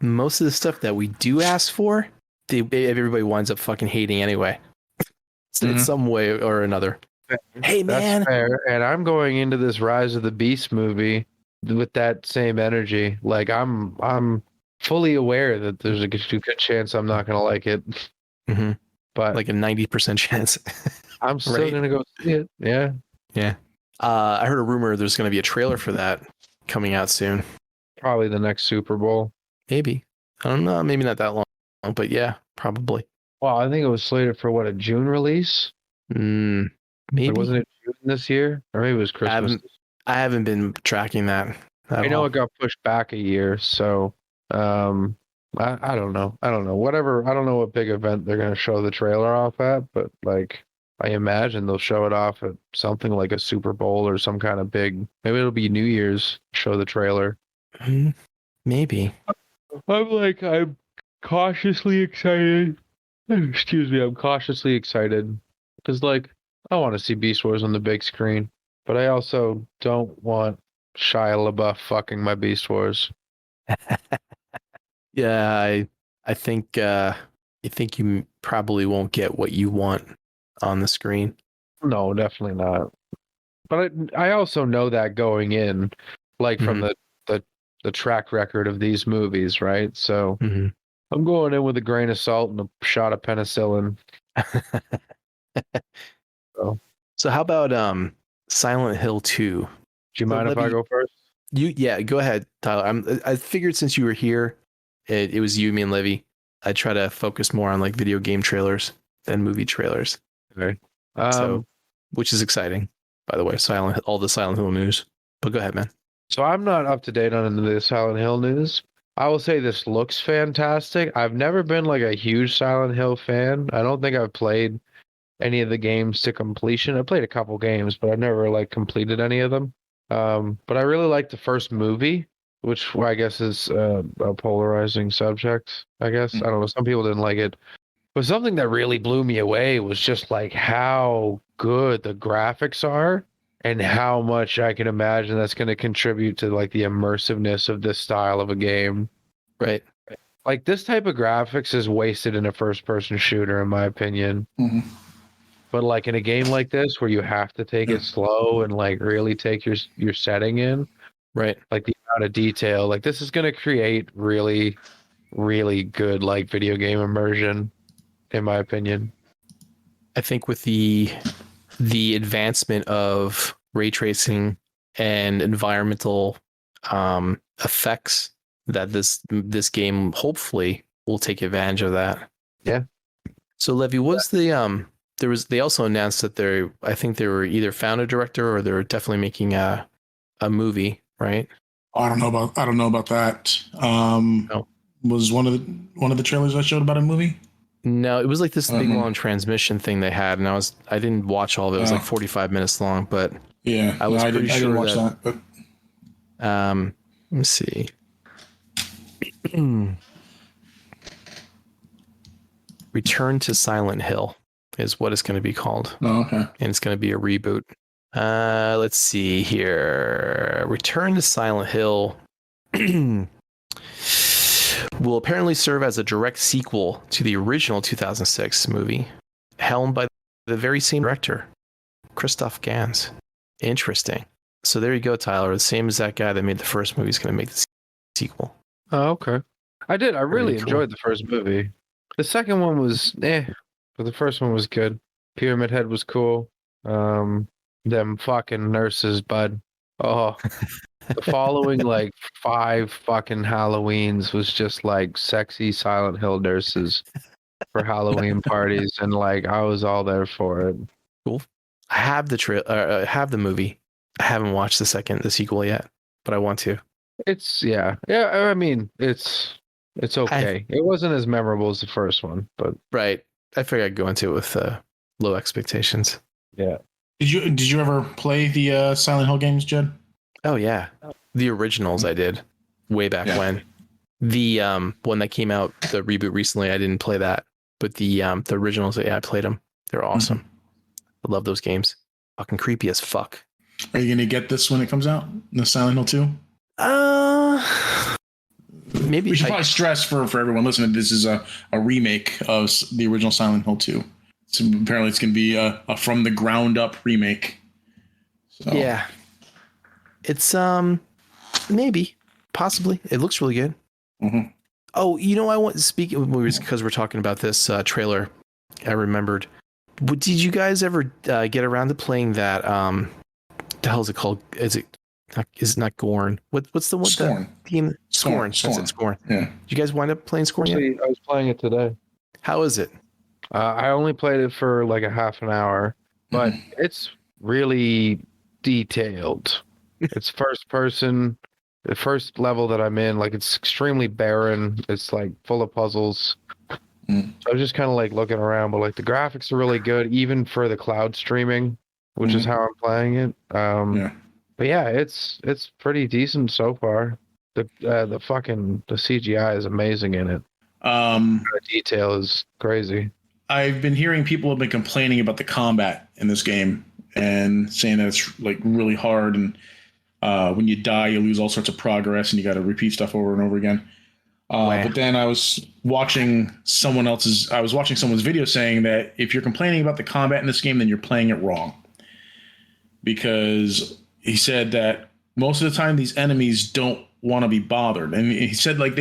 most of the stuff that we do ask for, everybody winds up fucking hating anyway. In Mhm. some way or another. Hey man, That's fair. And I'm going into this Rise of the Beast movie with that same energy. Like I'm fully aware that there's a good chance I'm not gonna like it. Mhm. But like a 90% chance. I'm still right. gonna go see it. Yeah. Yeah. I heard a rumor there's going to be a trailer for that coming out soon. Probably the next Super Bowl. Maybe. I don't know. Maybe not that long, but yeah, probably. Well, I think it was slated for a June release. Maybe. Like, wasn't it June this year? Or maybe it was Christmas. I haven't been tracking that. at I know all. it got pushed back a year, so I don't know. I don't know. Whatever. I don't know what big event they're gonna show the trailer off at, but like I imagine they'll show it off at something like a Super Bowl or some kind of big. Maybe it'll be New Year's. Show the trailer. Maybe. I'm cautiously excited. Excuse me. I'm cautiously excited because like I want to see Beast Wars on the big screen, but I also don't want Shia LaBeouf fucking my Beast Wars. Yeah, I think you probably won't get what you want on the screen. No, definitely not. But I also know that going in, like from the track record of these movies, right? So Mhm. I'm going in with a grain of salt and a shot of penicillin. So how about Silent Hill 2? Do you mind if I go first? Yeah, go ahead, Tyler. I figured since you were here, it was you, me, and Levi. I try to focus more on like video game trailers than movie trailers. Okay. So, which is exciting, by the way. All the Silent Hill news. But go ahead, man. So I'm not up to date on the Silent Hill news. I will say this looks fantastic. I've never been like a huge Silent Hill fan. I don't think I've played any of the games to completion. I played a couple games, but I've never like completed any of them. But I really liked the first movie, which I guess is a polarizing subject. I guess I don't know. Some people didn't like it. But something that really blew me away was just like how good the graphics are and how much I can imagine that's going to contribute to like the immersiveness of this style of a game. Right. Like this type of graphics is wasted in a first-person shooter, in my opinion. Mm-hmm. But like in a game like this, where you have to take it slow and like really take your setting in, right? Like the amount of detail, like this is going to create really, really good like video game immersion, in my opinion. I think with the advancement of ray tracing and environmental effects, that this game hopefully will take advantage of that. Yeah. So Levi, was they also announced that I think they were either founder director or they're definitely making a movie, right? I don't know about that. Was one of the trailers I showed about a movie? No, it was like this big long transmission thing they had, and I didn't watch all of it. It was like 45 minutes long, but yeah, I was pretty sure I didn't watch that. But let me see. Return to Silent Hill is what it's going to be called. Oh, okay. And it's going to be a reboot. Let's see here. Return to Silent Hill will apparently serve as a direct sequel to the original 2006 movie, helmed by the very same director, Christoph Gans. Interesting. So there you go, Tyler. The same as that guy that made the first movie is going to make the sequel. Oh, okay. I did. I really Pretty cool. enjoyed the first movie. The second one was but the first one was good. Pyramid Head was cool. Them fucking nurses, bud. Oh, the following like 5 fucking Halloweens was just like sexy Silent Hill nurses for Halloween parties, and like I was all there for it. Cool. I have I have the movie. I haven't watched the sequel yet, but I want to. It's yeah. I mean, it's okay. It wasn't as memorable as the first one, but right. I figured I'd go into it with low expectations. Yeah. Did you ever play the Silent Hill games, Jed? Oh yeah, the originals I did way back when. The one that came out, the reboot recently, I didn't play that, but the originals, yeah, I played them. They're awesome. I love those games. Fucking creepy as fuck. Are you gonna get this when it comes out? The Silent Hill 2? Maybe we should probably stress for everyone listening. This is a remake of the original Silent Hill 2. So apparently, it's gonna be a from the ground up remake. So. Yeah. It's maybe possibly. It looks really good. Mm-hmm. Oh, you know, I want to speak because we're talking about this trailer. I remembered. Did you guys ever get around to playing that? The hell is it called? Is it not Gorn? What's the one? Scorn. Scorn. That's it. Scorn. Yeah. Did you guys wind up playing Scorn? Actually, I was playing it today. How is it? I only played it for like a half an hour, but it's really detailed. It's first person. the first level that I'm in, like it's extremely barren. It's like full of puzzles. Mm. So I was just kind of like looking around, but like the graphics are really good, even for the cloud streaming, which is how I'm playing it. Yeah. But yeah, it's pretty decent so far. The CGI is amazing in it. The detail is crazy. I've been hearing people have been complaining about the combat in this game and saying that it's like really hard, and when you die, you lose all sorts of progress, and you got to repeat stuff over and over again. But then I was watching someone's video saying that if you're complaining about the combat in this game, then you're playing it wrong. Because he said that most of the time these enemies don't want to be bothered, and he said like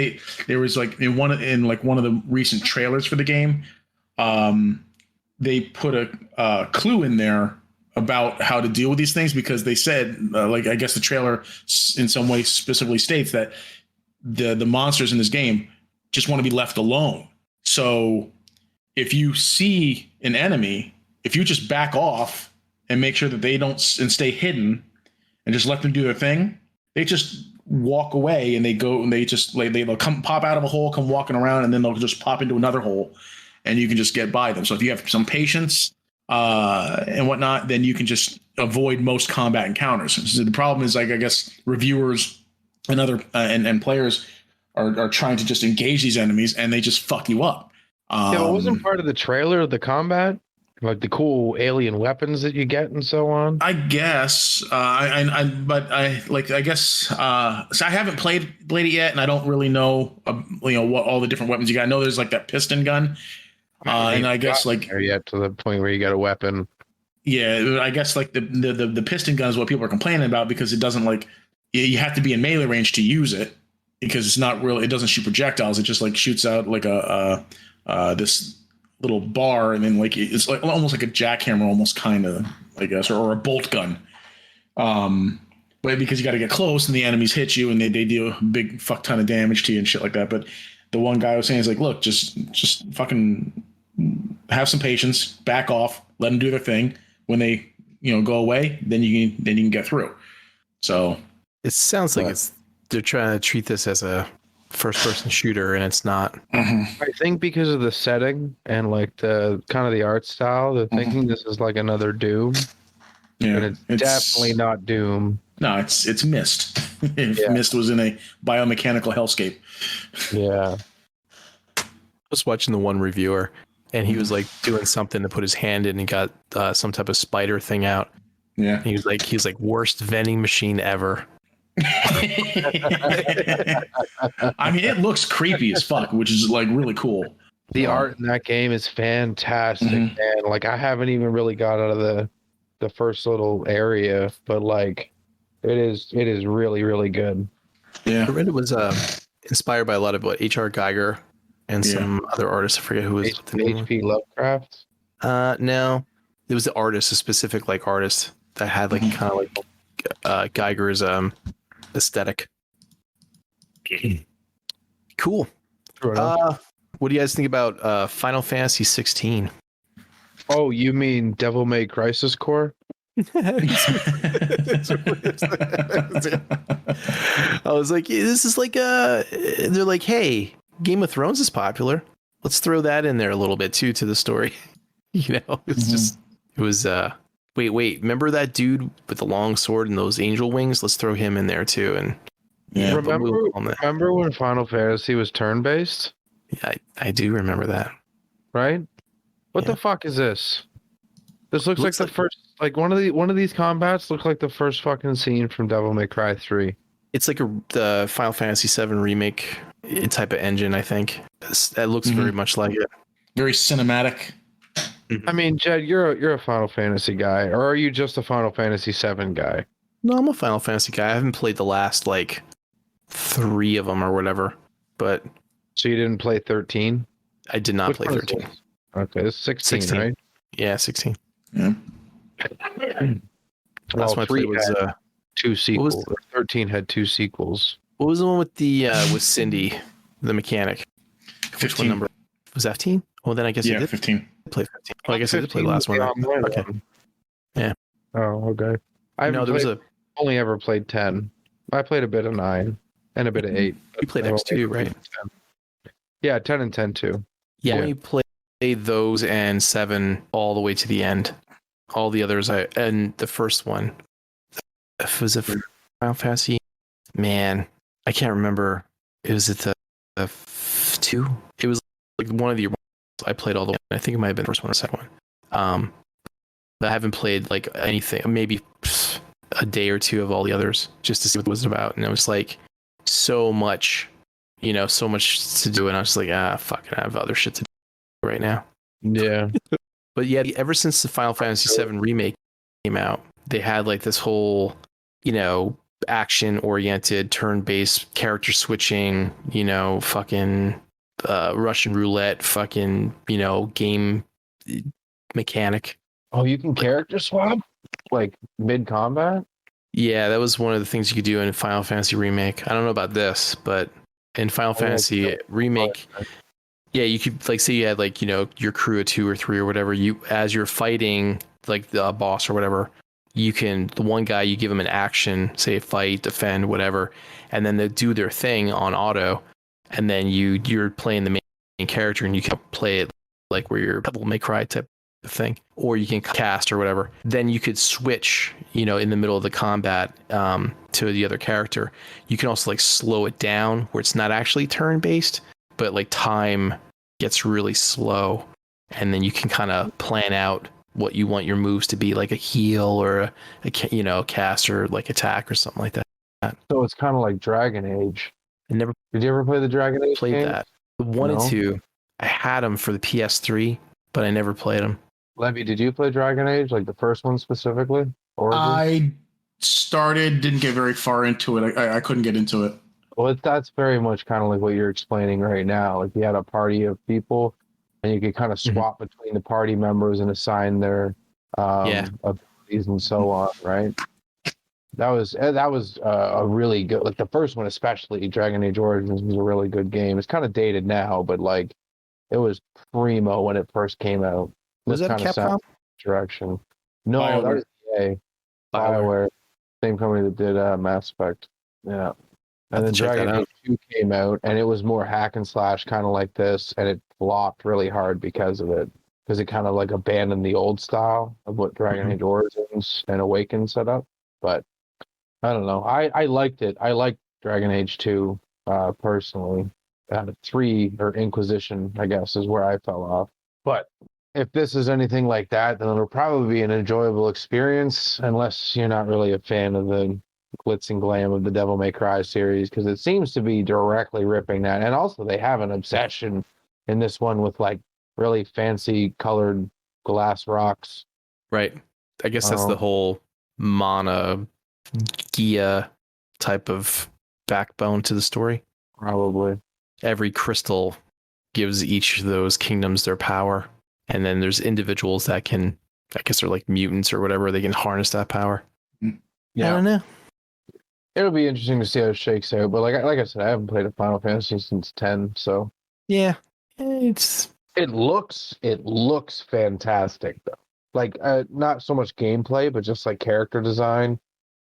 there was like in one of the recent trailers for the game, they put a clue in there about how to deal with these things, because they said I guess the trailer in some way specifically states that the monsters in this game just want to be left alone. So if you see an enemy, if you just back off and make sure that they don't and stay hidden and just let them do their thing, they just walk away, and they'll come pop out of a hole, come walking around, and then they'll just pop into another hole, and you can just get by them. So if you have some patience and whatnot, then you can just avoid most combat encounters. So the problem is, like, I guess reviewers and other and players are trying to just engage these enemies, and they just fuck you up. Yeah, it wasn't part of the trailer, the combat, like the cool alien weapons that you get and so on. I guess, so I haven't played it yet, and I don't really know, what all the different weapons you got. I know there's like that piston gun, and I guess like there yet to the point where you got a weapon. Yeah, I guess like the piston gun is what people are complaining about, because it doesn't you have to be in melee range to use it, because it's not really, it doesn't shoot projectiles. It just like shoots out like this little bar, and then like it's like almost like a jackhammer, almost kind of, I guess, or a bolt gun. But because you got to get close, and the enemies hit you, and they do a big fuck ton of damage to you and shit like that. But the one guy was saying is like, look, just fucking have some patience, back off, let them do their thing. When they go away, then you can get through. So it sounds like they're trying to treat this as a first-person shooter, and it's not. I think because of the setting and like the kind of the art style, they're thinking this is like another Doom. Yeah, and it's definitely not Doom. No, it's Myst. Myst was in a biomechanical hellscape. Yeah. I was watching the one reviewer, and he was like doing something to put his hand in, and got some type of spider thing out. Yeah. And he was like worst vending machine ever. I mean, it looks creepy as fuck, which is like really cool. The art in that game is fantastic, man. Like I haven't even really got out of the first little area, but like it is really, really good. Yeah. I read it was inspired by a lot of H.R. Geiger and some other artists. I forget who was the name. H.P. Lovecraft? No. It was the artist, a specific like artist that had like kind of like Geiger's aesthetic. Cool. What do you guys think about Final Fantasy 16? Oh, you mean Devil May Crisis Core? I was like, this is like they're like, hey, Game of Thrones is popular. Let's throw that in there a little bit too to the story. It's just, it was wait, remember that dude with the long sword and those angel wings? Let's throw him in there too. And remember when Final Fantasy was turn-based? Yeah, I do remember that. Right? What the fuck is this? This looks like the first, like one of these combats looks like the first fucking scene from Devil May Cry 3. It's like the Final Fantasy 7 remake type of engine, I think. That looks very much like it. Very cinematic. I mean, Jed, you're a Final Fantasy guy, or are you just a Final Fantasy 7 guy? No, I'm a Final Fantasy guy. I haven't played the last like 3 of them or whatever, but so you didn't play 13? I did not play 13. Okay, it's 16, right? Yeah, 16. Yeah. Last one I played was 2 sequels. 13 had 2 sequels. What was the one with the with Cindy, the mechanic? 15. Which one number? Was that 15? Well, then I guess you did 15. Play 15. Oh, I guess I did play the last one. Okay. Yeah. Oh, okay. I only ever played 10. I played a bit of 9 and a bit of 8. You played X2, right? Yeah, 10 and 10 too. Yeah, Yeah. we played those and 7 all the way to the end. All the others, and the first one was it Final Fantasy? Man, I can't remember. Was it the 2? It was like one of the I played all the way. I think it might have been the first one or the second one. But I haven't played like anything. Maybe a day or two of all the others just to see what it was about, and it was like so much, so much to do, and I was like, fuck it, I have other shit to do right now. Yeah. But yeah, ever since the Final Fantasy VII remake came out, they had like this whole, action-oriented, turn-based character switching, fucking Russian roulette, fucking, game mechanic. Oh, you can character swap like mid-combat? Yeah, that was one of the things you could do in Final Fantasy Remake. I don't know about this, but in Final Fantasy Remake, yeah, you could like say you had like, your crew of 2 or 3 or whatever, as you're fighting like the boss or whatever, the one guy, you give him an action, say fight, defend, whatever, and then they do their thing on auto, and then you're playing the main character, and you can play it like where you're Devil May Cry type of thing, or you can cast or whatever. Then you could switch, in the middle of the combat to the other character. You can also like slow it down where it's not actually turn based, but like time gets really slow, and then you can kind of plan out what you want your moves to be, like a heal or a cast or like attack or something like that. So it's kind of like Dragon Age. I never Did you ever play the Dragon Age played games? that. The 1 and 2, I had them for the PS3, but I never played them. Levy, did you play Dragon Age, like the first one specifically? I started, didn't get very far into it. I couldn't get into it. Well, that's very much kind of like what you're explaining right now. Like you had a party of people, and you could kind of swap between the party members and assign their abilities and so on, right? That was a really good, like the first one especially, Dragon Age Origins was a really good game. It's kind of dated now, but like it was primo when it first came out. Was that Capcom? Direction. No, BioWare. that was EA. BioWare, same company that did Mass Effect. Yeah. And then Dragon Age 2 came out, and it was more hack and slash, kind of like this, and it flopped really hard because of it. Because it kind of like abandoned the old style of what Dragon Age Origins and Awaken set up. But I don't know. I liked it. I liked Dragon Age 2 personally. 3 or Inquisition, I guess, is where I fell off. But if this is anything like that, then it'll probably be an enjoyable experience, unless you're not really a fan of the glitz and glam of the Devil May Cry series, because it seems to be directly ripping that. And also they have an obsession in this one with like really fancy colored glass rocks. Right. I guess that's the whole Mana Gia type of backbone to the story. Probably. Every crystal gives each of those kingdoms their power. And then there's individuals that can, I guess they're like mutants or whatever, they can harness that power. Yeah. I don't know. It'll be interesting to see how it shakes out. But like I said, I haven't played a Final Fantasy since 10, so yeah. It looks fantastic though. Like not so much gameplay, but just like character design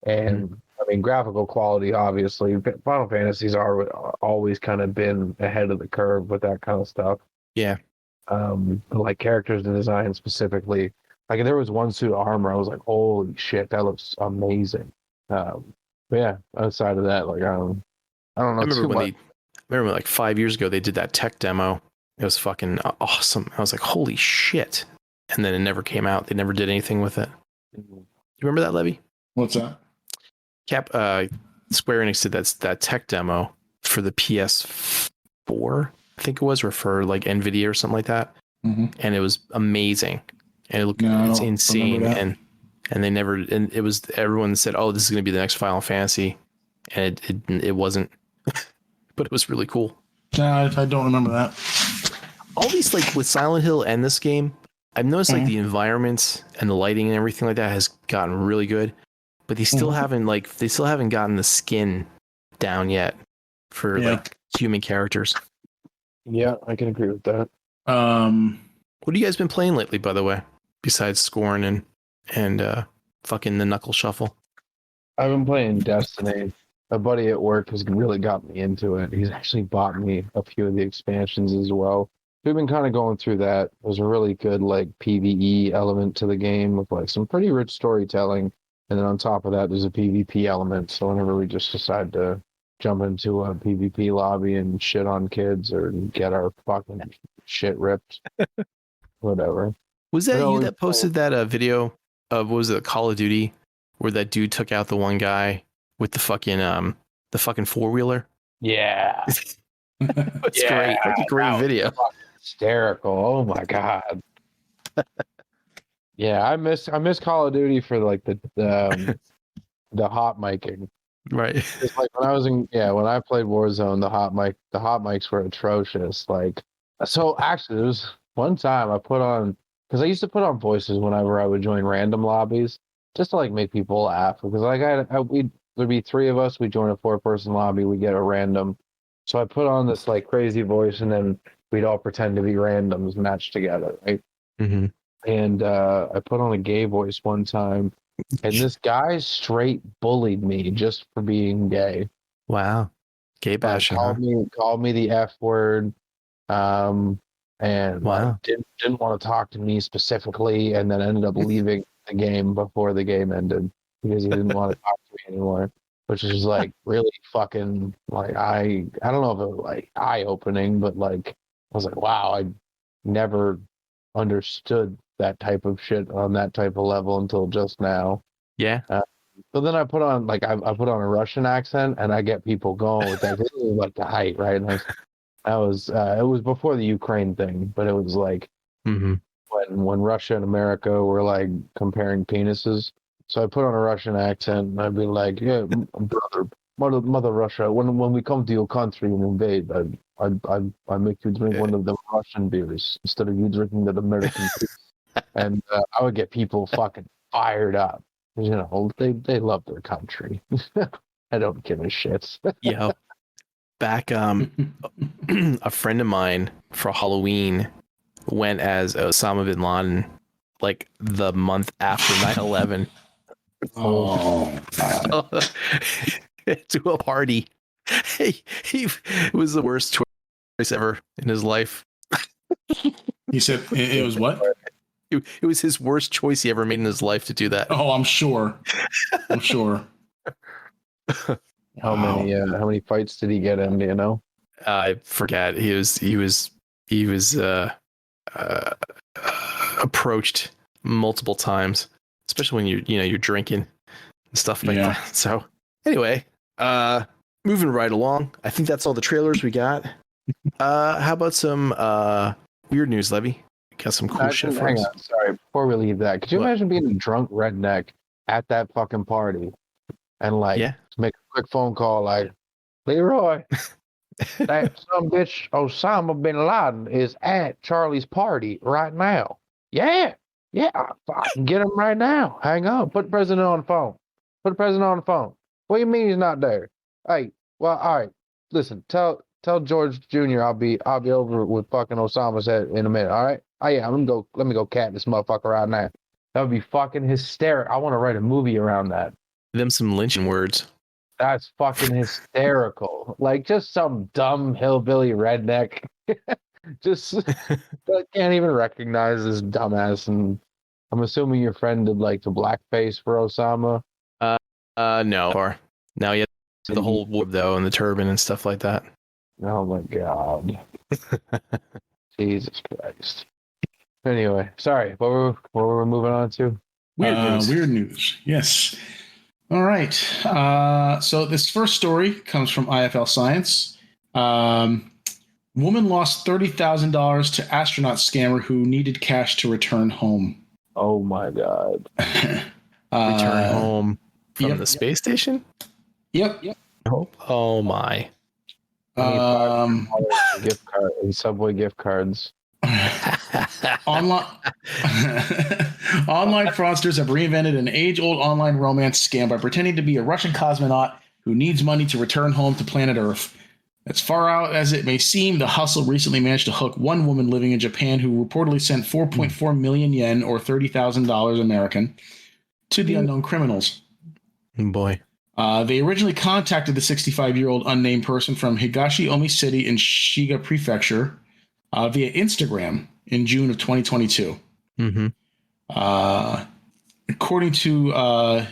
and I mean graphical quality. Obviously, Final Fantasies are always kind of been ahead of the curve with that kind of stuff. Yeah. But like characters design specifically, like there was one suit of armor, I was like, holy shit, that looks amazing. But yeah, outside of that, like I don't know. I remember like 5 years ago they did that tech demo. It was fucking awesome. I was like, holy shit. And then it never came out. They never did anything with it. You remember that, Levy? What's that? Square Enix did that tech demo for the PS4, I think it was, or for like NVIDIA or something like that. Mm-hmm. And it was amazing. And it looked it's insane. And they never, and it was, everyone said, oh, this is going to be the next Final Fantasy. And it wasn't, but it was really cool. No, I don't remember that. All these, like with Silent Hill and this game, I've noticed like the environments and the lighting and everything like that has gotten really good, but they still haven't gotten the skin down yet for like human characters. Yeah, I can agree with that. What have you guys been playing lately, by the way, besides Scorn and fucking the Knuckle Shuffle? I've been playing Destiny. a buddy at work has really got me into it. He's actually bought me a few of the expansions as well. We've been kind of going through that. There's a really good like PvE element to the game with like some pretty rich storytelling. And then on top of that, there's a PvP element. So whenever we just decide to jump into a PvP lobby and shit on kids or get our fucking shit ripped, whatever. Was that But you always- that posted that video of, what was it, Call of Duty, where that dude took out the one guy with the fucking four-wheeler? Yeah. It's Yeah, great. That's a great that was video. fucking hysterical. Oh my god. Yeah, I miss Call of Duty for like the hot miking. Right. It's like when I played Warzone, the hot mics were atrocious. Like, so actually, there was one time I put on, because I used to put on voices whenever I would join random lobbies, just to like make people laugh. Because like there'd be three of us, we join a 4-person lobby, we get a random. So I put on this like crazy voice, and then we'd all pretend to be randoms matched together, right? Mm-hmm. And I put on a gay voice one time, and this guy straight bullied me just for being gay. Wow. Gay bashing, huh? Called me the F word, and Wow. like, didn't want to talk to me specifically, and then ended up leaving the game before the game ended because he didn't want to talk to me anymore. Which is like really fucking like I don't know if it was like eye opening, but like I was like, wow, I never understood that type of shit on that type of level until just now. Yeah. So then I put on like I put on a Russian accent, and I get people going with that. 'Cause it was like the height, right? And it was before the Ukraine thing, but it was like Mm-hmm. when Russia and America were like comparing penises. So I put on a Russian accent, and I'd be like, "Yeah, mother Russia. When we come to your country and invade, I make you drink one of the Russian beers instead of you drinking that American beer." And I would get people fucking fired up. You know, they love their country. I don't give a shit. Yeah. Back, a friend of mine for Halloween went as Osama bin Laden, like the month after 9/11. Oh, To a party. He was the worst choice ever in his life. he said it was what? It was his worst choice he ever made in his life to do that. Oh, I'm sure. I'm sure. How many fights did he get in? Do you know? I forget. He was approached multiple times, especially when you're drinking and stuff like Yeah. that. So anyway, moving right along. I think that's all the trailers we got. How about some weird news, Levy? Got some cool shit for Hang us. on, sorry. Before we leave that, could you What? imagine being a drunk redneck at that fucking party and like Yeah. make a quick phone call like, Leroy, that some bitch Osama bin Laden is at Charlie's party right now. Yeah, I can get him right now. Hang on, put the president on the phone. Put the president on the phone. What do you mean he's not there? Hey, well, all right. Listen, tell George Jr. I'll be over with fucking Osama's head in a minute. All right. Oh yeah, let me go cat this motherfucker right now. That would be fucking hysterical. I want to write a movie around that. Them some lynching words. That's fucking hysterical. Like just some dumb hillbilly redneck. Just that can't even recognize this dumbass. And I'm assuming your friend did like the blackface for Osama. No. Or now you have the whole whoop though and the turban and stuff like that. Oh my god. Jesus Christ. Anyway, sorry. What were we moving on to? Weird news. Weird news. Yes. All right. So this first story comes from IFL Science. Woman lost $30,000 to astronaut scammer who needed cash to return home. Oh my god. Return home from yep. the space station? Yep. Oh my. Gift card and Subway gift cards. Online fraudsters have reinvented an age-old online romance scam by pretending to be a Russian cosmonaut who needs money to return home to planet Earth. As far out as it may seem, the hustle recently managed to hook one woman living in Japan who reportedly sent 4.4 million yen, or $30,000 American, to the unknown criminals. Boy. They originally contacted the 65-year-old unnamed person from Higashi-Omi City in Shiga Prefecture via Instagram in June of 2022. Mm-hmm. According to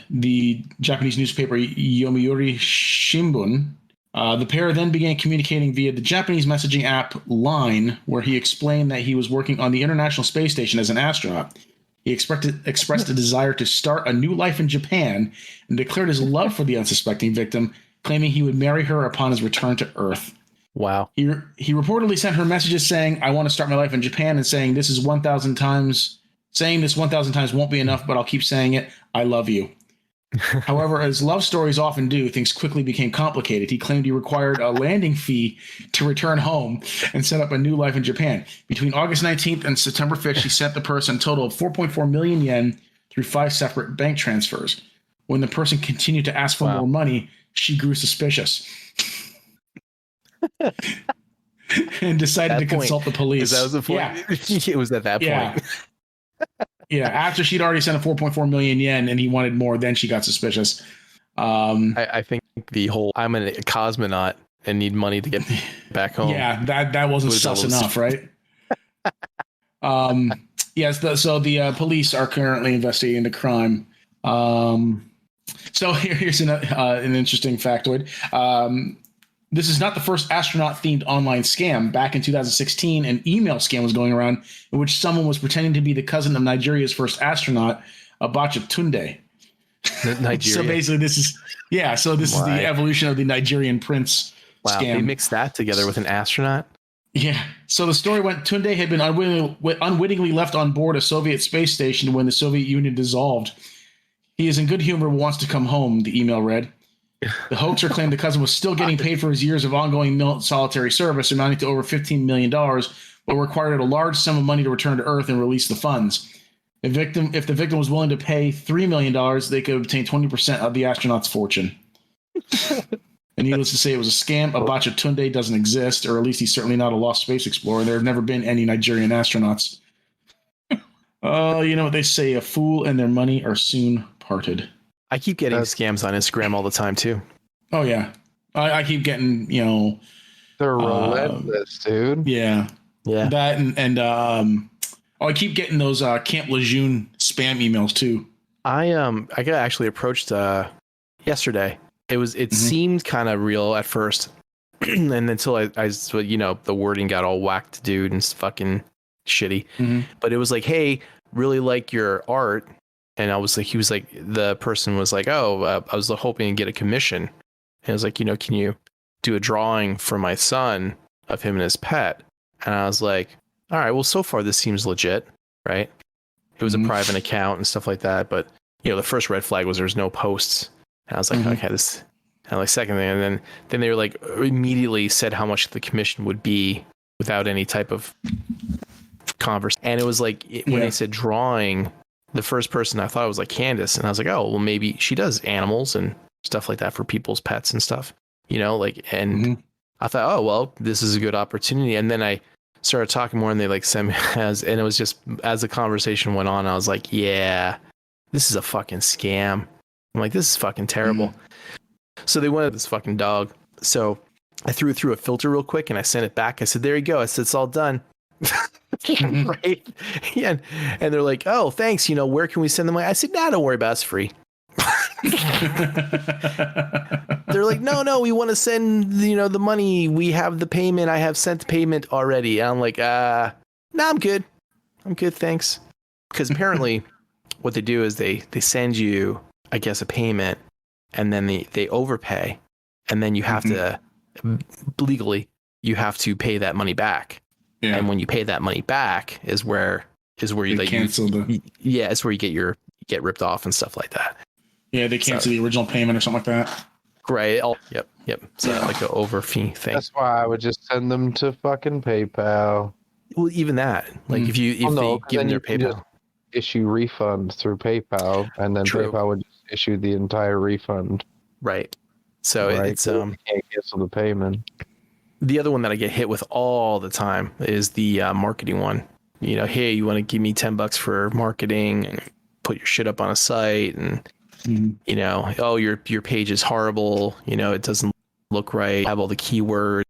the Japanese newspaper Yomiuri Shimbun, the pair then began communicating via the Japanese messaging app Line, where he explained that he was working on the International Space Station as an astronaut. He expressed a desire to start a new life in Japan and declared his love for the unsuspecting victim, claiming he would marry her upon his return to Earth. Wow. He reportedly sent her messages saying, "I want to start my life in Japan," and saying, "This 1,000 times won't be enough, but I'll keep saying it. I love you." However, as love stories often do, things quickly became complicated. He claimed he required a landing fee to return home and set up a new life in Japan. Between August 19th and September 5th, she sent the person a total of 4.4 million yen through 5 separate bank transfers. When the person continued to ask for more money, she grew suspicious and decided to consult the police. That was the point. Yeah. It was at that point. Yeah, after she'd already sent a 4.4 million yen and he wanted more, then she got suspicious. I think the whole "I'm a cosmonaut and need money to get back home." Yeah, that wasn't sus enough, right? Yes, so the police are currently investigating the crime. So here's an interesting factoid. This is not the first astronaut-themed online scam. Back in 2016, an email scam was going around in which someone was pretending to be the cousin of Nigeria's first astronaut, Abacha Tunde. Nigeria. So basically, this is the evolution of the Nigerian prince scam. They mixed that together with an astronaut. Yeah. So the story went: Tunde had been unwittingly left on board a Soviet space station when the Soviet Union dissolved. He is in good humor and wants to come home, the email read. The hoaxer claimed the cousin was still getting paid for his years of ongoing solitary service, amounting to over $15 million, but required a large sum of money to return to Earth and release the funds. If the victim was willing to pay $3 million, they could obtain 20% of the astronaut's fortune. And needless to say, it was a scam. Abacha Tunde doesn't exist, or at least he's certainly not a lost space explorer. There have never been any Nigerian astronauts. You know what they say, a fool and their money are soon parted. I keep getting scams on Instagram all the time too. Oh yeah, I keep getting they're relentless, dude. Yeah. That and I keep getting those Camp Lejeune spam emails too. I got actually approached yesterday. It seemed kind of real at first, and until I the wording got all whacked, dude, and it's fucking shitty. Mm-hmm. But it was like, hey, really like your art. And the person was like, I was hoping to get a commission. And I was like, can you do a drawing for my son of him and his pet? And I was like, all right, well, so far this seems legit, right? It was a private account and stuff like that. But, the first red flag was there's no posts. And I was like, okay, this, and like second thing. And then they were like, immediately said how much the commission would be without any type of converse. And it was like, when they said drawing, the first person I thought was like Candace, and I was like, oh, well, maybe she does animals and stuff like that for people's pets and stuff, and I thought, oh, well, this is a good opportunity. And then I started talking more, and they like sent me and it was just, as the conversation went on, I was like, yeah, this is a fucking scam. I'm like, this is fucking terrible. So they wanted this fucking dog. So I threw it through a filter real quick and I sent it back. I said, there you go. I said, it's all done. Right. Yeah. And they're like, oh, thanks. Where can we send them? I said, nah, don't worry about it. It's free. They're like, no, we want to send, the money. We have the payment. I have sent the payment already. And I'm like, nah, I'm good. Thanks. Because apparently what they do is they send you, I guess, a payment, and then they overpay. And then you have to, legally, you have to pay that money back. Yeah. And when you pay that money back is where you like cancel it's where you get ripped off and stuff like that. Yeah, they cancel the original payment or something like that. Right. Yep. So like an over fee thing. That's why I would just send them to fucking PayPal. Well, even that, like if they give them their PayPal, issue refunds through PayPal, and then PayPal would just issue the entire refund. Right. So it's you can't cancel the payment. The other one that I get hit with all the time is the marketing one. Hey, you want to give me $10 for marketing and put your shit up on a site, and you know, oh, your page is horrible. You know, it doesn't look right. Have all the keywords,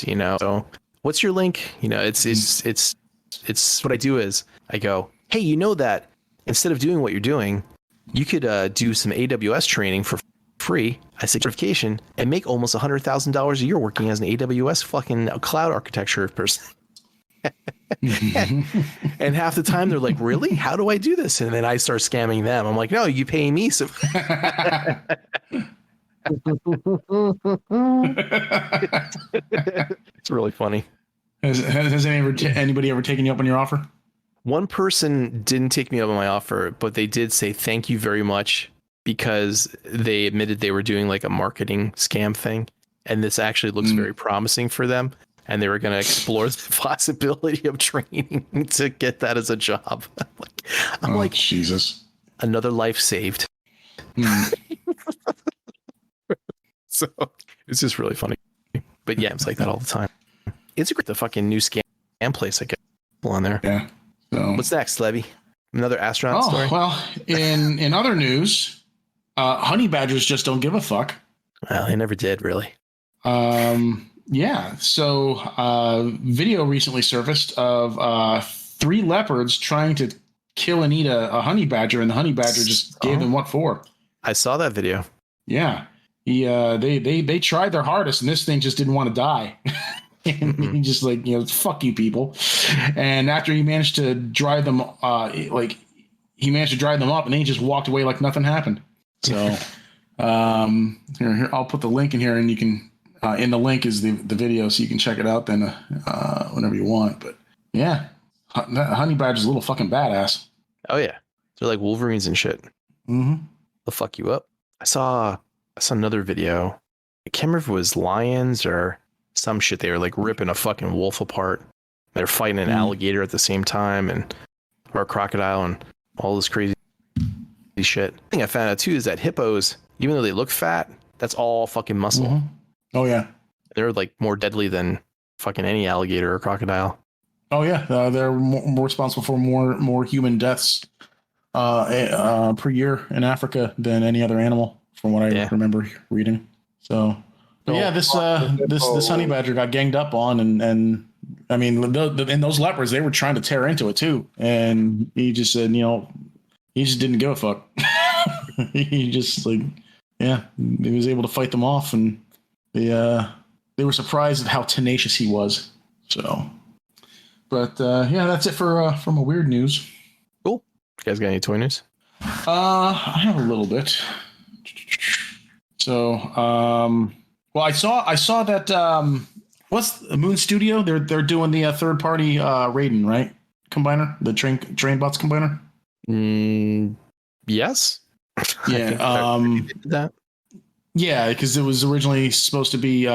you know. So what's your link? You know, it's what I do is I go, hey, you know that instead of doing what you're doing, you could do some AWS training for free. I say certification and make almost $100,000 a year working as an AWS fucking cloud architecture person. And half the time they're like, really? How do I do this? And then I start scamming them. I'm like, no, you pay me. So it's really funny. Has anybody ever taken you up on your offer? One person didn't take me up on my offer, but they did say thank you very much because they admitted they were doing like a marketing scam thing. And this actually looks very promising for them. And they were going to explore the possibility of training to get that as a job. I'm like, Jesus, another life saved. So it's just really funny. But yeah, it's like that all the time. It's the fucking new scam place I get on there. Yeah. So what's next, Levi? Another astronaut story? Well, in other news, honey badgers just don't give a fuck. Well, they never did, really. Yeah. So video recently surfaced of 3 leopards trying to kill and eat a honey badger, and the honey badger just gave them what for. I saw that video. Yeah. They tried their hardest, and this thing just didn't want to die. And he just like, you know, fuck you people. And after he managed to drive them, he managed to drive them up, and then he just walked away like nothing happened. So here I'll put the link in here, and you can in the link is the video, so you can check it out then whenever you want. But yeah, honey badger's a little fucking badass. Oh yeah, they're like Wolverines and shit. Mm-hmm. They'll fuck you up. I saw another video. I can't remember if it was lions or some shit. They were like ripping a fucking wolf apart. They're fighting an alligator at the same time, or a crocodile, and all this crazy shit. The thing I found out too is that hippos, even though they look fat, that's all fucking muscle. Mm-hmm. Oh yeah, they're like more deadly than fucking any alligator or crocodile. Oh yeah, they're more responsible for more human deaths per year in Africa than any other animal, from what I remember reading. So, but yeah, this honey badger got ganged up on, and I mean, and those leopards, they were trying to tear into it too, and he just said, you know, he just didn't give a fuck. He just like, yeah, he was able to fight them off, and they were surprised at how tenacious he was. So, but yeah, that's it for my weird news. Cool. You guys got any toy news? I have a little bit. So, well, I saw that what's the Moon Studio? They're doing the third party Raiden, right? Combiner, the train bots combiner. Yes. Yeah. That. Yeah, because it was originally supposed to be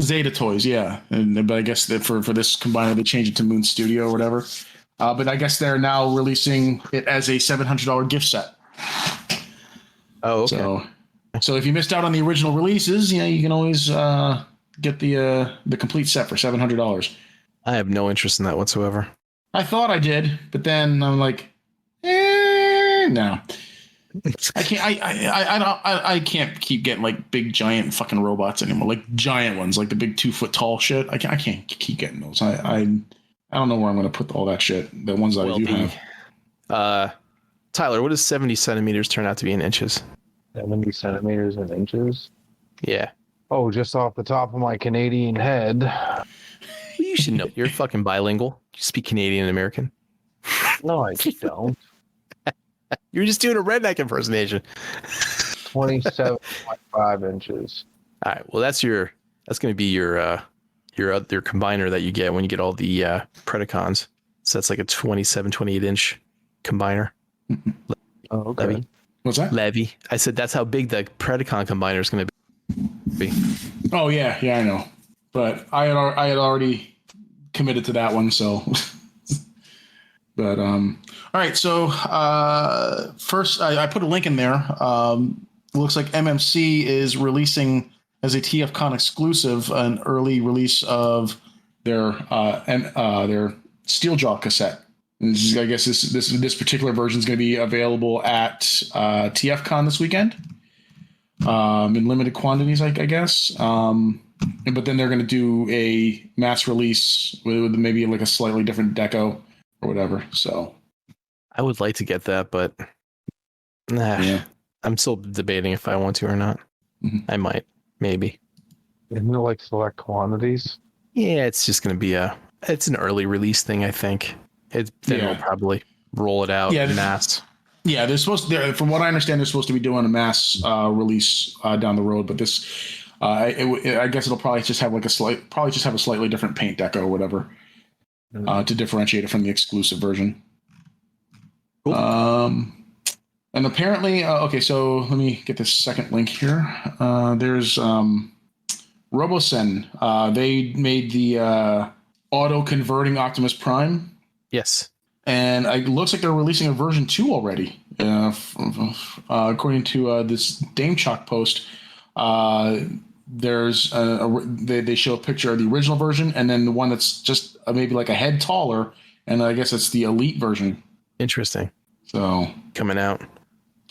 Zeta Toys, yeah. But I guess that for this combiner, they changed it to Moon Studio or whatever. But I guess they're now releasing it as a $700 gift set. Oh, okay. So if you missed out on the original releases, you know, you can always get the complete set for $700. I have no interest in that whatsoever. I thought I did, but then I'm like, no. I can't. I can't keep getting like big giant fucking robots anymore. Like giant ones, like the big 2 foot tall shit. I can't keep getting those. I don't know where I'm going to put all that shit. The ones that I do have. Tyler, what does 70 centimeters turn out to be in inches? 70 centimeters in inches? Yeah. Oh, just off the top of my Canadian head. You should know. You're fucking bilingual. You speak Canadian and American. No, I don't. You're just doing a redneck impersonation. 27.5 inches. All right. Well, that's going to be your combiner that you get when you get all the Predacons. So that's like a 27, 28 inch combiner. Oh, okay. Levi. What's that? Levi. I said that's how big the Predacon combiner is going to be. Oh yeah, I know. But I had already committed to that one, so. But all right. So first, I put a link in there. It looks like MMC is releasing as a TFCon exclusive an early release of their Steeljaw cassette. I guess this particular version is going to be available at TFCon this weekend in limited quantities, I guess. But then they're going to do a mass release with maybe like a slightly different deco or whatever. So I would like to get that, but I'm still debating if I want to or not. Mm-hmm. I might, maybe. Isn't it like select quantities? Yeah, it's just going to be it's an early release thing, I think. We'll probably roll it out in mass. Yeah, from what I understand, they're supposed to be doing a mass release down the road, but this, I guess it'll probably just have a slightly different paint deco or whatever to differentiate it from the exclusive version. Cool. And apparently, okay, so let me get this second link here. There's Robosen. They made the auto-converting Optimus Prime. Yes. And it looks like they're releasing a version 2 already. According to this Dame Chalk post, there's they show a picture of the original version and then the one that's just maybe like a head taller, and I guess it's the Elite version. Interesting. So coming out.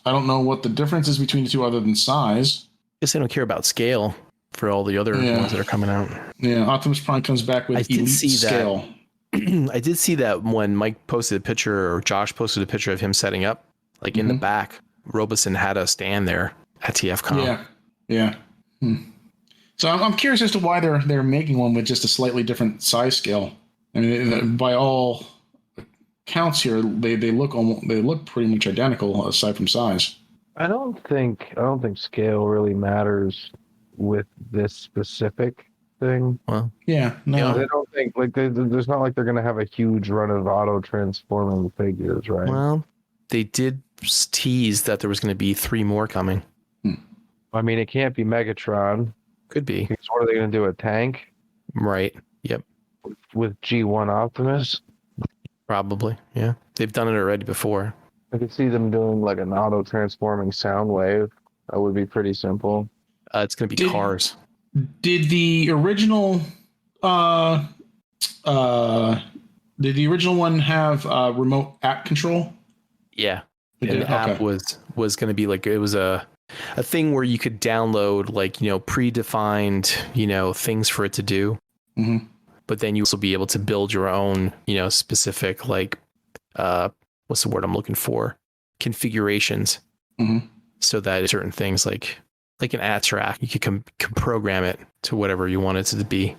I don't know what the difference is between the two other than size. Guess they don't care about scale for all the other ones that are coming out. Yeah, Optimus Prime comes back with Elite scale. I did see that when Mike posted a picture, or Josh posted a picture of him setting up, like in the back, Robosen had a stand there at TFCon. Yeah. So I'm curious as to why they're making one with just a slightly different size scale. I mean, by all counts here, they look pretty much identical aside from size. I don't think scale really matters with this specific thing. Well, yeah, no, they don't think like there's not like they're gonna have a huge run of auto transforming figures, right? Well, they did tease that there was going to be 3 more coming. I mean, it can't be Megatron. Could be. Because what are they gonna do? A tank? Right. Yep. With G1 Optimus? Probably. Yeah. They've done it already before. I could see them doing like an auto transforming sound wave. That would be pretty simple. It's going to be cars. Did the original one have remote app control? Yeah. And the app was going to be like, it was a thing where you could download like, predefined, things for it to do. Mm-hmm. But then you also be able to build your own, specific like, what's the word I'm looking for? Configurations. Mm-hmm. So that certain things like an ad track, you could program it to whatever you want it to be.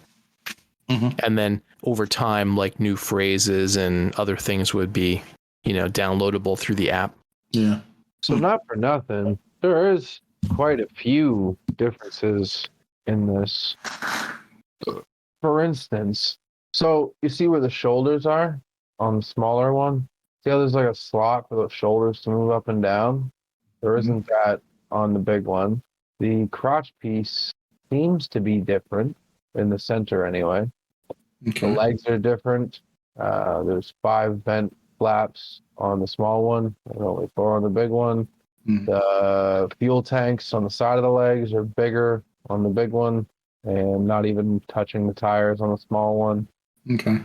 Mm-hmm. And then over time, like new phrases and other things would be, downloadable through the app. Yeah. So not for nothing, there is quite a few differences in this. For instance, so you see where the shoulders are on the smaller one? See how there's like a slot for the shoulders to move up and down? There isn't that on the big one. The crotch piece seems to be different in the center anyway. Okay. The legs are different. There's 5 vent flaps on the small one and only 4 on the big one. The fuel tanks on the side of the legs are bigger on the big one and not even touching the tires on the small one. Okay.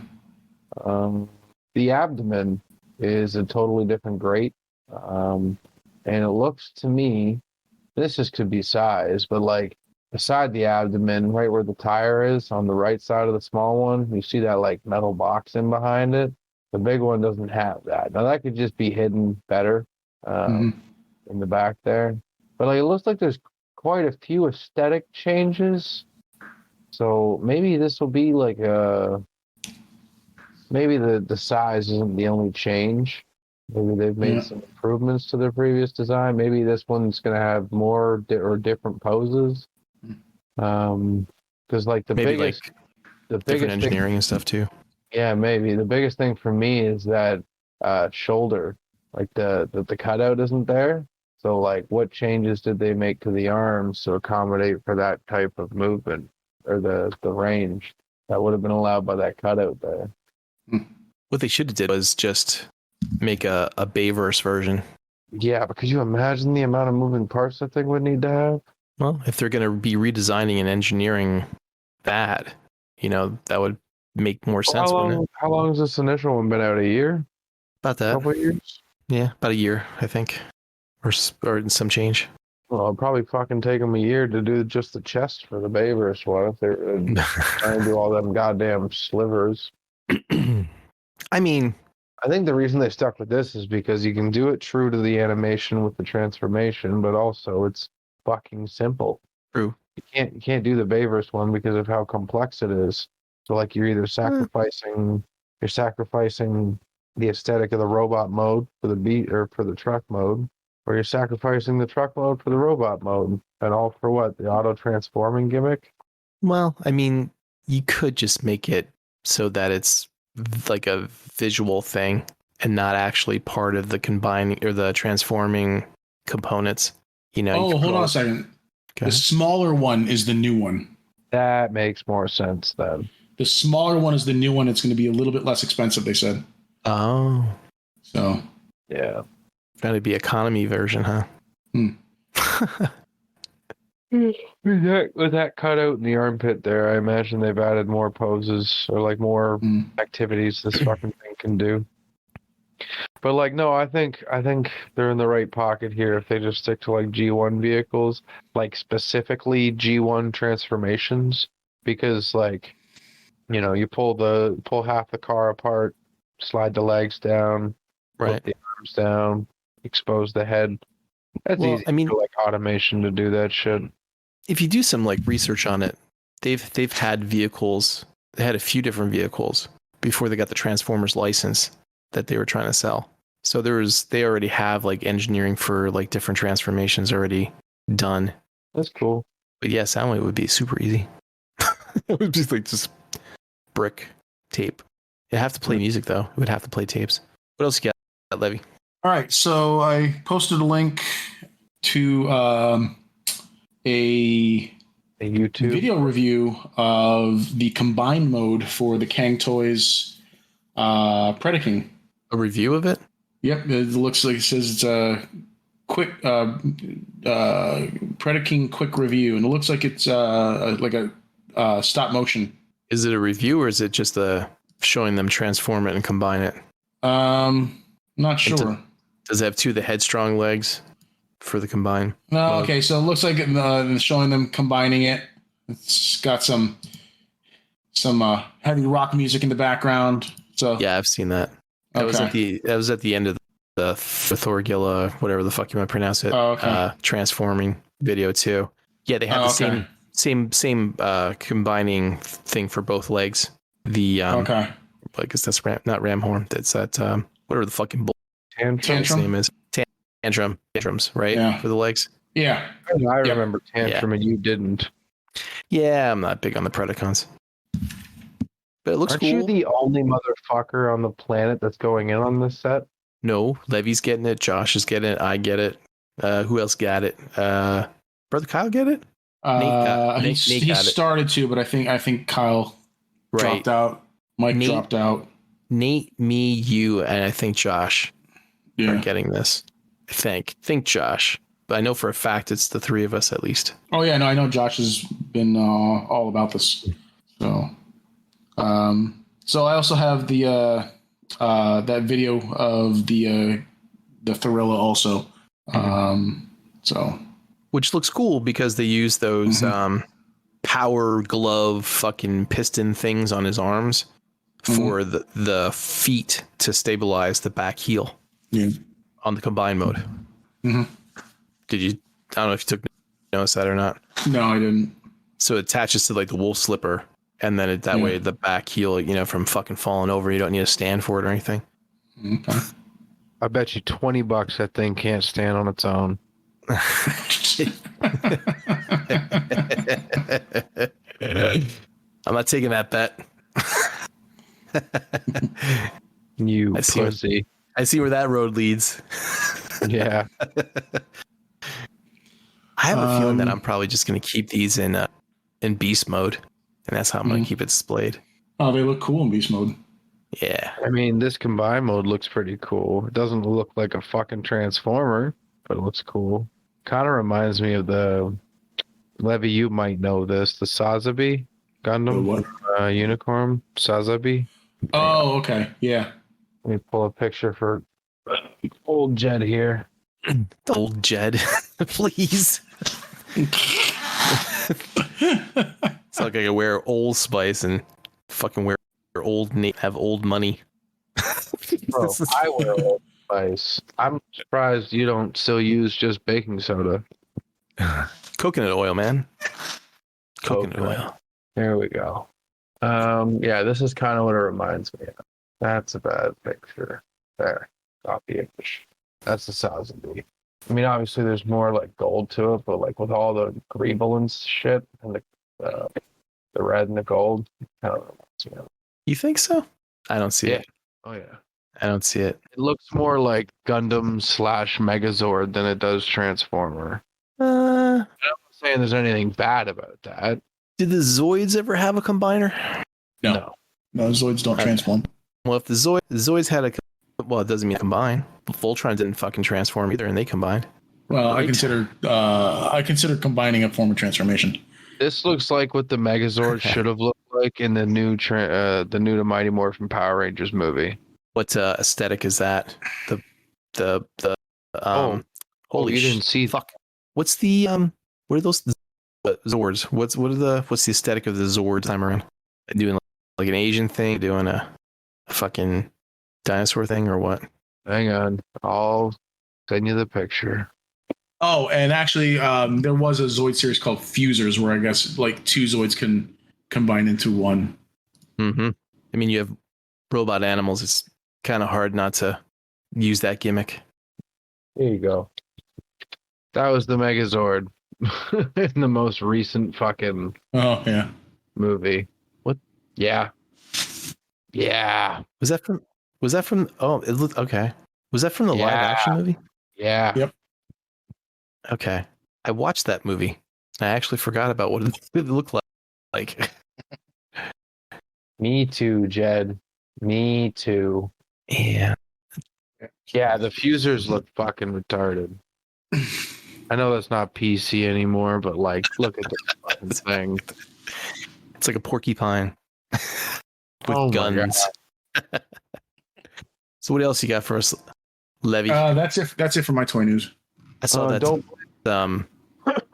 The abdomen is a totally different grate. And it looks to me, this just could be size, but like beside the abdomen, right where the tire is on the right side of the small one, you see that like metal box in behind it. The big one doesn't have that. Now that could just be hidden better in the back there. But like it looks like there's quite a few aesthetic changes. So maybe this will be like maybe the size isn't the only change. Maybe they've made some improvements to their previous design. Maybe this one's going to have more or different poses. Because like the biggest engineering and stuff too. Yeah, maybe the biggest thing for me is that shoulder, like the cutout isn't there. So like, what changes did they make to the arms to accommodate for that type of movement or the range that would have been allowed by that cutout there? What they should have did was just make a Bayverse version. Yeah, but could you imagine the amount of moving parts that thing would need to have? Well, if they're going to be redesigning and engineering that, that would make more sense. How long has this initial one been out? A year? About that. Couple years. Yeah, about a year, I think, or some change. Well, it'll probably fucking take them a year to do just the chest for the Bayverse one if they're trying to do all them goddamn slivers. I mean, I think the reason they stuck with this is because you can do it true to the animation with the transformation, but also it's fucking simple. True. You can't do the Bayverse one because of how complex it is. So like you're either sacrificing the aesthetic of the robot mode for the beat or for the truck mode, or you're sacrificing the truck mode for the robot mode, and all for what? The auto transforming gimmick? well, I mean, you could just make it so that it's like a visual thing and not actually part of the combining or the transforming components. You know. Oh, hold on a second. Okay. The smaller one is the new one. That makes more sense then. The smaller one is the new one. It's going to be a little bit less expensive, they said. Oh, So, Yeah. got to be economy version, huh? With that cutout in the armpit there, I imagine they've added more poses or like more activities this fucking thing can do. But like, no, I think they're in the right pocket here if they just stick to like G1 vehicles, like specifically G1 transformations, because like, you know, you pull half the car apart, slide the legs down, Right. put the arms down, expose the head. That's Well, easy. I mean- for like automation to do that shit. If you do some like research on it, they've had vehicles. They had a few different vehicles before they got the Transformers license that they were trying to sell. So they already have like engineering for like different transformations already done. That's cool. But yeah, Soundwave would be super easy. It would just like just brick tape. It'd have to play music though. It would have to play tapes. What else you got, Levy? all right. So I posted a link to a YouTube video review of the combined mode for the Kang Toys Predaking. A review of it? Yep, it looks like it says it's a quick Predaking quick review, and it looks like it's like a stop motion. Is it a review or is it just showing them transform it and combine it? Not sure. Does it have two of the headstrong legs for the combine? No, okay, so it looks like it's showing them combining it. It's got some heavy rock music in the background. So Yeah, I've seen that. That was at the end of the Thorgilla, whatever the fuck you want to pronounce it. Oh, okay. Transforming video too. Yeah, they have the same combining thing for both legs. The okay. I guess that's not ram horn. That's that whatever the fucking Tantrum? name is. Tantrums, right? Yeah. For the legs. Yeah. I remember Tantrum and you didn't. Yeah, I'm not big on the Predacons. But it looks Aren't cool. you the only motherfucker on the planet that's going in on this set? No, Levy's getting it. Josh is getting it. I get it. Who else got it? Brother Kyle get it? Nate He got it. started to, but I think Kyle Right. dropped out. Mike Nate- dropped out. Nate, me, you, and I think Josh are Yeah. getting this. I think Josh. But I know for a fact it's the three of us at least. Oh yeah, no, I know Josh has been all about this. So, so I also have the that video of the Thrilla also. So Which looks cool because they use those power glove fucking piston things on his arms for the feet to stabilize the back heel on the combined mode. Mm-hmm. Did you? I don't know if you took notice of that or not. No, I didn't. So it attaches to like the wolf slipper, and then that way the back heel, from fucking falling over, you don't need to stand for it or anything. Okay. I bet you $20 that thing can't stand on its own. I'm not taking that bet. You I see pussy. I see where that road leads. Yeah. I have a feeling that I'm probably just going to keep these in beast mode, and that's how I'm going to keep it displayed. Oh, they look cool in beast mode. Yeah. I mean, this combined mode looks pretty cool. It doesn't look like a fucking transformer, but it looks cool. Kind of reminds me of the Levy. You might know this. The Sazabi Gundam The what? Unicorn Sazabi. Oh, okay. Yeah. Let me pull a picture for old Jed here. Old Jed, please. It's like I could wear Old Spice and fucking wear old have old money. Bro, I wear Old Spice. I'm surprised you don't still use just baking soda. Coconut oil, man. Coconut oil. There we go. Yeah, this is kind of what it reminds me of. That's a bad picture. There. Copy it. That's the size of me. I mean, obviously there's more like gold to it, but like with all the greeble and shit and the red and the gold, kind of reminds me of it. You think so? I don't see it. Oh yeah. I don't see it. It looks more like Gundam / Megazord than it does Transformer. I'm not saying there's anything bad about that. Did the Zoids ever have a combiner? No, Zoids don't transform. Well, if the Zoids had a, well, it doesn't mean combine. Voltron didn't fucking transform either, and they combined. Well, right? I consider combining a form of transformation. This looks like what the Megazord should have looked like in the new the Mighty Morphin Power Rangers movie. What aesthetic is that? Holy you didn't see fuck. What's the what are those Zords? What's the aesthetic of the Zords time around? Doing like an Asian thing, doing a fucking dinosaur thing, or what? Hang on, I'll send you the picture. Oh, and actually, there was a Zoid series called Fusers, where I guess like two Zoids can combine into one. Mm-hmm. I mean, you have robot animals. It's kind of hard not to use that gimmick. There you go. That was the Megazord in the most recent fucking movie. What? Yeah. Was that from? Oh, it looked okay. Was that from the live action movie? Yeah. Yep. Okay. I watched that movie. I actually forgot about what it looked like. Me too, Jed. Me too. Yeah. Yeah, the fusers look fucking retarded. I know that's not PC anymore, but like, look at this fucking thing. It's like a porcupine with guns. So what else you got for us, Levi? That's it. That's it for my toy news. I saw that.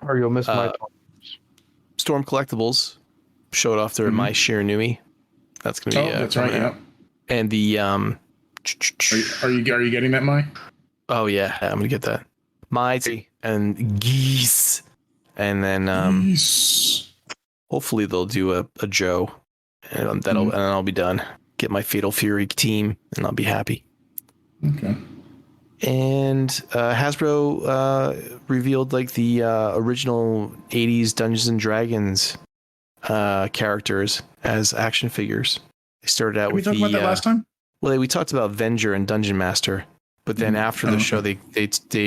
Or you'll miss my Storm Collectibles showed off their My Shiranui. That's gonna be. That's right. Yeah. And the Are you getting that, Mai? Oh yeah, I'm gonna get that. My and Geese, and then hopefully they'll do a Joe, and and then I'll be done. Get my Fatal Fury team, and I'll be happy. Okay. And Hasbro revealed like the original 80s Dungeons and Dragons characters as action figures. They started out with we talked about that last time? Well, we talked about Venger and Dungeon Master, but then after the show, they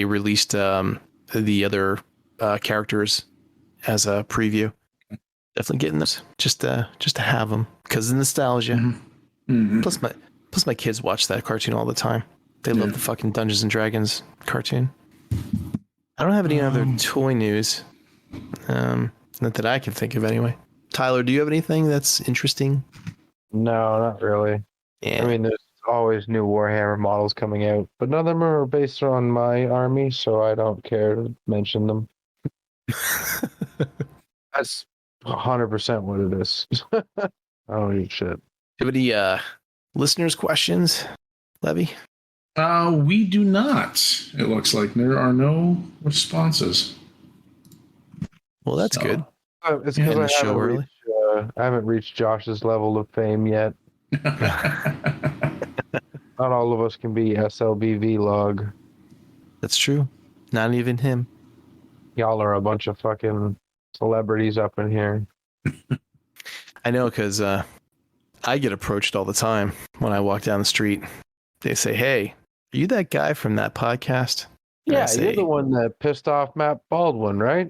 released the other characters as a preview. Definitely getting those just to have them because of nostalgia. Mm-hmm. Plus my kids watch that cartoon all the time. They love the fucking Dungeons and Dragons cartoon. I don't have any other toy news, not that I can think of anyway. Tyler, do you have anything that's interesting? No, not really. Yeah. I mean, there's always new Warhammer models coming out, but none of them are based on my army, so I don't care to mention them. That's 100% what it is. I don't eat shit. Do you have any listeners' questions, Levy? We do not. It looks like there are no responses. Well, that's good. It's because I haven't reached Josh's level of fame yet. Not all of us can be SLB vlog. That's true. Not even him. Y'all are a bunch of fucking celebrities up in here. I know, because I get approached all the time when I walk down the street. They say, "Hey, are you that guy from that podcast?" And Yeah, you're the one that pissed off Matt Baldwin, right?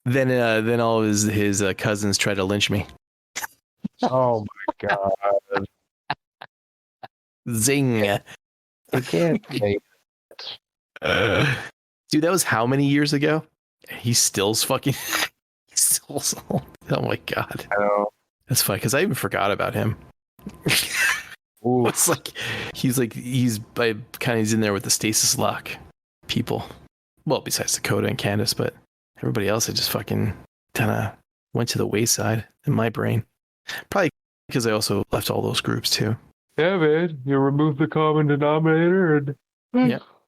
Then all of his cousins try to lynch me. Oh my god! Zing! I can't make it. Dude, that was how many years ago? He's still fucking. He's still. Oh my god! I know. That's funny because I even forgot about him. It's like he's in there with the stasis lock people. Well, besides Dakota and Candace, but everybody else, I just fucking kind of went to the wayside in my brain. Probably because I also left all those groups too. Yeah, man, you remove the common denominator, and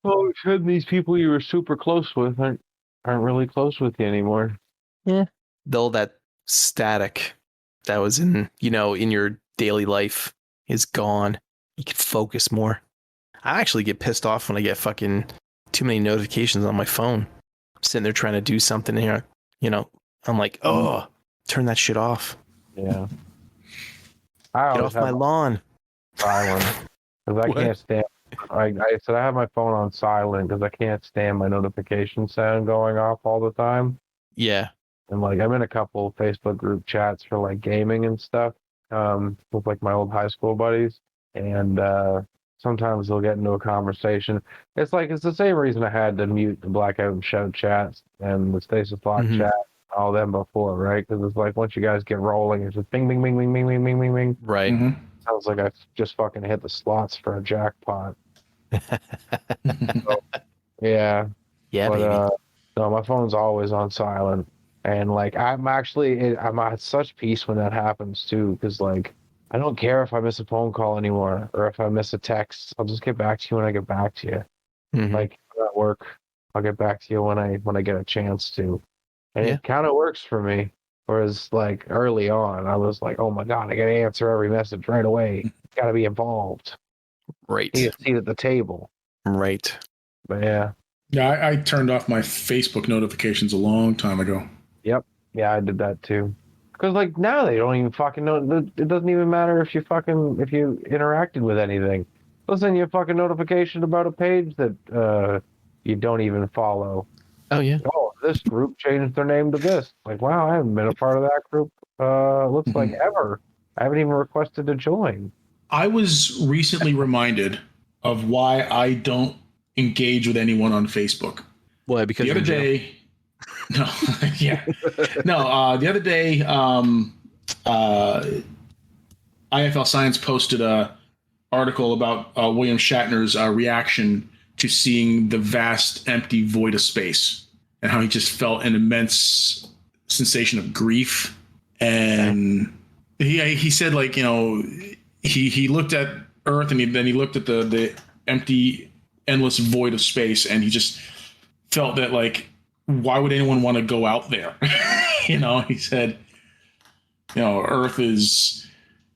all of a sudden, these people you were super close with aren't really close with you anymore. Yeah, though that static that was in your daily life is gone. You can focus more. I actually get pissed off when I get fucking too many notifications on my phone. I'm sitting there trying to do something here, I'm like, oh, turn that shit off. Yeah. Get off my lawn. Silent, because I can't stand. I said I have my phone on silent because I can't stand my notification sound going off all the time. Yeah. And like I'm in a couple of Facebook group chats for like gaming and stuff, with like my old high school buddies, and sometimes they'll get into a conversation. It's the same reason I had to mute the Blackout and Shout chats and the Stasis Lock chat, all them before, right? Because it's like once you guys get rolling, it's just bing, bing, bing, bing, bing, bing, bing, bing, bing. Right. Mm-hmm. Sounds like I just fucking hit the slots for a jackpot. Yeah. Yeah, but, baby. no, my phone's always on silent. And like I'm at such peace when that happens too, because like I don't care if I miss a phone call anymore or if I miss a text. I'll just get back to you when I get back to you. Mm-hmm. Like at work, I'll get back to you when I get a chance to. And it kind of works for me. Whereas like early on, I was like, oh my God, I gotta answer every message right away. Gotta be involved. Right. Need a seat at the table. Right. But yeah. Yeah, I turned off my Facebook notifications a long time ago. Yep. Yeah, I did that too. Because like now they don't even fucking know. It doesn't even matter if you interacted with anything. They'll send you a fucking notification about a page that you don't even follow. Oh yeah. Oh, this group changed their name to this. Like, wow, I haven't been a part of that group. Looks like ever. I haven't even requested to join. I was recently reminded of why I don't engage with anyone on Facebook. Why? Because the other day. No, yeah, no. The other day, IFL Science posted a article about William Shatner's reaction to seeing the vast, empty void of space, and how he just felt an immense sensation of grief. And he said, like, he looked at Earth, and then he looked at the empty, endless void of space, and he just felt that, like, why would anyone want to go out there? He said, Earth is,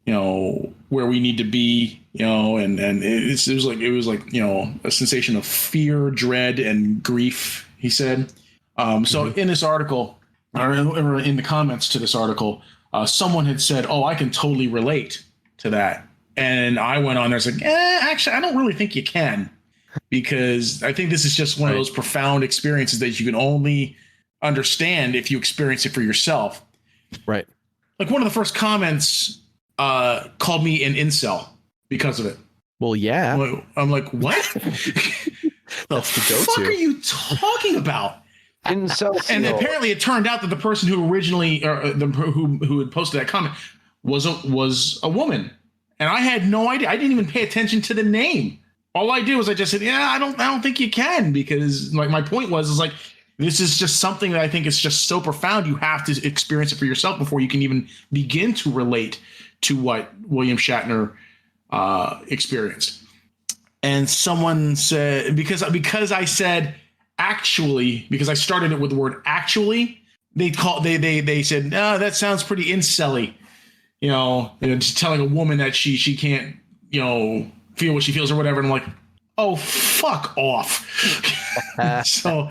where we need to be, and it was like, a sensation of fear, dread, and grief, he said. So in this article, or in the comments to this article, someone had said, oh, I can totally relate to that. And I went on there and was like, actually, I don't really think you can. Because I think this is just one of those profound experiences that you can only understand if you experience it for yourself. Right. Like one of the first comments called me an incel because of it. Well, yeah. I'm like, what? The fuck are you talking about? Incel. And apparently it turned out that the person who originally, who had posted that comment was a woman. And I had no idea. I didn't even pay attention to the name. All I did was I just said, yeah, I don't think you can, because like my point was like, this is just something that I think is just so profound. You have to experience it for yourself before you can even begin to relate to what William Shatner experienced. And someone said, because I said actually, because I started it with the word actually, they said, no, that sounds pretty incelly. Just telling a woman that she can't, feel what she feels or whatever. And I'm like, oh, fuck off. So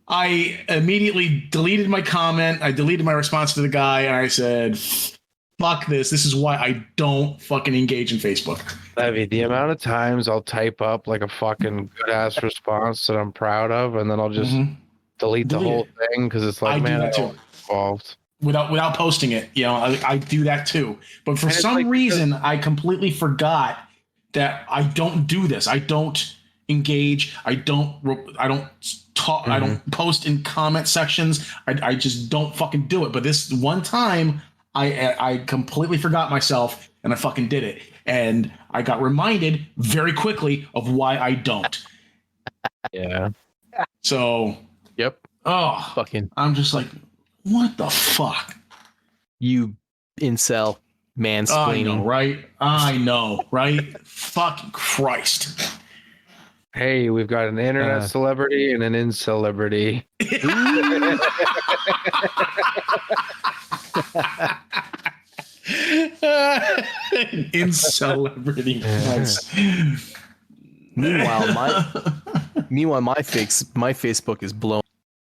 I immediately deleted my comment. I deleted my response to the guy. And I said, fuck this. This is why I don't fucking engage in Facebook. I mean, the amount of times I'll type up like a fucking good ass response that I'm proud of, and then I'll just delete the whole thing because it's like, man, I don't involved. Without posting it, I do that too. But for some reason, I completely forgot that I don't do this. I don't engage. I don't talk. I don't post in comment sections. I just don't fucking do it. But this one time I completely forgot myself and I fucking did it. And I got reminded very quickly of why I don't. Yeah. So, Yep. oh, Fucking I'm just like, what the fuck? you incel mansplaining. I know, right? Fucking Christ. Hey, we've got an internet celebrity and an in-celebrity. In celebrity. Nice. Meanwhile, my Facebook is blown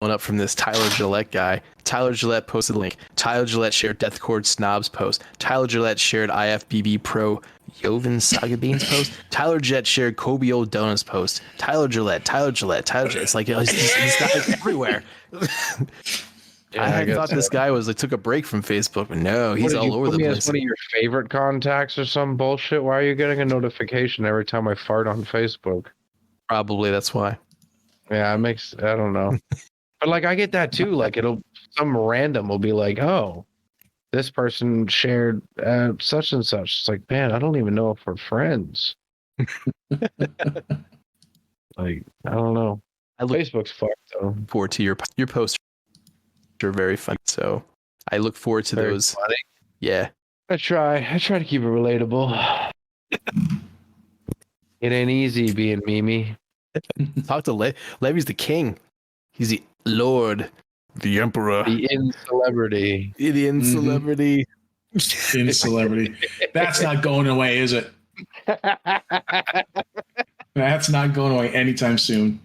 up from this Tyler Gillette guy. Tyler Gillette posted a link. Tyler Gillette shared Deathcord Snobs post. Tyler Gillette shared IFBB Pro Joven Saga Beans post. Tyler Gillette shared Kobe Old Donuts post. Tyler Gillette. It's like he's got it everywhere. I thought this guy was like took a break from Facebook, but no, he's all over the place. As one of your favorite contacts or some bullshit. Why are you getting a notification every time I fart on Facebook? Probably that's why. Yeah, it makes I don't know. But like I get that too. Like some random will be like, oh, this person shared such and such. It's like, man, I don't even know if we're friends. Like, I don't know. Facebook's fucked though. Forward to your posts are very fun. So I look forward to those. Funny. Yeah. I try to keep it relatable. It ain't easy being Mimi. Talk to Levy's the king. He's the Lord, the Emperor, the in-celebrity. The in-celebrity. In-celebrity. That's not going away, is it? That's not going away anytime soon.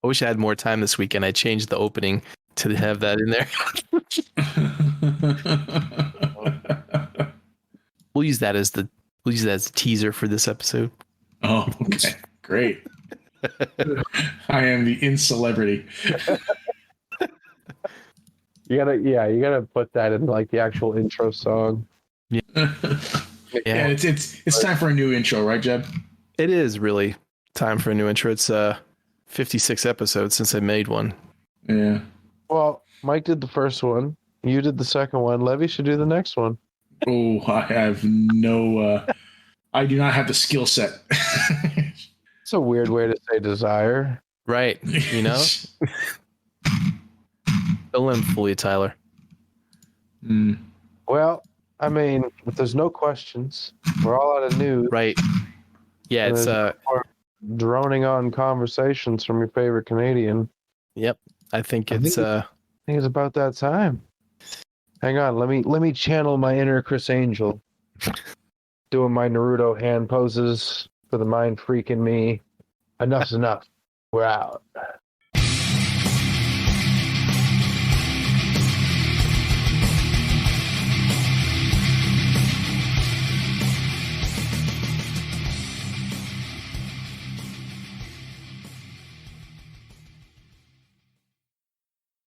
I wish I had more time this weekend. I changed the opening to have that in there. We'll use that as the teaser for this episode. Oh, okay. Great. I am the in-celebrity. You gotta put that in like the actual intro song. Yeah. Yeah, it's time for a new intro, right, Jeb? It is really time for a new intro. It's 56 episodes since I made one. Yeah. Well, Mike did the first one. You did the second one. Levy should do the next one. Oh, I have no. I do not have the skill set. It's a weird way to say desire. Right. You know? Fill in fully, Tyler. Well, I mean, if there's no questions, we're all out of news. Right. Yeah, it's droning on conversations from your favorite Canadian. Yep. I think it's about that time. Hang on, let me channel my inner Chris Angel. Doing my Naruto hand poses for the mind freak in me. Enough's enough. We're out.